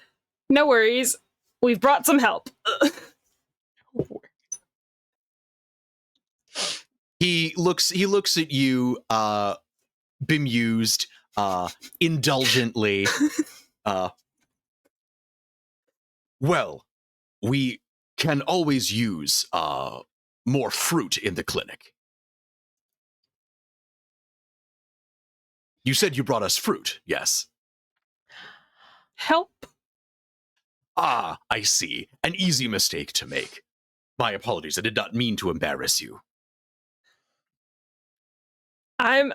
No worries, we've brought some help. He looks at you, bemused, indulgently. Well, we can always use more fruit in the clinic. You said you brought us fruit, yes? Help. Ah, I see. An easy mistake to make. My apologies, I did not mean to embarrass you. I'm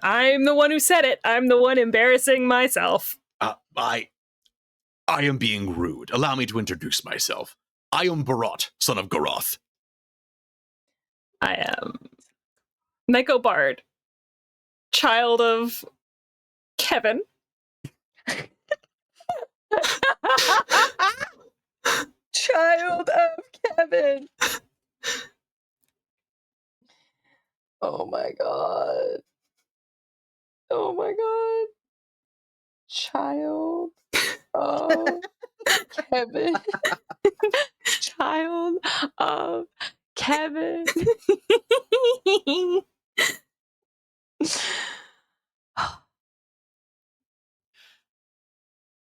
the one who said it. I'm the one embarrassing myself. I am being rude. Allow me to introduce myself. I am Barat, son of Garoth. I am Nico Bard, child of Kevin. Child of Kevin. Oh my god. Oh my god. Child of Kevin. Child of Kevin.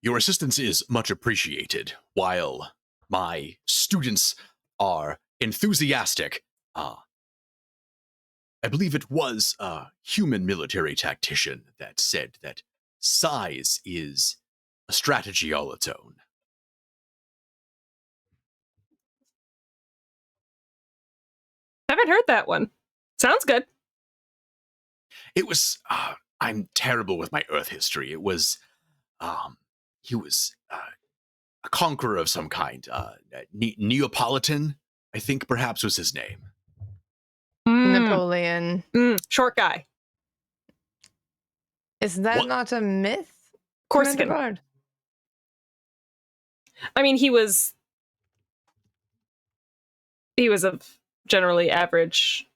Your assistance is much appreciated. While my students are enthusiastic, I believe it was a human military tactician that said that size is a strategy all its own. Haven't heard that one. Sounds good. It was, I'm terrible with my Earth history. It was, he was a conqueror of some kind. Neapolitan, I think perhaps was his name. Napoleon. Short guy. Is that What? not a myth? Corsican. Commander Bard? I mean, he was of generally average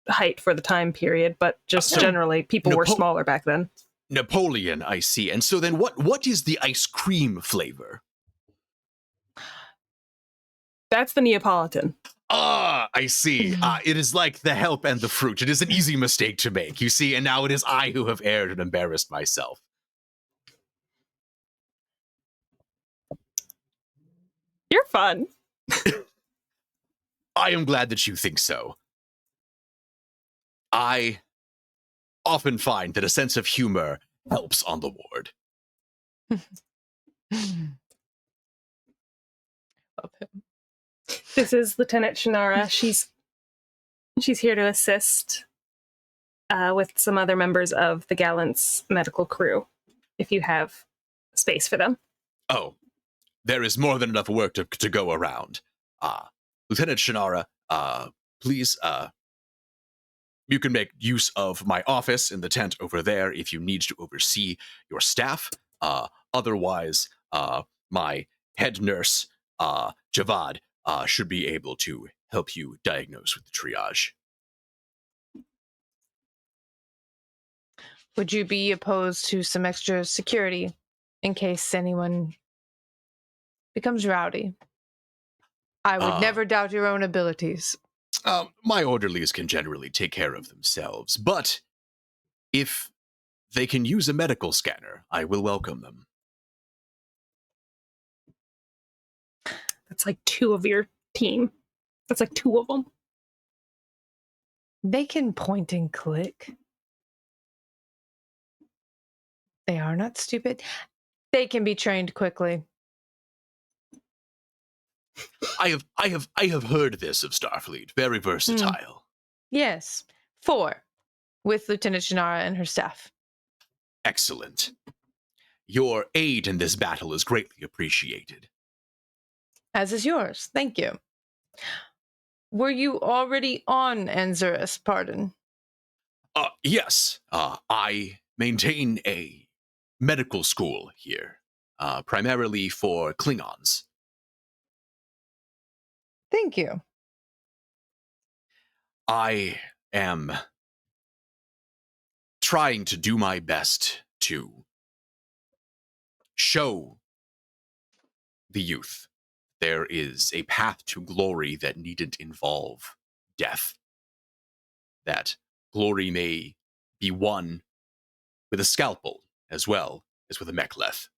height for the time period, but just So generally people were smaller back then. Napoleon, I see. And so then what is the ice cream flavor? That's the Neapolitan. Ah, I see. It is like the help and the fruit. It is an easy mistake to make, you see, and now it is I who have erred and embarrassed myself. You're fun. I am glad that you think so. I often find that a sense of humor helps on the ward. Love him. This is Lieutenant Shannara. She's here to assist with some other members of the Gallant's medical crew, if you have space for them. Oh, there is more than enough work to go around. Lieutenant Shannara, please, you can make use of my office in the tent over there if you need to oversee your staff. Otherwise, my head nurse, Javad, should be able to help you diagnose with the triage. Would you be opposed to some extra security in case anyone becomes rowdy? I would never doubt your own abilities. My orderlies can generally take care of themselves, but if they can use a medical scanner, I will welcome them. That's like 2 of your team. That's like 2 of them. They can point and click. They are not stupid. They can be trained quickly. I have heard this of Starfleet. Very versatile. Yes. 4. With Lieutenant Shannara and her staff. Excellent. Your aid in this battle is greatly appreciated. As is yours. Thank you. Were you already on Anzurus, pardon? Yes. I maintain a medical school here, primarily for Klingons. Thank you. I am trying to do my best to show the youth there is a path to glory that needn't involve death. That glory may be won with a scalpel as well as with a mek'leth.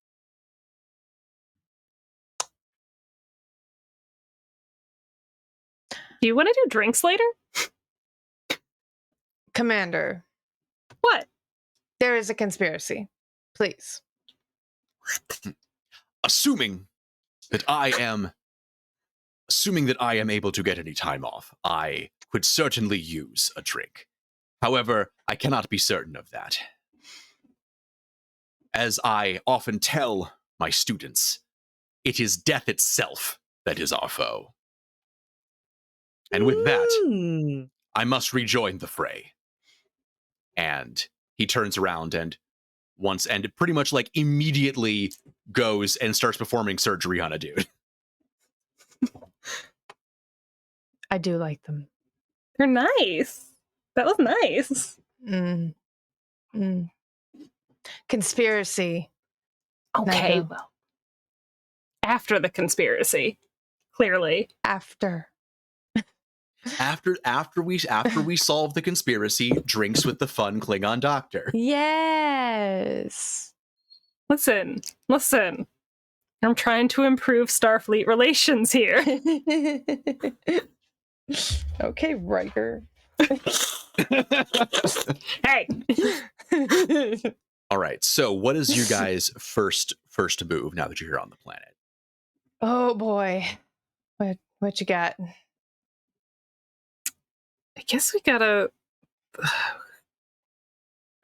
Do you want to do drinks later? Commander, What? there is a conspiracy. Please. Assuming that I am able to get any time off, I could certainly use a drink. However, I cannot be certain of that. As I often tell my students, it is death itself that is our foe. And with that, Mm. I must rejoin the fray. And he turns around and pretty much like immediately goes and starts performing surgery on a dude. I do like them. They're nice. That was nice. Mm. Mm. Conspiracy. Okay, Nico. well, after the conspiracy, clearly. After. After we solve the conspiracy, drinks with the fun Klingon doctor. Yes. Listen. I'm trying to improve Starfleet relations here. Okay, Riker. Hey. All right. So, what is your guys' first move now that you're here on the planet? Oh boy. What you got? I guess we gotta.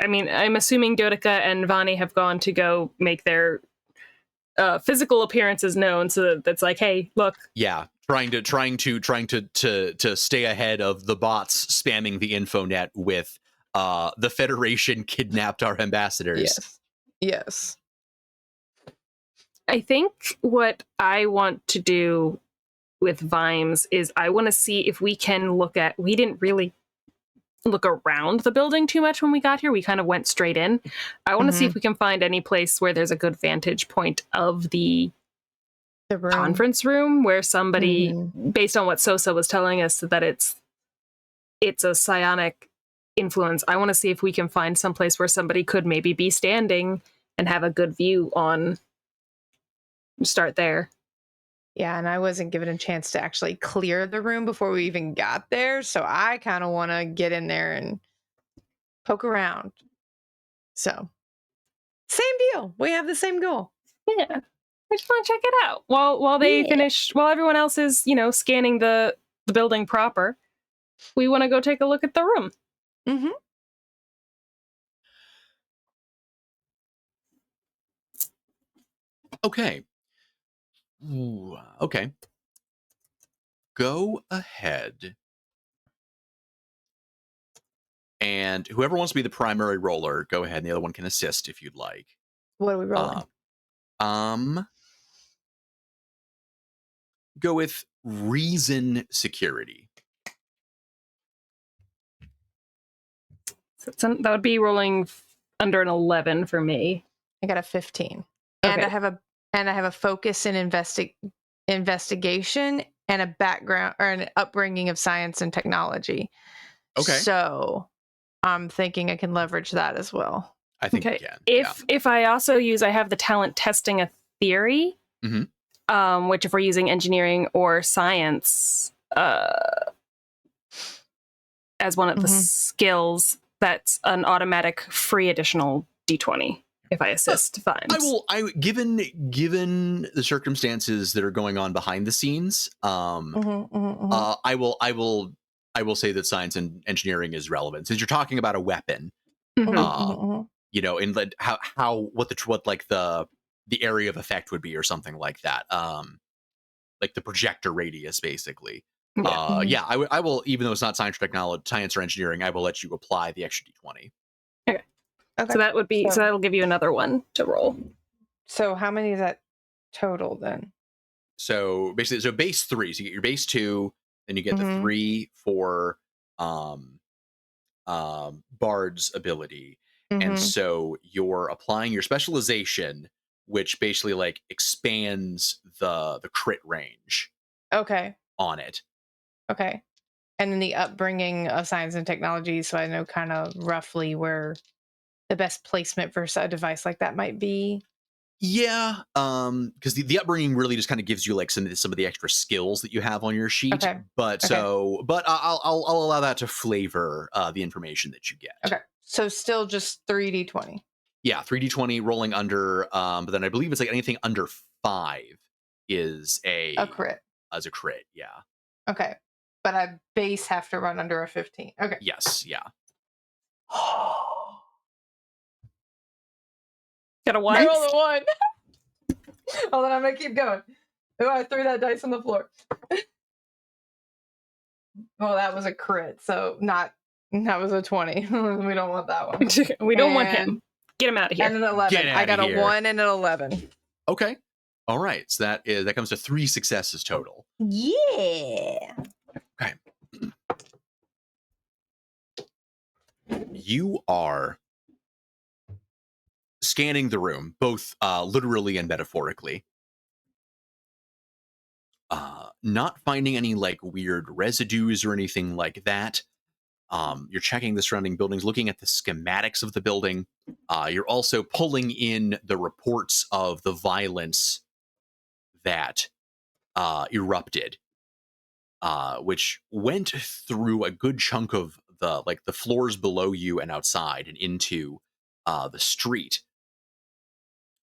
I mean, I'm assuming Dotica and Vani have gone to go make their physical appearances known, so that it's like, hey, look. Yeah, trying to stay ahead of the bots spamming the infonet with the Federation kidnapped our ambassadors. Yes. I think what I want to do with Vimes is I want to see if we can we didn't really look around the building too much when we got here. We kind of went straight in. I want to see if we can find any place where there's a good vantage point of the room. Conference room where somebody, based on what Sosa was telling us, that it's a psionic influence. I want to see if we can find some place where somebody could maybe be standing and have a good view on. Start there. Yeah, and I wasn't given a chance to actually clear the room before we even got there, so I kind of want to get in there and poke around. So, same deal. We have the same goal. Yeah, I just want to check it out while they finish. While everyone else is, scanning the building proper. We want to go take a look at the room. Mm-hmm. Okay. Ooh, okay. Go ahead. And whoever wants to be the primary roller, go ahead, and the other one can assist if you'd like. What are we rolling? Go with reason security. So that would be rolling under an 11 for me. I got a 15. Okay. And I have a focus in investigation and a background or an upbringing of science and technology. Okay. So I'm thinking I can leverage that as well. I think you can. If I also I have the talent testing a theory, which if we're using engineering or science as one of the skills, that's an automatic free additional D20 if I assist Vimes. Given the circumstances that are going on behind the scenes, I will say that science and engineering is relevant since you're talking about a weapon. And what like the area of effect would be or something like that. Like the projector radius, basically. I will, even though it's not science or engineering, I will let you apply the extra D20. Okay. So that would be, so that'll give you another one to roll. So how many is that total then? So basically, base 3. So you get your base 2, then you get the 3 for Bard's ability. And so you're applying your specialization, which basically like expands the crit range. Okay. On it. Okay. And then the upbringing of science and technology, so I know kind of roughly where the best placement for a device like that might be. Yeah, because the upbringing really just kind of gives you like some of the extra skills that you have on your sheet. Okay. But I'll allow that to flavor the information that you get. Okay. So still just 3d20. Yeah, 3d20 rolling under, but then I believe it's like anything under 5 is a crit. As a crit, yeah. Okay. But I base have to run under a 15. Okay. Yes, yeah. Got a I one? rolled a 1. Hold on, I'm gonna keep going. Oh, I threw that dice on the floor. Well, that was a crit, so that was a 20. We don't want that one. We don't want And- him. Get him out of And here. an 11. Get I got outta a here. 1 and an 11. Okay. All right. So that comes to 3 successes total. Yeah. Okay. You are scanning the room, both literally and metaphorically. Not finding any like weird residues or anything like that. You're checking the surrounding buildings, looking at the schematics of the building. You're also pulling in the reports of the violence that erupted, which went through a good chunk of the floors below you and outside and into the street.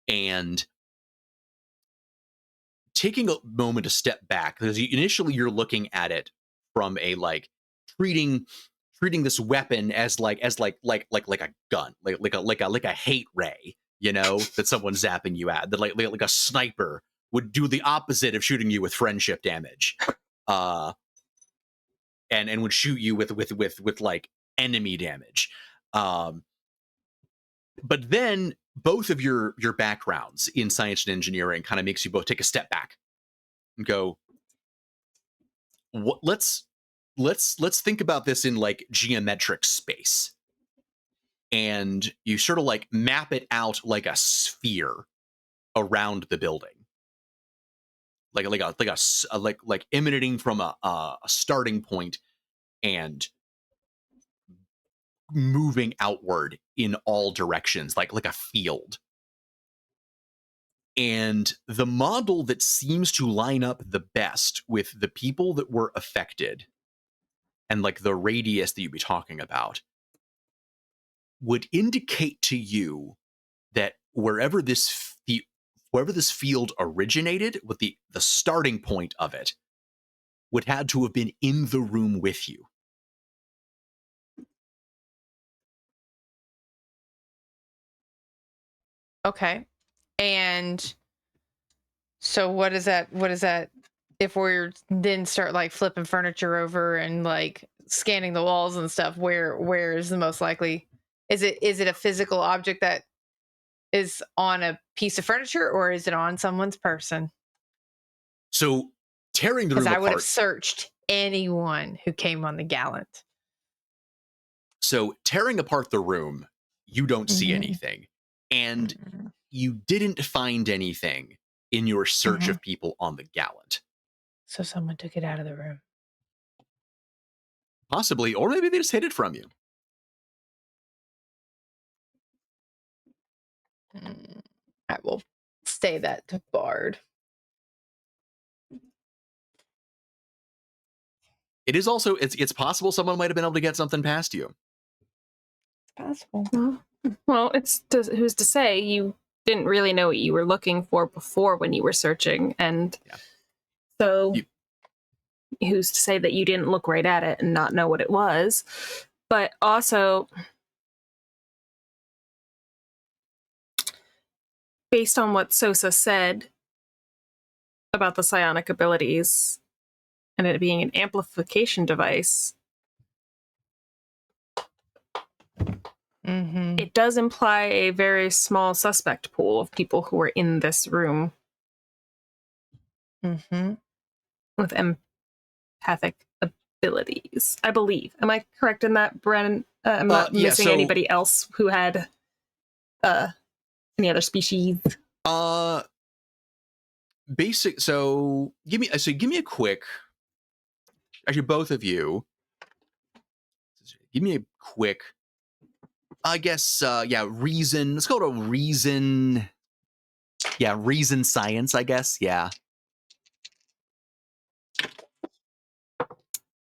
And taking a moment to step back, because initially you're looking at it from a like treating this weapon as like a gun, like a hate ray, you know, that someone's zapping you at, that like a sniper would do the opposite of shooting you with friendship damage, and would shoot you with like enemy damage. But then both of your backgrounds in science and engineering kind of makes you both take a step back and go, what, let's think about this in like geometric space. And you sort of like map it out like a sphere around the building. Like emanating from a starting point and moving outward in all directions, like a field. And the model that seems to line up the best with the people that were affected and like the radius that you'd be talking about would indicate to you that wherever this field originated, with the starting point of it would had to have been in the room with you. Okay. And so what is that if we're then start like flipping furniture over and like scanning the walls and stuff, where is the most likely? Is it a physical object that is on a piece of furniture, or is it on someone's person? So tearing the room Because I would have apart. searched anyone who came on the Gallant. So tearing apart the room, you don't see Mhm. anything. And you didn't find anything in your search of people on the Gallant. So someone took it out of the room. Possibly, or maybe they just hid it from you. I will say that to Bard. It is also, it's possible someone might have been able to get something past you. It's possible. Well, who's to say? You didn't really know what you were looking for before when you were searching, and so who's to say that you didn't look right at it and not know what it was? But also, based on what Sosa said about the psionic abilities and it being an amplification device, it does imply a very small suspect pool of people who are in this room with empathic abilities, I believe. Am I correct in that, Brennan? I'm not missing anybody else who had any other species. Basic. So give me a quick. Actually, both of you, give me a quick. I guess reason. Let's go to reason. Yeah, reason science. I guess. Yeah.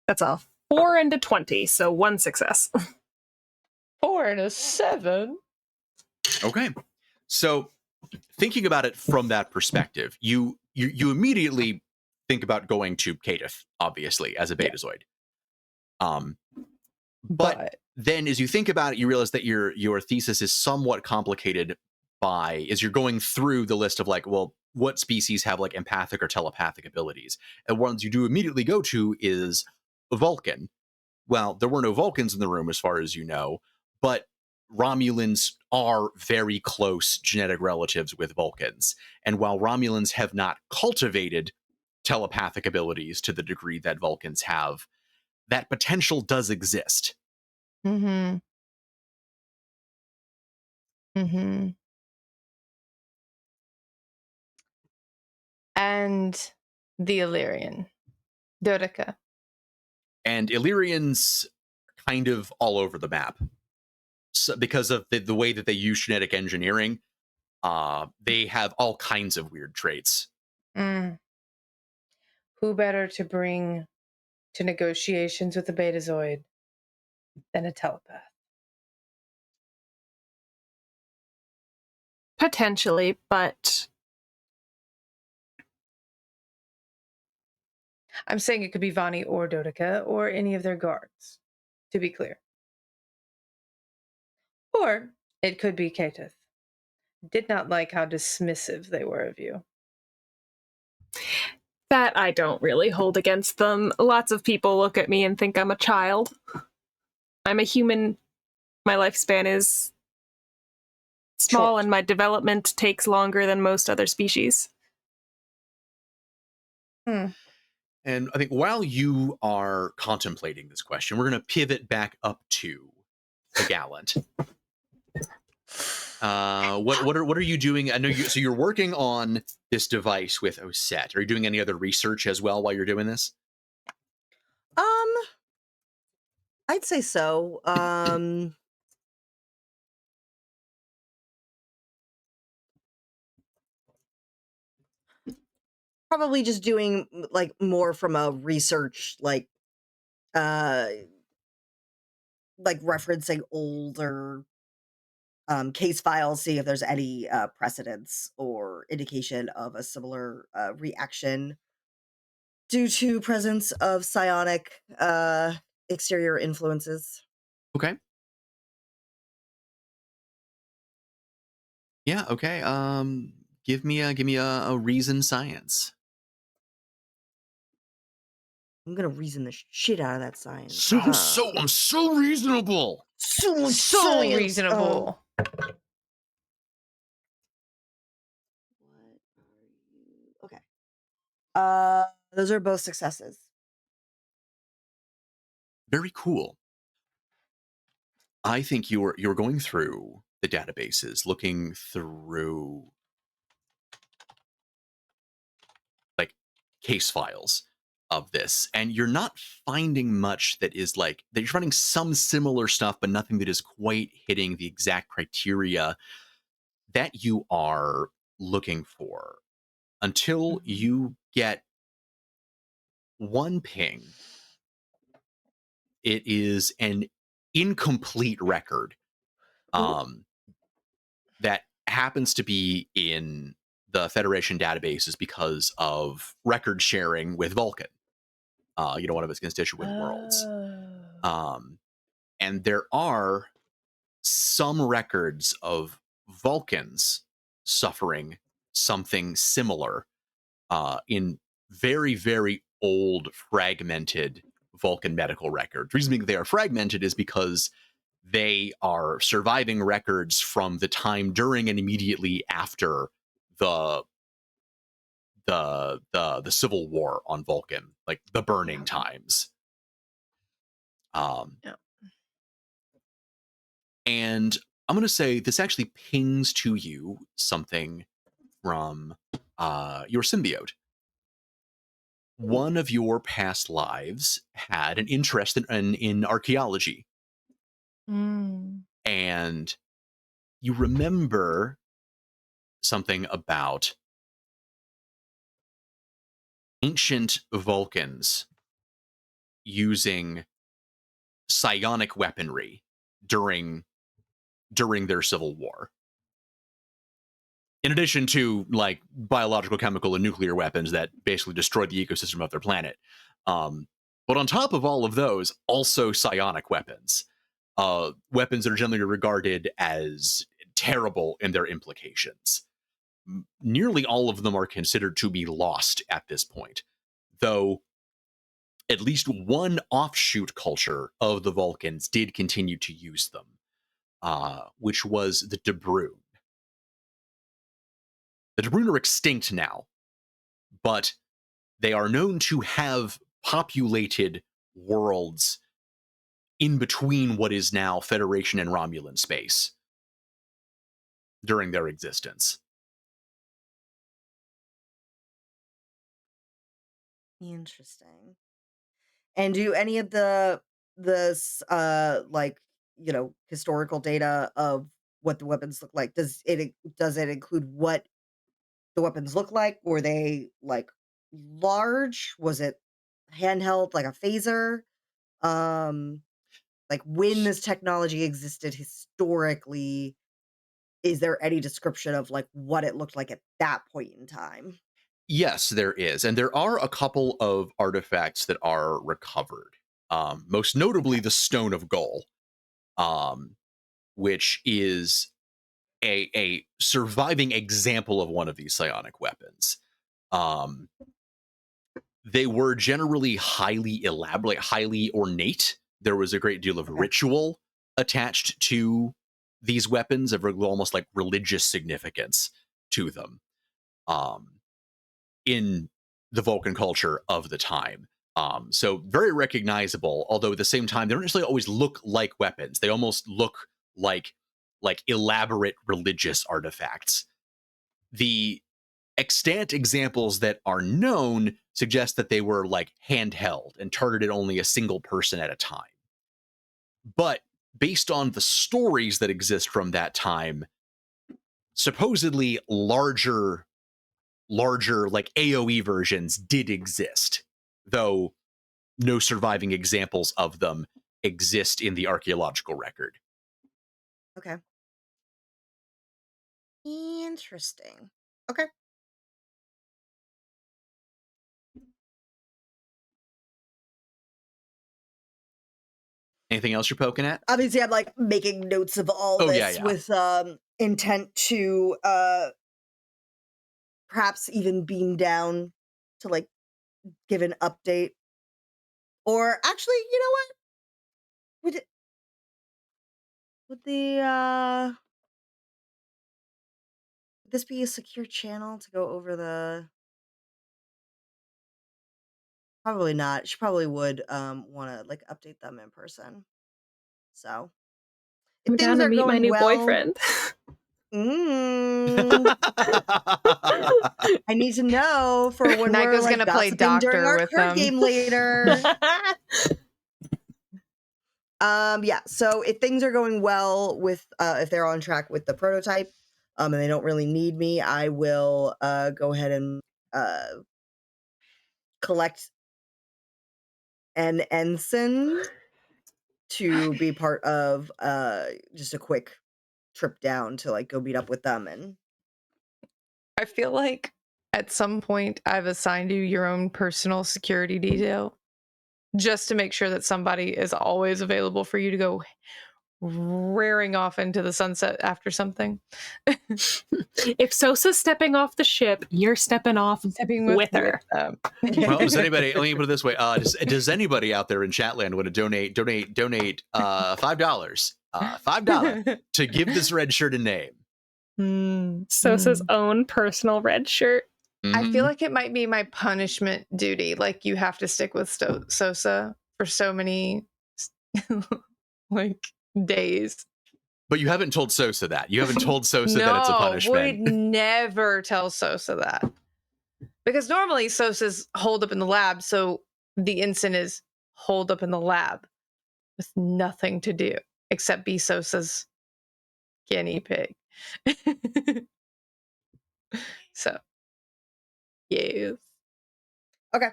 That's a 4 and a 20, so 1 success. 4 and a 7. Okay. So thinking about it from that perspective, you immediately think about going to Kadith, obviously, as a Betazoid. But then as you think about it, you realize that your thesis is somewhat complicated by as you're going through the list of like, well, what species have like empathic or telepathic abilities, and ones you do immediately go to is Vulcan. Well, there were no Vulcans in the room, as far as you know, but Romulans are very close genetic relatives with Vulcans. And while Romulans have not cultivated telepathic abilities to the degree that Vulcans have, that potential does exist. Mm-hmm. Mm-hmm. And the Illyrian. Dodoka. And Illyrians kind of all over the map. So because of the way that they use genetic engineering, they have all kinds of weird traits. Mm. Who better to bring to negotiations with the Betazoid than a telepath? Potentially, but I'm saying it could be Vani or Dodoka or any of their guards, to be clear. Or it could be Katith. Did not like how dismissive they were of you. that I don't really hold against them. Lots of people look at me and think I'm a child. I'm a human. My lifespan is small Short. and my development takes longer than most other species. Hmm. And I think while you are contemplating this question, we're going to pivot back up to the Gallant. What are you doing? I know so you're working on this device with Osset. Are you doing any other research as well while you're doing this? I'd say so. Probably just doing like more from a research, like referencing older case files, see if there's any precedents or indication of a similar reaction due to presence of psionic exterior influences. Okay. Yeah. Okay. Give me a reason science. I'm gonna reason the shit out of that science. I'm so reasonable. So much So science! reasonable. What are you? Okay. Those are both successes. Very cool. I think you're going through the databases, looking through like case files of this, and you're not finding much that is like that. You're finding some similar stuff, but nothing that is quite hitting the exact criteria that you are looking for until you get one ping. It is an incomplete record that happens to be in the Federation databases because of record sharing with Vulcan, one of its constituent worlds. And there are some records of Vulcans suffering something similar in very, very old, fragmented Vulcan medical records. The reason being they are fragmented is because they are surviving records from the time during and immediately after the Civil War on Vulcan, like the burning times. Yeah. And I'm going to say this actually pings to you something from your symbiote. One of your past lives had an interest in archaeology. And you remember something about ancient Vulcans using psionic weaponry during their civil war. In addition to like biological, chemical, and nuclear weapons that basically destroyed the ecosystem of their planet. But on top of all of those, also psionic weapons. Weapons that are generally regarded as terrible in their implications. Nearly all of them are considered to be lost at this point, though at least one offshoot culture of the Vulcans did continue to use them, which was the Debrune. The Debrune are extinct now, but they are known to have populated worlds in between what is now Federation and Romulan space during their existence. Interesting. And do any of this like, you know, historical data of what the weapons look like, does it include what the weapons look like? Were they like large? Was it handheld like a phaser? Like when this technology existed historically, is there any description of like what it looked like at that point in time? Yes, there is. And there are a couple of artifacts that are recovered. Most notably the Stone of Goal, which is a surviving example of one of these psionic weapons. They were generally highly elaborate, highly ornate. There was a great deal of ritual attached to these weapons, of almost like religious significance to them. In the Vulcan culture of the time. So very recognizable, although at the same time, they don't necessarily always look like weapons. They almost look like elaborate religious artifacts. The extant examples that are known suggest that they were like handheld and targeted only a single person at a time. But based on the stories that exist from that time, supposedly larger like AoE versions did exist, though no surviving examples of them exist in the archaeological record. Okay. Interesting. Okay. Anything else you're poking at? Obviously, I'm like making notes of all Oh, this yeah. with intent to perhaps even beam down to like give an update. Or actually, you know what? Would this be a secure channel to go over the? Probably not. She probably would want to like update them in person. So if I'm down things to are meet my going new well, boyfriend. I need to know for when we're Nyko's like gonna play gossiping during doctor our with card them. game later. Yeah, so if things are going well with if they're on track with the prototype, and they don't really need me, I will go ahead and collect an ensign to be part of just a quick trip down to like go meet up with them. And I feel like at some point I've assigned you your own personal security detail just to make sure that somebody is always available for you to go rearing off into the sunset after something. If Sosa's stepping off the ship, you're stepping off with her. Well, does anybody, let me put it this way, does anybody out there in Chatland want to donate $5, $5 to give this red shirt a name? Sosa's own personal red shirt. I feel like it might be my punishment duty. Like you have to stick with Sosa for so many like days. But you haven't told Sosa that. You haven't told Sosa that it's a punishment. Would never tell Sosa that. Because normally Sosa's holed up in the lab, so the ensign is holed up in the lab with nothing to do except be Sosa's guinea pig. So, yes. okay.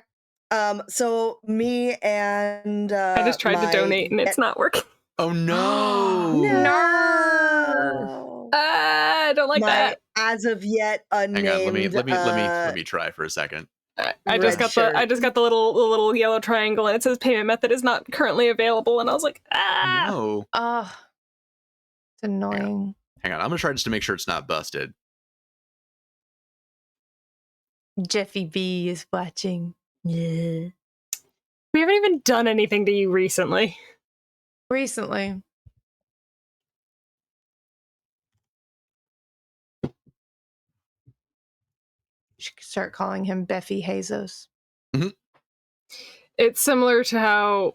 So me and I just tried to donate and it's not working. Oh no. No. I don't like that. As of yet unnamed. Hang on, let me try for a second. I just got the little yellow triangle and it says payment method is not currently available, and I was like, No. It's annoying. Hang on, I'm gonna try just to make sure it's not busted. Jeffy B is watching. Yeah. We haven't even done anything to you recently. Recently. Should start calling him Beffy Hazos. It's similar to how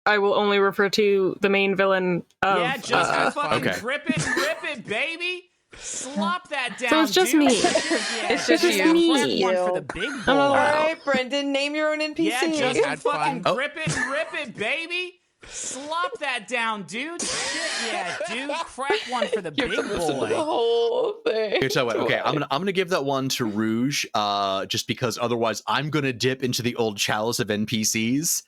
I will only refer to the main villain of... Yeah, just fucking Okay. grip it and rip it, baby. Slop that down, So it's just dude. me. Yeah, It's just just you. Me. Prep one for the big boy. I'm All allowed. right, Brendan, name your own NPC. Yeah, just Had fucking fun. grip it and rip it, baby. Slop that down, dude. Shit, yeah, dude. Crack one for the You have big to listen to the boy. whole thing. Here, tell you what, okay, I'm gonna give that one to Rouge, just because otherwise I'm gonna dip into the old chalice of NPCs,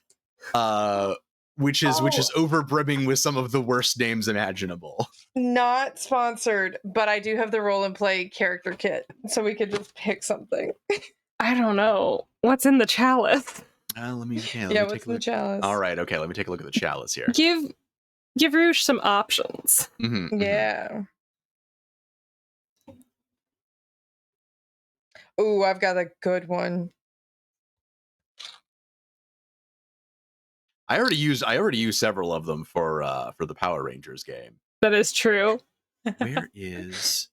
which is over brimming with some of the worst names imaginable. Not sponsored, but I do have the roll and play character kit, so we could just pick something. I don't know. What's in the chalice? Let me Yeah, take a what's the look. chalice? All right, okay, let me take a look at the chalice here. Give Rouge some options. Yeah. Ooh, I've got a good one. I already used several of them for the Power Rangers game. That is true. Where is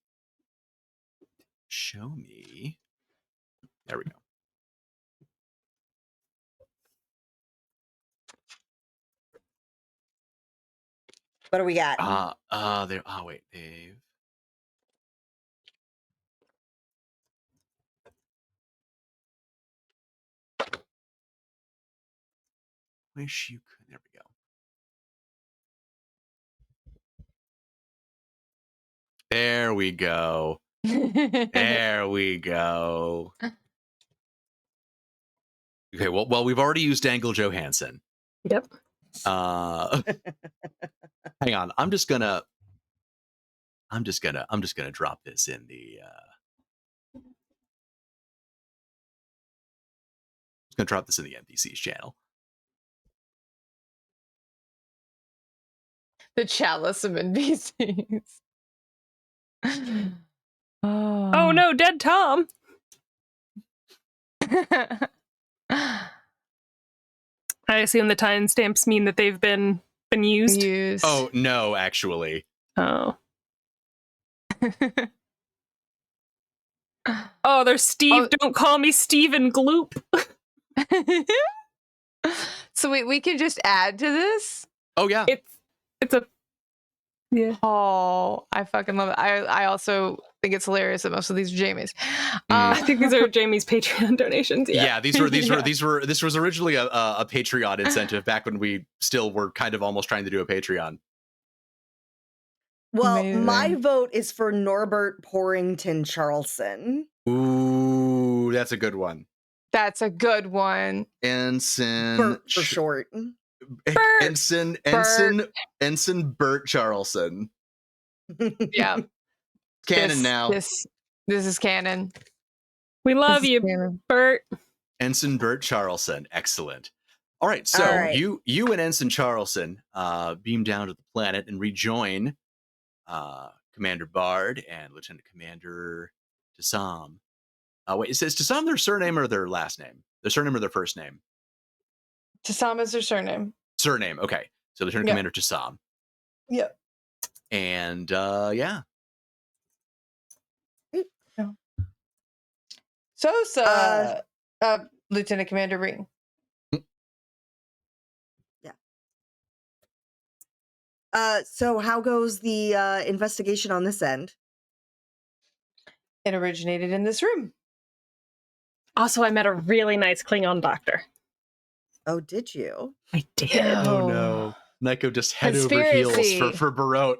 show me? There we go. What do we got? There. Oh wait, Dave. Wish you could. There we go. There we go. There we go. Okay, well, we've already used Dangle Johansson. Yep. Hang on. I'm just gonna drop this in the. I'm gonna drop this in the NPCs channel. The chalice of NPCs. Oh no, dead Tom. I assume the timestamps mean that they've been used. Used. Oh no, actually. Oh. Oh, there's Steve. Oh. Don't call me Steven Gloop. So we can just add to this? Oh yeah. It's a yeah. Oh, I fucking love it. I also think it's hilarious that most of these are Jamie's. I think these are Jamie's Patreon donations. Yeah, this was originally a Patreon incentive back when we still were kind of almost trying to do a Patreon. Well, my Amazing. vote is for Norbert Porrington Charlson. Ooh, that's a good one. That's a good one. Ensign Bert for short. Ensign Bert Charlson. Yeah. Canon now. This is canon. We love This is you, canon. Bert. Ensign Bert Charlson. Excellent. All right, so All right. you and Ensign Charlson beam down to the planet and rejoin Commander Bard and Lieutenant Commander Tassam. Wait, is Tassam their surname or their last name? Their surname or their first name? Tassam is their surname. Surname, okay. So Lieutenant Yeah. Commander Tassam. Yeah. And yeah. So, Lieutenant Commander Ring. So how goes the investigation on this end? It originated in this room. Also, I met a really nice Klingon doctor. Oh, did you? I did. Oh no. Nyko just head over heels Conspiracy. for Barot.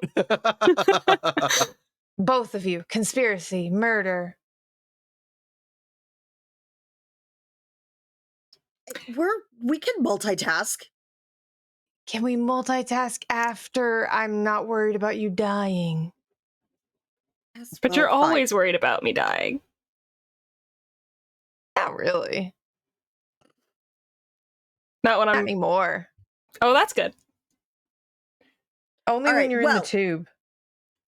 Both of you. Conspiracy. Murder. We can multitask. Can we multitask after I'm not worried about you dying? Yes, But well, you're fine. always worried about me dying. Not really. Not when Not I'm. anymore. Oh, that's good. Only All when right, you're in the well- tube.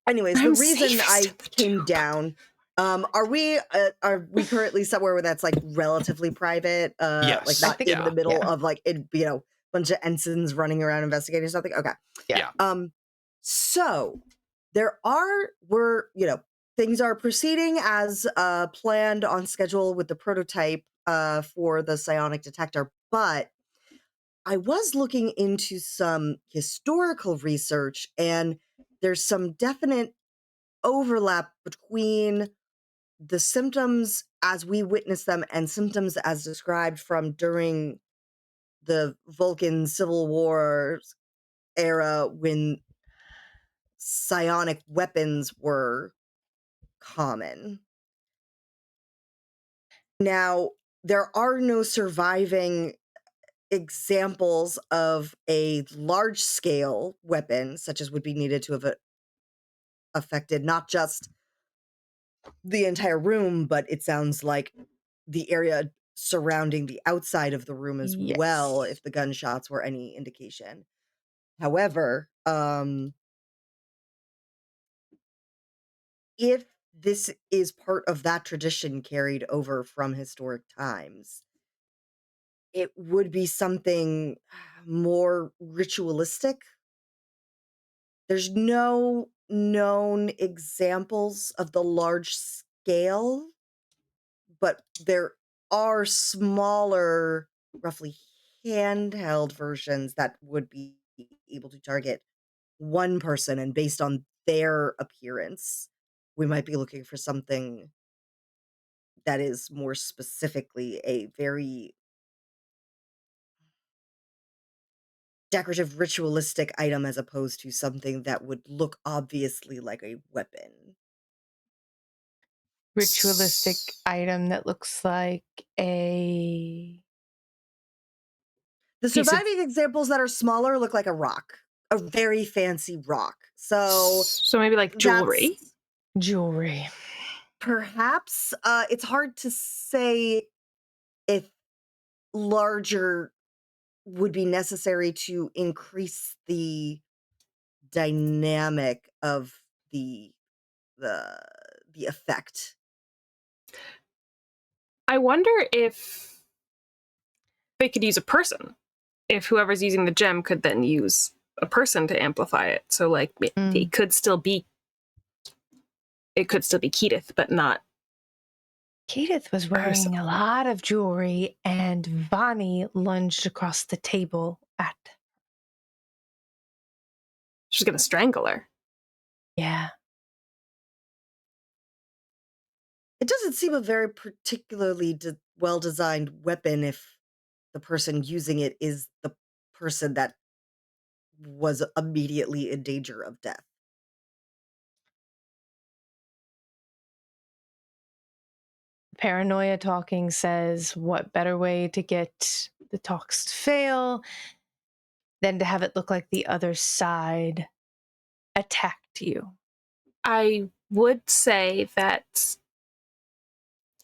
Anyways, I'm the reason safest I in the came tube. down, are we currently somewhere where that's like relatively private? Like Yes. not think- in the middle yeah. of like bunch of ensigns running around investigating something. Okay. Yeah. So things are proceeding as planned on schedule with the prototype for the psionic detector, but I was looking into some historical research, and there's some definite overlap between the symptoms as we witness them and symptoms as described from during the Vulcan Civil War era when psionic weapons were common. Now, there are no surviving examples of a large scale weapon, such as would be needed to have affected not just the entire room, but it sounds like the area surrounding the outside of the room as well, Yes. if the gunshots were any indication. However, if this is part of that tradition carried over from historic times, it would be something more ritualistic. There's no known examples of the large scale, but there are smaller, roughly handheld versions that would be able to target one person, and based on their appearance, we might be looking for something that is more specifically a very decorative, ritualistic item as opposed to something that would look obviously like a weapon. Ritualistic item that looks like a The Piece of- surviving examples that are smaller look like a rock, a very fancy rock. So So maybe like jewelry. that's jewelry. perhaps it's hard to say if larger would be necessary to increase the dynamic of the effect. I wonder if they could use a person. If whoever's using the gem could then use a person to amplify it. So like it could still be Keedith, but not. Keedith was wearing Person. a lot of jewelry, and Vani lunged across the table at. She's gonna strangle her. Yeah. It doesn't seem a very particularly well-designed weapon if the person using it is the person that was immediately in danger of death. Paranoia Talking says, what better way to get the talks to fail than to have it look like the other side attacked you? I would say that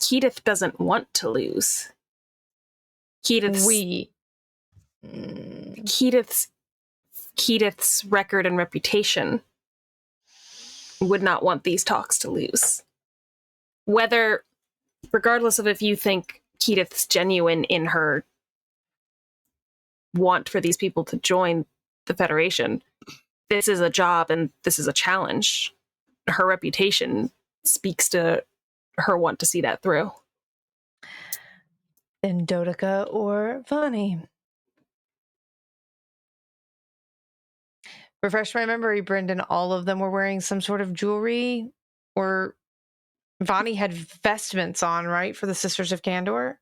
Keedith doesn't want to lose. Keedith's record and reputation would not want these talks to lose. Regardless of if you think Keedith's genuine in her want for these people to join the Federation, this is a job and this is a challenge. Her reputation speaks to her want to see that through. Then Dodica or Vani. Refresh my memory, Brendan. All of them were wearing some sort of jewelry, or Vani had vestments on, right, for the Sisters of Candor?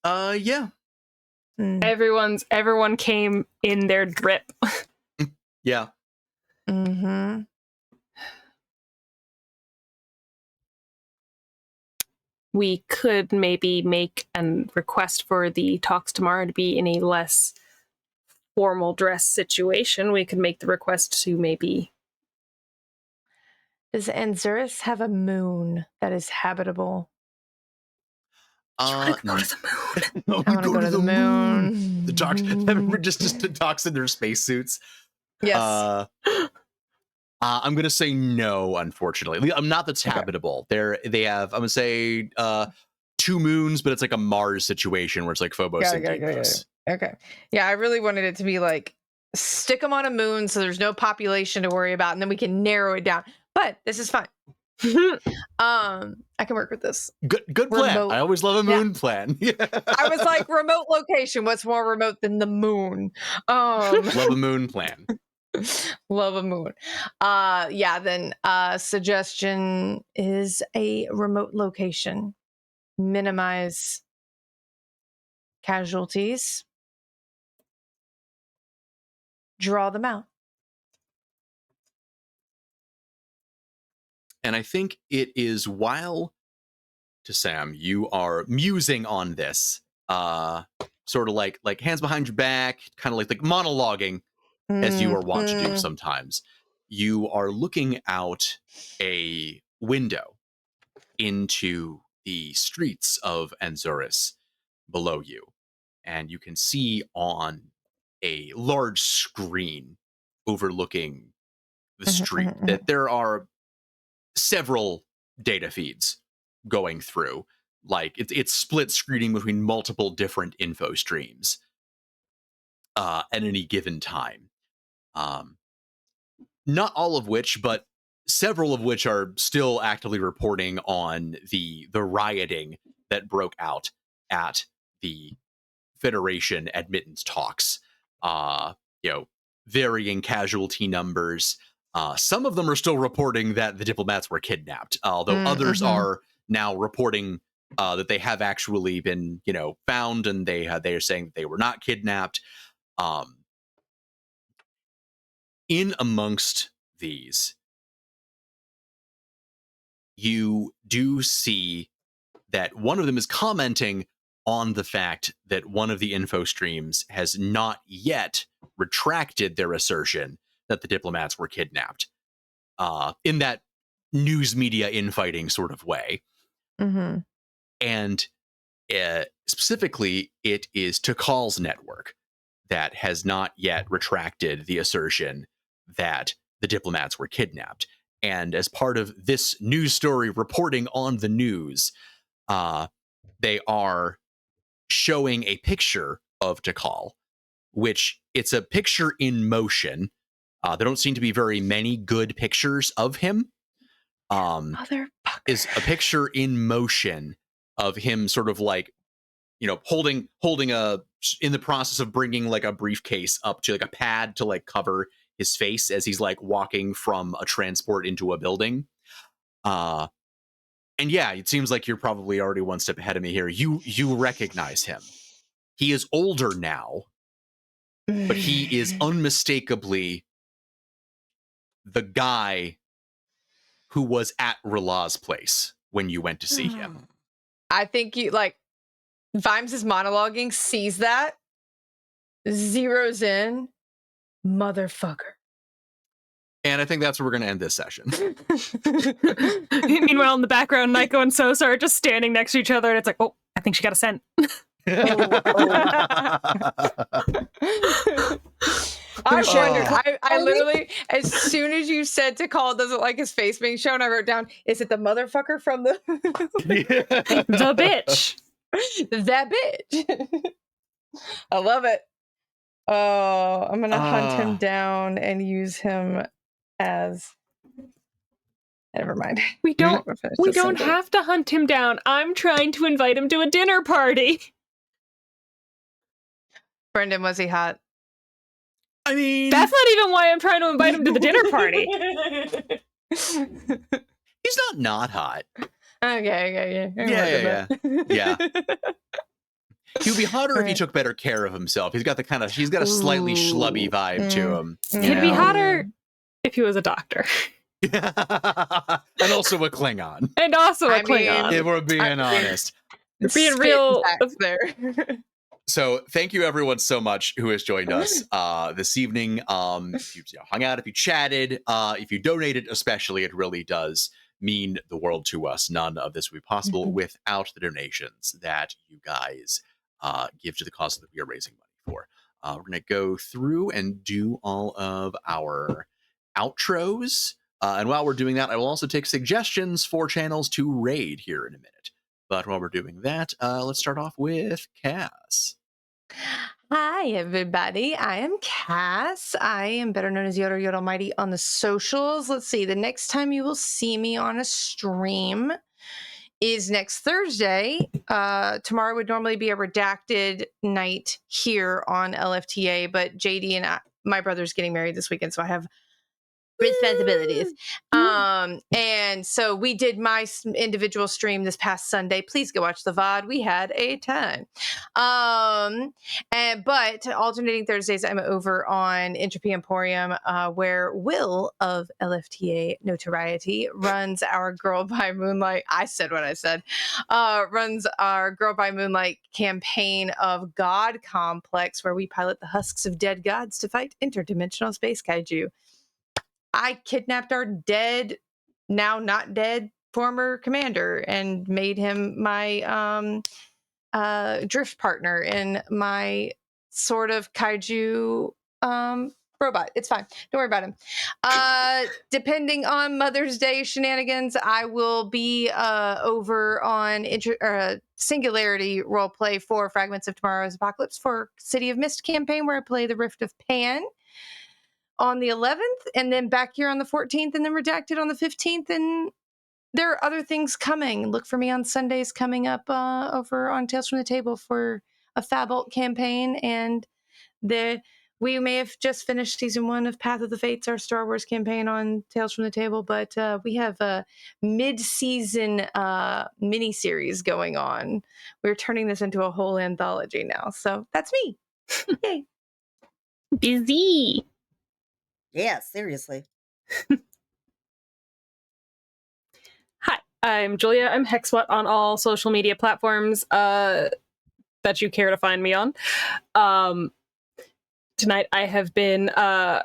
Yeah. Everyone came in their drip. Yeah. Mm-hmm. We could maybe make a request for the talks tomorrow to be in a less formal dress situation. We could make the request to maybe. Does Anzuris have a moon that is habitable? You want to go to the moon? Oh, I want to go to the moon. The talks, just the talks in their spacesuits. Yes. I'm gonna say no, unfortunately. Not that's habitable. They have, I'm gonna say 2 moons, but it's like a Mars situation where it's like Phobos and Deimos. Okay. Yeah, I really wanted it to be like stick them on a moon so there's no population to worry about, and then we can narrow it down. But this is fine. I can work with this. Good plan. Remote. I always love a moon plan. I was like, remote location. What's more remote than the moon? Love a moon plan. Love a moon. Yeah, then suggestion is a remote location. Minimize casualties. Draw them out. And I think it is while, to Sam, you are musing on this, sort of like hands behind your back, kind of like monologuing, as you are wont to do sometimes. You are looking out a window into the streets of Anzuris below you, and you can see on a large screen overlooking the street that there are several data feeds going through. Like it's split screening between multiple different info streams at any given time. Not all of which, but several of which are still actively reporting on the rioting that broke out at the Federation admittance talks. Varying casualty numbers. Some of them are still reporting that the diplomats were kidnapped, although others are now reporting that they have actually been, found, and they are saying that they were not kidnapped. In amongst these, you do see that one of them is commenting on the fact that one of the info streams has not yet retracted their assertion that the diplomats were kidnapped, in that news media infighting sort of way. And specifically, it is Takal's network that has not yet retracted the assertion that the diplomats were kidnapped. And as part of this news story reporting on the news, they are showing a picture of Takal, which it's a picture in motion. There don't seem to be very many good pictures of him. Is a picture in motion of him sort of holding in the process of bringing a briefcase up to a pad to cover his face as he's walking from a transport into a building. And yeah, it seems like you're probably already one step ahead of me here. You recognize him. He is older now, but he is unmistakably the guy who was at Rala's place when you went to see him. I think Vimes is monologuing, sees that, zeroes in, motherfucker. And I think that's where we're going to end this session. Meanwhile, in the background, Nico and Sosa are just standing next to each other, and it's like, oh, I think she got a scent. I literally, as soon as you said Takal doesn't like his face being shown, I wrote down, is it the motherfucker from the... The bitch. That bitch. I love it. Oh, I'm going to hunt him down and use him as... Never mind. We don't have to hunt him down. I'm trying to invite him to a dinner party. Brendan, was he hot? I mean... That's not even why I'm trying to invite him to the dinner party. He's not hot. Okay. Yeah. He would be hotter if he took better care of himself. He's got a slightly schlubby vibe to him. He'd be hotter if he was a doctor. And also a Klingon. If we're being honest. Being real there. So thank you everyone so much who has joined us this evening. If you hung out, if you chatted, if you donated especially, it really does mean the world to us. None of this would be possible without the donations that you guys give to the cause that we are raising money for. We're going to go through and do all of our outros. And while we're doing that, I will also take suggestions for channels to raid here in a minute. But while we're doing that, let's start off with Cass. Hi, everybody. I am Cass. I am better known as Yoda Yoda Mighty on the socials. Let's see. The next time you will see me on a stream is next Thursday. Tomorrow would normally be a redacted night here on LFTA, but JD and my brother's getting married this weekend, so I have responsibilities. And so we did my individual stream this past Sunday. Please go watch the VOD. We had a time. But alternating Thursdays, I'm over on Entropy Emporium, where Will of LFTA Notoriety runs our Girl by Moonlight. I said what I said. Runs our Girl by Moonlight campaign of God Complex, where we pilot the husks of dead gods to fight interdimensional space kaiju. I kidnapped our dead, now not dead, former commander and made him my drift partner in my sort of kaiju robot. It's fine. Don't worry about him. Depending on Mother's Day shenanigans, I will be over on Singularity roleplay for Fragments of Tomorrow's Apocalypse for City of Mist campaign, where I play the Rift of Pan on the 11th, and then back here on the 14th, and then Redacted on the 15th. And there are other things coming. Look for me on Sundays coming up over on Tales from the Table for a Fabult campaign. And we may have just finished season 1 of Path of the Fates, our Star Wars campaign on Tales from the Table, but we have a mid-season mini-series going on. We're turning this into a whole anthology now. So that's me. Yay. Busy. Yeah, seriously. Hi, I'm Julia. I'm Hexwhat on all social media platforms that you care to find me on. Tonight I have been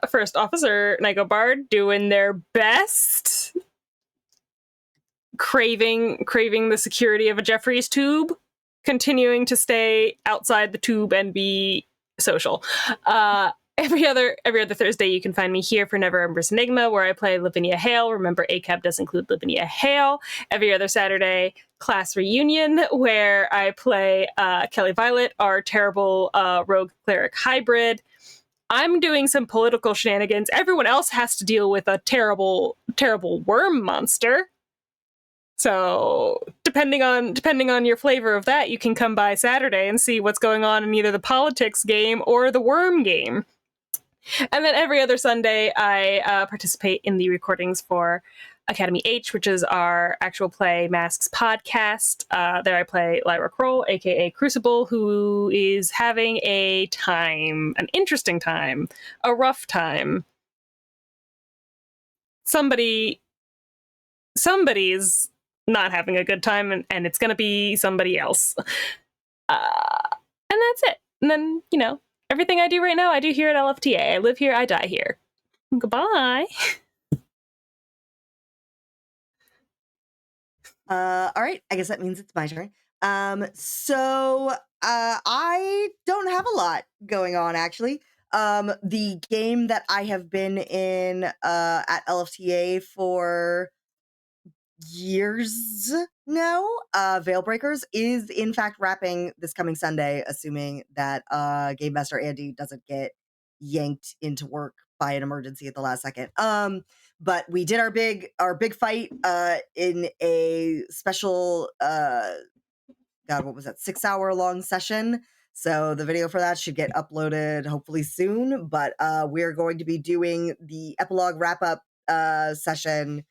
First Officer Nyko Bard doing their best, craving the security of a Jeffries tube, continuing to stay outside the tube and be social. Every other Thursday, you can find me here for Never Ember's Enigma, where I play Lavinia Hale. Remember, ACAB does include Lavinia Hale. Every other Saturday, Class Reunion, where I play Kelly Violet, our terrible rogue cleric hybrid. I'm doing some political shenanigans. Everyone else has to deal with a terrible, terrible worm monster. So depending on your flavor of that, you can come by Saturday and see what's going on in either the politics game or the worm game. And then every other Sunday, I participate in the recordings for Academy H, which is our actual play Masks podcast. There I play Lyra Kroll, aka Crucible, who is having an interesting time, a rough time. Somebody's not having a good time, and it's going to be somebody else. And that's it. And then, everything I do right now, I do here at LFTA. I live here, I die here. Goodbye. All right, I guess that means it's my turn. So I don't have a lot going on, actually. The game that I have been in at LFTA for years now, Veilbreakers, is in fact wrapping this coming Sunday, assuming that Game Master Andy doesn't get yanked into work by an emergency at the last second. But we did our big fight in a special what was that, 6-hour long session. So the video for that should get uploaded hopefully soon. But we're going to be doing the epilogue wrap-up session,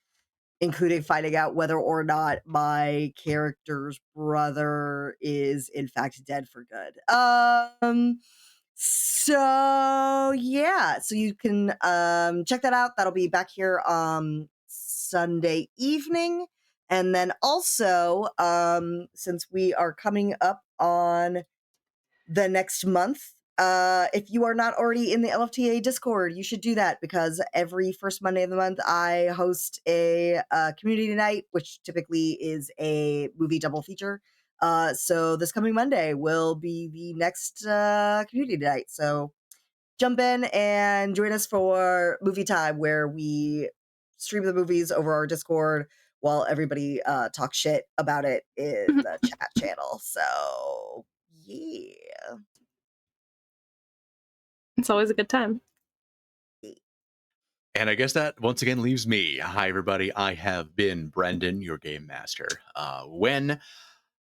including finding out whether or not my character's brother is in fact dead for good. So yeah, so you can check that out. That'll be back here Sunday evening. And then also, since we are coming up on the next month, if you are not already in the LFTA Discord, you should do that, because every first Monday of the month I host a community night, which typically is a movie double feature. So this coming Monday will be the next community night. So jump in and join us for movie time, where we stream the movies over our Discord while everybody talks shit about it in the chat channel. So yeah. It's always a good time. And I guess that once again leaves me. Hi, everybody. I have been Brendan, your game master. When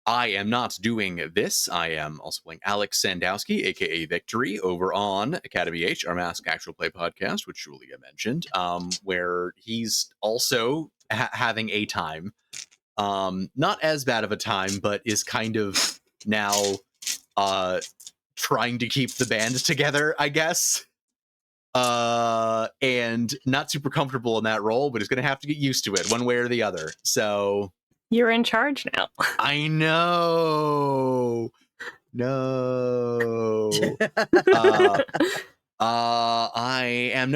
I am not doing this, I am also playing Alex Sandowski, aka Victory, over on Academy H, our Mask Actual Play podcast, which Julia mentioned, where he's also having a time. Not as bad of a time, but is kind of now trying to keep the band together, I guess. And not super comfortable in that role, but is going to have to get used to it one way or the other. So You're in charge now. I know. No. I am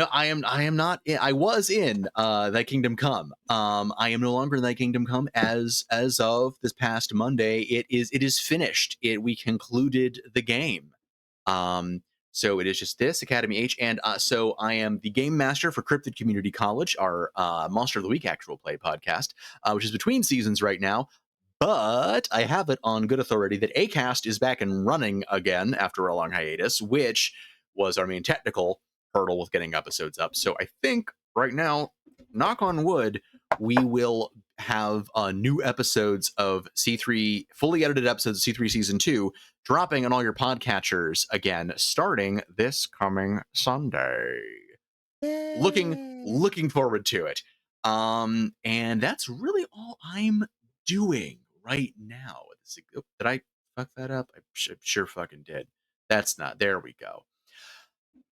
not I was in Thy Kingdom Come. I am no longer in Thy Kingdom Come as of this past Monday. It is finished. We concluded the game. So it is just this Academy H, and so I am the game master for Cryptid Community College, our Monster of the Week actual play podcast, which is between seasons right now. But I have it on good authority that Acast is back and running again after a long hiatus, which was our main technical hurdle with getting episodes up. So I think right now, knock on wood, we will have new episodes of C3, fully edited episodes of C3 Season 2, dropping on all your podcatchers again, starting this coming Sunday. Looking forward to it. And that's really all I'm doing right now. Did I fuck that up? I sure fucking did. That's not. There we go.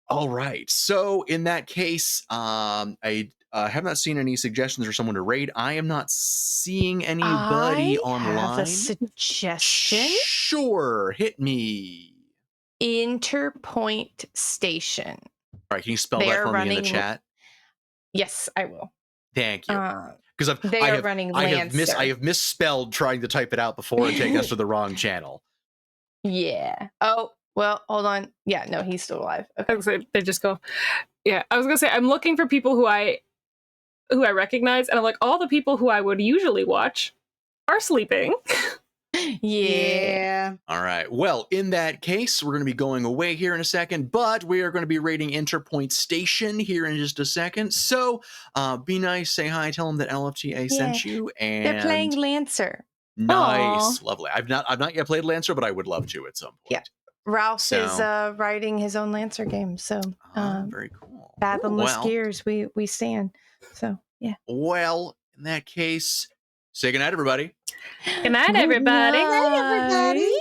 All right. So in that case, I have not seen any suggestions for someone to raid. I am not seeing anybody I online. have a suggestion. Sure, hit me. Interpoint Station. All right, can you spell They that are for me in the running- chat? Yes, I will. Thank you. Because They are running I Lancer. have misspelled trying to type it out before and take us to the wrong channel. Yeah. Oh, well, hold on. Yeah, no, he's still alive. Okay. I was gonna say, they just go. Yeah, I was gonna say I'm looking for people who I recognize, and I'm like, all the people who I would usually watch are sleeping. Yeah. All right. Well, in that case, we're going to be going away here in a second, but we are going to be rating Interpoint Station here in just a second. So be nice, say hi, tell them that LFTA sent you. And They're playing Lancer. Nice. Aw. Lovely. I've not yet played Lancer, but I would love to at some point. Yeah. Ralph So- is writing his own Lancer game. So very cool. fathomless Well- gears we stand. So yeah. Well, in that case, say goodnight, everybody. Good night, everybody. Good night, everybody.